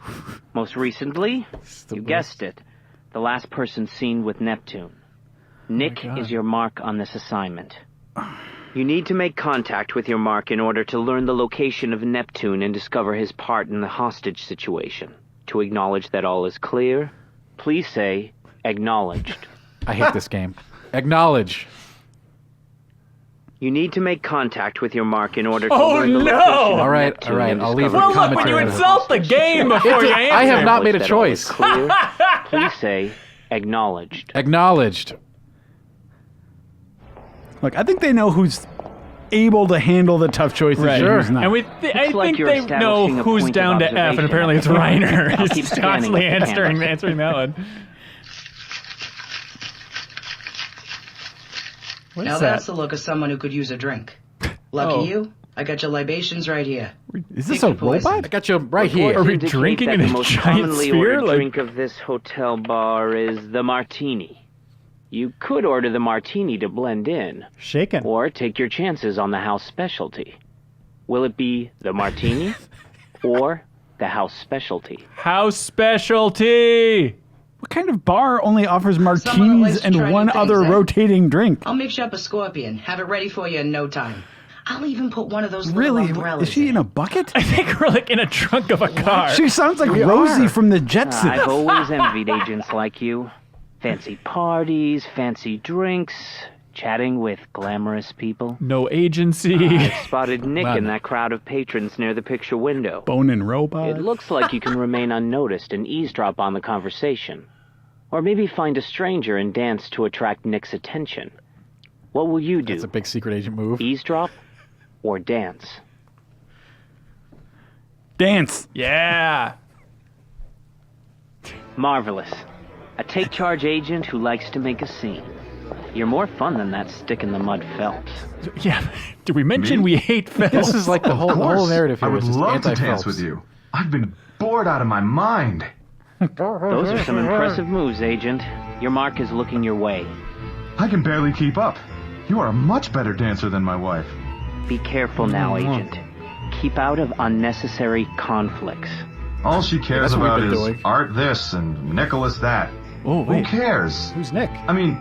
Most recently, you guessed it, the last person seen with Neptune. Nick is your mark on this assignment. You need to make contact with your mark in order to learn the location of Neptune and discover his part in the hostage situation. To acknowledge that all is clear, please say, acknowledged. I hate this game. Acknowledge. You need to make contact with your mark in order to Oh, learn the no! location of All right, Neptune all right, and I'll leave discover it. his Well, look, when you part in the insult the game before you answer. I have not made a Acknowledge that all is choice. clear, please say, acknowledged. Acknowledged. Look, I think they know who's able to handle the tough choices. Right. And who's not. And I Looks like think you're they know establishing a who's point down of to F, and observation. apparently it's I'll Reiner. keep He's scanning constantly the cameras. answering that one. What Now is that's that? the look of someone who could use a drink. Lucky Oh. you. I got your libations right here. Is this Pick a your poison. robot? I got you right Reports here. Are we indicate drinking that in a the most giant commonly sphere? ordered Like- drink of this hotel bar is the martini. You could order the martini to blend in, Shaken. or take your chances on the house specialty. Will it be the martini or the house specialty? House specialty. What kind of bar only offers Someone that likes martinis to and try one new things, other eh? rotating drink? I'll mix you up a scorpion. Have it ready for you in no time. I'll even put one of those little Really? umbrellas Is she in it. a bucket? I think we're like in a trunk of a car. She sounds like Rosie from the Jetsons. I've always envied agents like you. Fancy parties, fancy drinks, chatting with glamorous people. No agency. I spotted Nick in that crowd of patrons near the picture window. Bone and robot. It looks like you can remain unnoticed and eavesdrop on the conversation. Or maybe find a stranger and dance to attract Nick's attention. What will you do? That's a big secret agent move. Eavesdrop or dance? Dance. Yeah. Marvelous. A take-charge agent who likes to make a scene. You're more fun than that stick-in-the-mud Phelps. Yeah. Did we mention we hate Phelps? This is like the whole narrative I here would is just love to anti-Phelps. dance with you. I've been bored out of my mind. Those are some impressive moves, Agent. Your mark is looking your way. I can barely keep up. You are a much better dancer than my wife. Be careful now, Agent. Keep out of unnecessary conflicts. All she cares that's what about we've is been doing. Art this and Nicholas that. Oh, Who wait. cares? Who's Nick? I mean,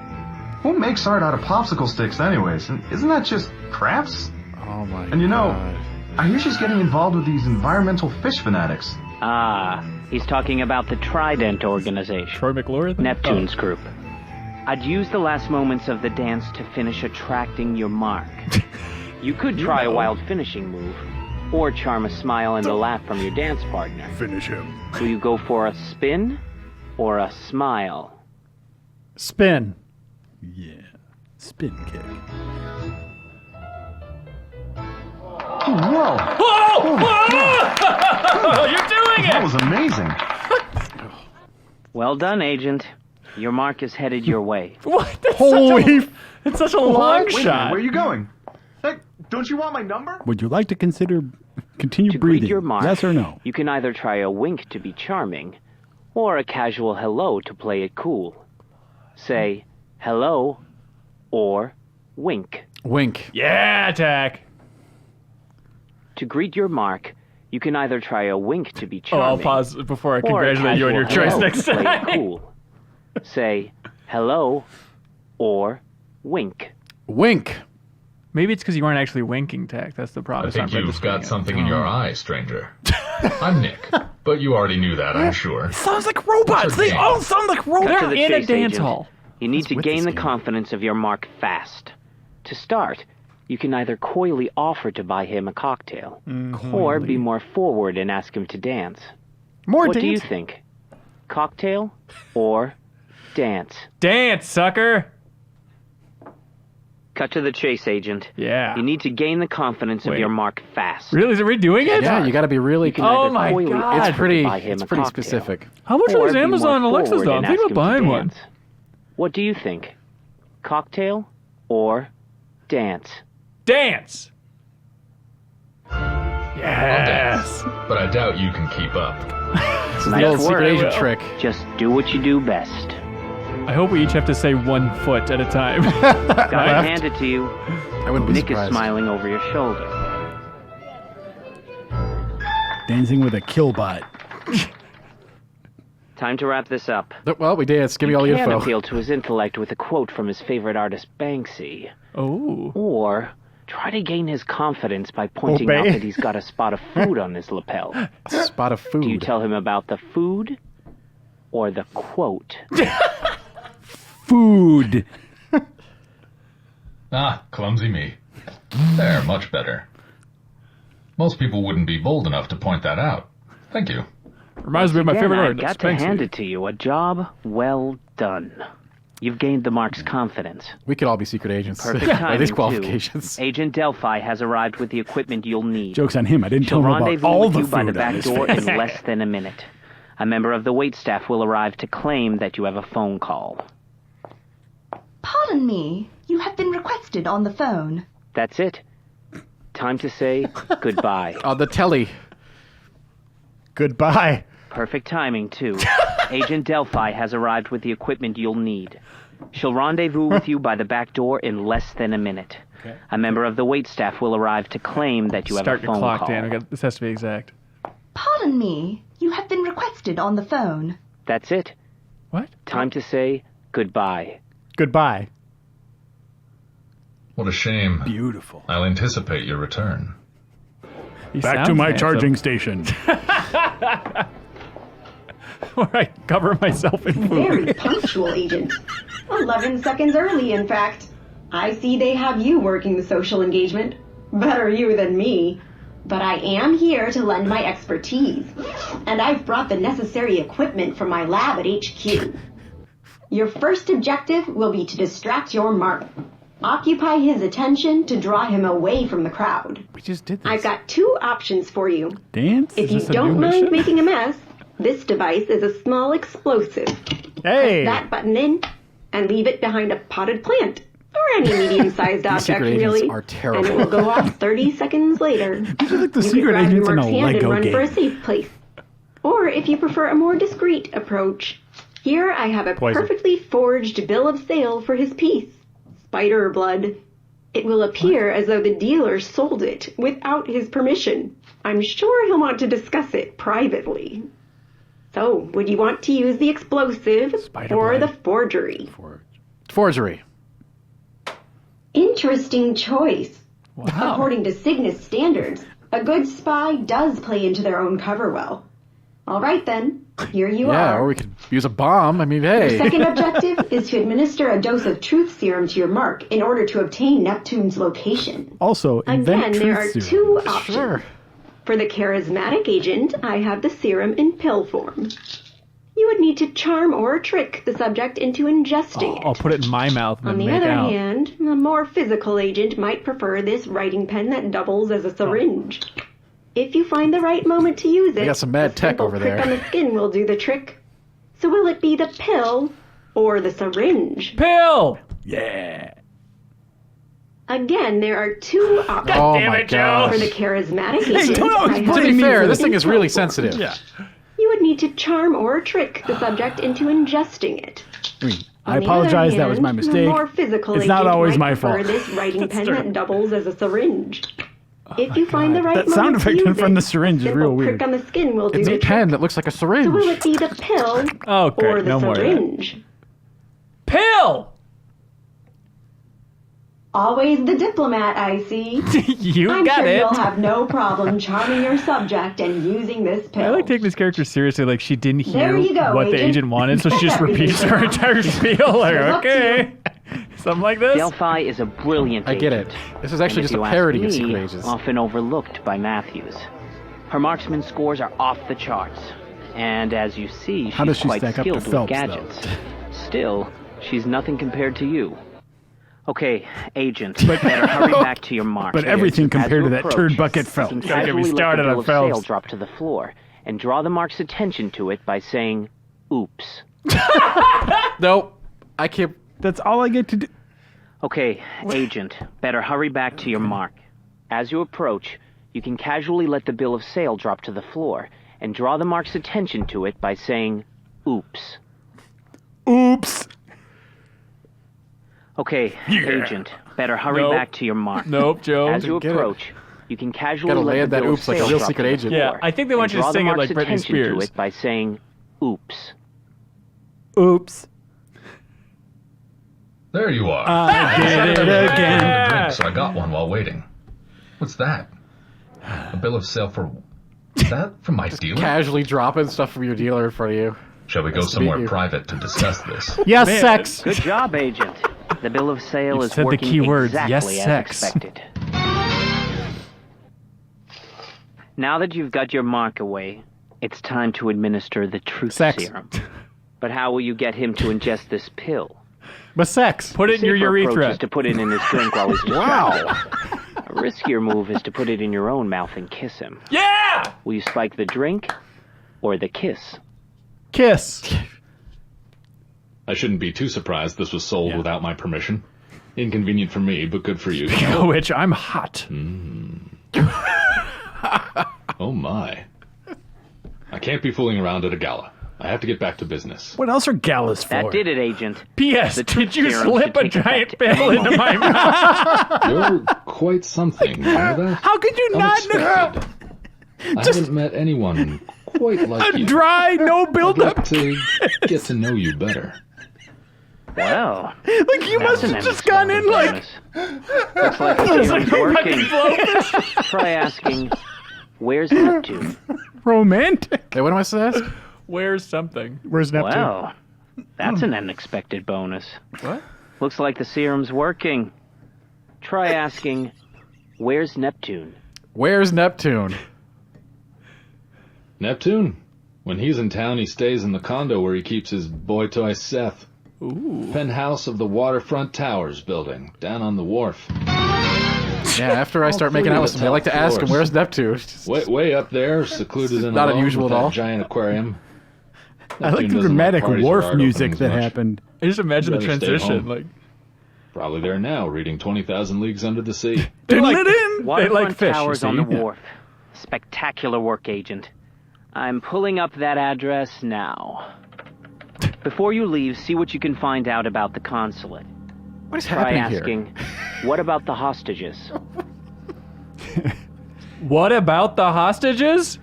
who makes art out of popsicle sticks anyways? And isn't that just craps? Oh my And you know, God. I hear she's getting involved with these environmental fish fanatics. Ah, he's talking about the Trident organization. Troy McClure? Neptune's group. I'd use the last moments of the dance to finish attracting your mark. You could try a wild finishing move, or charm a smile and a laugh from your dance partner. Finish him. Will you go for a spin or a smile? Spin. Yeah. Spin kick. Whoa! Whoa! You're doing That it! was amazing. Well done, Agent. Your mark is headed your way. What? That's Holy. It's such a long Wait a minute, shot. where are you going? Hey, don't you want my number? Would you like to consider continue To breathing? greet your mark, Yes or no? you can either try a wink to be charming, or a casual hello to play it cool. Say hello or wink. Wink. Yeah, attack. To greet your mark, You can either try a wink to be Oh, charming. I'll pause before I or a congratulate you on your casual choice hello next to play it time. cool. Say hello or wink. Wink. Maybe it's because you weren't actually winking, Tech. That's the problem. I think you've got something in Oh. your eye, stranger. I'm Nick, but you already knew that, I'm sure. Sounds like robots. They all sound like Cut to robots. the in a chase, dance agent. hall. You need to with gain this the game? confidence of your mark fast. To start, you can either coyly offer to buy him a cocktail, or be more forward and ask him to dance. What do you think? Cocktail or dance? Dance, sucker! Cut to the chase, agent. Yeah. You need to gain the confidence of Wait. your mark fast. Really? Is it redoing it? Yeah, you got to be really. You can Oh either my coyly God. offer It's to pretty. buy him It's a pretty cocktail, specific. How much or was be more Amazon Alexa's forward though? I'm and thinking ask about him to buying one. dance. What do you think? Cocktail or dance? Dance! I'll Yes! dance, but I doubt you can keep up. This is the Nice old secret work. agent trick. Just do what you do best. I hope we each have to say 1 foot at a time. Gotta hand it to you. I wouldn't be Nick surprised. is smiling over your shoulder. Dancing with a killbot. Time to wrap this up. Well, we danced. Give me all the You can info. appeal to his intellect with a quote from his favorite artist, Banksy. Oh. Or try to gain his confidence by pointing Obey. out that he's got a spot of food on his lapel. A spot of food. Do you tell him about the food or the quote? Food. Ah, clumsy me. There, much better. Most people wouldn't be bold enough to point that out. Thank you. Reminds me of my Again, favorite I've artist, got to Banksy. hand it to you. A job well done. You've gained the mark's confidence. We could all be secret agents. Perfect By timing, these too. qualifications. Agent Delphi has arrived with the equipment you'll need. Joke's on him. I didn't She'll tell him about rendezvous all with the you by the food on back his door face. in less than a minute. A member of the waitstaff will arrive to claim that you have a phone call. Pardon me. You have been requested on the phone. That's it. Time to say goodbye. The telly. Goodbye. Perfect timing, too. Agent Delphi has arrived with the equipment you'll need. She'll rendezvous with you by the back door in less than a minute. Okay. A member of the waitstaff will arrive to claim that you Start have a your phone clock, call. Dan. This has to be exact. Pardon me. You have been requested on the phone. That's it. What? Time to say goodbye. Goodbye. What a shame. Beautiful. I'll anticipate your return. He Back to sounds my handsome. charging station. Where I cover myself in food. Very punctual, Agent. 11 seconds early, in fact. I see they have you working the social engagement. Better you than me. But I am here to lend my expertise. And I've brought the necessary equipment from my lab at HQ. Your first objective will be to distract your mark. Occupy his attention to draw him away from the crowd. We just did this. I've got 2 options for you. Dance? If you don't mind making a mess, this device is a small explosive. Hey! Press that button in and leave it behind a potted plant. Or any medium-sized These object, secret agents really. are terrible. And it will go off 30 seconds later. These are like the You secret can grab your agents in a mark's hand and Lego run for a game. safe place. Or if you prefer a more discreet approach, here I have a Poison. perfectly forged bill of sale for his piece. Spider blood. It will appear as though the dealer sold it without his permission. I'm sure he'll want to discuss it privately. So, would you want to use the explosive or the forgery? Forgery. Interesting choice. Wow. According to Cygnus standards, a good spy does play into their own cover well. All right then, here you Yeah, are. or we could use a bomb. I mean, hey. Your second objective is to administer a dose of truth serum to your mark in order to obtain Neptune's location. Also, invent Again, there are truth 2 serum. options. Sure. For the charismatic agent, I have the serum in pill form. You would need to charm or trick the subject into ingesting it. I'll put it in my mouth and On then the make other out. hand, a more physical agent might prefer this writing pen that doubles as a syringe. If you find the right moment to use it, We got some mad a tech simple over prick there. on the skin will do the trick. So will it be the pill or the syringe? Pill! Yeah. Again, there are 2 options. Oh my gosh. For the charismatic Hey, agent, don't always I blame have To be me fair, for this the thing is really sensitive. Yeah. You would need to charm or trick the subject into ingesting it. I mean, I On the apologize. other That was my hand, mistake. A more physical It's not agent always might my prefer fault. This writing pen that doubles as a syringe. If you find the right That sound moment to effect use from it, the syringe is simple real weird. prick on the skin will do It's the a trick. pen that looks like a syringe. So will it be the pill Okay, or the no more of that. syringe? Pill! Always the diplomat, I see. You I'm got sure it. you'll have no problem charming your subject and using this pill. I like taking this character seriously. Like, she didn't hear There you go, what the Agent. agent wanted, so she just Everything's repeats her wrong. entire spiel. Like, It's up to okay. Something like this. Delphi is a brilliant I get it. agent. This is actually And if just a you ask parody of me, Secret Ages. often overlooked by Matthews. Her marksman scores are off the charts, and as you see, How does she's she quite stack up to skilled with Phelps, gadgets. Still, she's nothing compared to you. Okay, Agent, better hurry back to your mark. But everything As compared you to that approach, turd bucket you Phelps. can Don't get me casually let started the on bill of sale Phelps. drop to the floor and draw the mark's attention to it by saying, "Oops." Nope. I can't. That's all I get to do. Okay, Agent, better hurry back to your mark. As you approach, you can casually let the bill of sale drop to the floor and draw the mark's attention to it by saying, "Oops." Oops. Okay, Agent, better hurry Nope. back to your mark. Nope, Joe. As you Get it. approach, you can casually Gotta let land the that bill oops of like a sale real drop secret to the agent. Yeah, floor I think they want and you to draw the sing it like mark's Britney attention to Spears. it by saying, "Oops." Oops. There you are. I did it again. Drink, so I got one while waiting. What's that? A bill of sale for... Is that from my dealer? Casually dropping stuff from your dealer in front of you. Shall we go Nice to meet somewhere you. private to discuss this? Yes, Man. sex. Good job, Agent. The bill of sale You is said the working key words, exactly yes, as sex. expected. Now that you've got your mark away, it's time to administer the truth Sex. serum. But how will you get him to ingest this pill? But sex. Put it in your Safer approach urethra. is to put it in his drink while he's distracted. A riskier move is to put it in your own mouth and kiss him. Yeah! Will you spike the drink or the kiss? Kiss. I shouldn't be too surprised this was sold without my permission. Inconvenient for me, but good for you. Speaking of which, I'm hot. Oh my. I can't be fooling around at a gala. I have to get back to business. What else are galas for? That did it, Agent. P.S. The Did truth you serum slip should a take giant effect pill any into my mouth? You're quite something, you know that? How could you not know? Unexpected. I haven't met anyone quite like you. Dry, no I'd buildup. like to get to know you better. Well, Like you must that's have an just gone in like. looks like the serum's working. Try asking, "Where's Neptune?" Romantic. Hey, what am I supposed to ask? Where's something? Where's Neptune? Well, that's an unexpected bonus. What? Looks like the serum's working. Try asking, "Where's Neptune?" Where's Neptune? Neptune? When he's in town, he stays in the condo where he keeps his boy toy Seth. Ooh. Penthouse of the Waterfront Towers building, down on the wharf. Yeah, after I start making out with somebody, I like to ask him, floors. where's Neptune? Way up there, secluded in Not a loft unusual with at that all. giant aquarium. I like Neptune the doesn't dramatic parties or wharf art music openings that much. happened. I just imagine the Better stay transition. home. Like, Probably there now, reading 20,000 Leagues Under the Sea. they like, Waterfront they like fish, Towers you on the see. wharf. Spectacular work, Agent. I'm pulling up that address now. Before you leave, see what you can find out about the consulate. What is Try happening here? asking, "What about the hostages?" What about the hostages?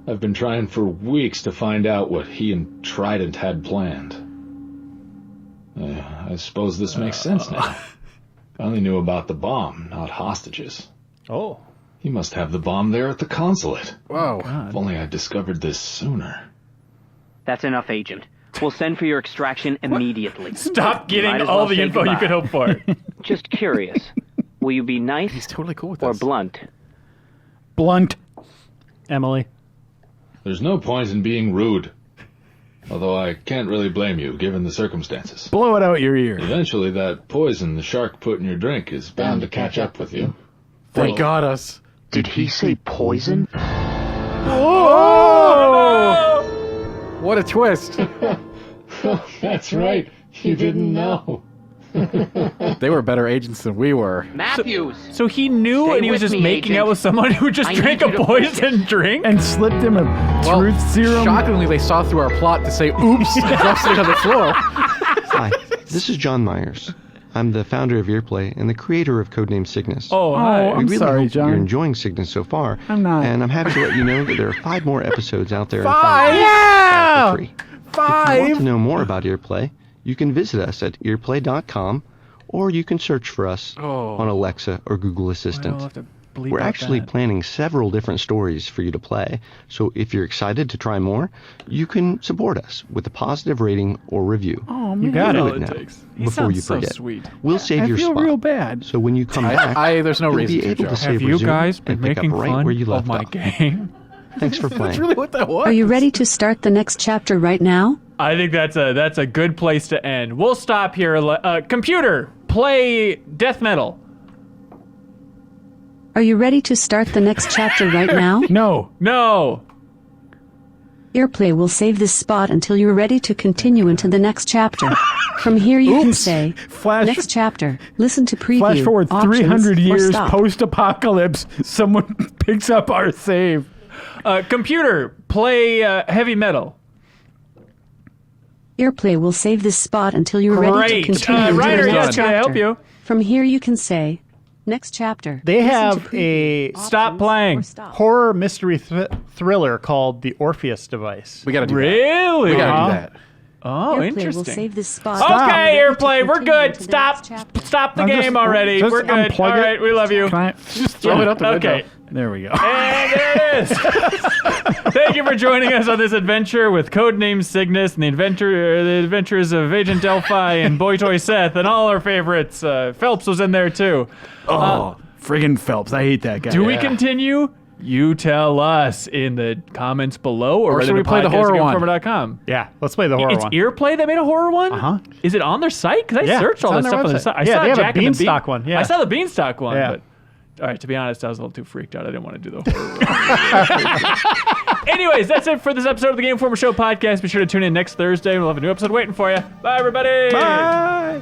I've been trying for weeks to find out what he and Trident had planned. I suppose this makes sense now. I only knew about the bomb, not hostages. Oh. He must have the bomb there at the consulate. Whoa. If only I'd discovered this sooner. That's enough, Agent. We'll send for your extraction immediately. Stop getting Might as all well the say info you goodbye. could hope for. Just curious. Will you be nice He's totally cool with or this. blunt? Blunt. Emily. There's no point in being rude. Although I can't really blame you, given the circumstances. Blow it out your ear. Eventually, that poison the shark put in your drink is bound to catch up with you. They got us. Did he say poison? Whoa! What a twist. That's right. You didn't know. They were better agents than we were. Matthews! So he knew Stay and he was with just me, making Agent. out with someone who just I drank need a you to poison drink? And slipped him a Well, truth serum. shockingly, they saw through our plot to say, oops, and drop something on the floor. Hi, this is John Myers. I'm the founder of Earplay and the creator of Codename Cygnus. Oh, hi. I'm really sorry, hope John. You're enjoying Cygnus so far. I'm not. And I'm happy to let you know that there are 5 more episodes out there. Five? For free. If you 5? want to know more about Earplay, you can visit us at earplay.com, or you can search for us on Alexa or Google Assistant. We're actually planning several different stories for you to play, so if you're excited to try more, you can support us with a positive rating or review. Oh, man. You got do it. it now, He before sounds you so forget. sweet. We'll save I your feel spot. real bad. So when you come back, there's no you'll reason be to, able Joe. to save Have you resume guys been and pick making up right fun where you of left my off. game? Thanks for playing. That's really what that was. Are you ready to start the next chapter right now? I think that's a good place to end. We'll stop here. Computer, play death metal. Are you ready to start the next chapter right now? No. No. Earplay will save this spot until you're ready to continue into the next chapter. From here you can say, next chapter, listen to preview, Flash forward options, 300 or years stop. post-apocalypse. Someone picks up our save. Computer, play heavy metal. Earplay will save this spot until you're ready Great. to continue into Ryder, the next yes, chapter. can I help you? From here you can say, next chapter. They Listen have to a preview, Stop options, playing. or stop. horror mystery thriller called The Orpheus Device. We got to do that. Really? We got to do that. Oh, Airplay interesting. will save this spot. Okay, Ready to Airplay, we're continue good. into the Stop. next chapter. Stop the I'm game just- already. just We're good. unplug All it. right, we love you. Can I Just throw it out the window. Okay. There we go. And there it is. Thank you for joining us on this adventure with Codename Cygnus and the adventures of Agent Delphi and Boy Toy Seth and all our favorites. Phelps was in there too. Friggin' Phelps. I hate that guy. Do we continue? You tell us in the comments below or should we play the horror one? Gameformer.com. Yeah, let's play the horror It's one. Earplay that made a horror one? Uh-huh. Is it on their site? Because I Yeah, searched it's all on that their stuff on the website. site. I Yeah, saw they have a Jack and the Beanstalk one, yeah. I saw the Beanstalk one, Yeah. but all right, to be honest, I was a little too freaked out. I didn't want to do the horror. Anyways, that's it for this episode of the Game Informer Show podcast. Be sure to tune in next Thursday. We'll have a new episode waiting for you. Bye, everybody. Bye.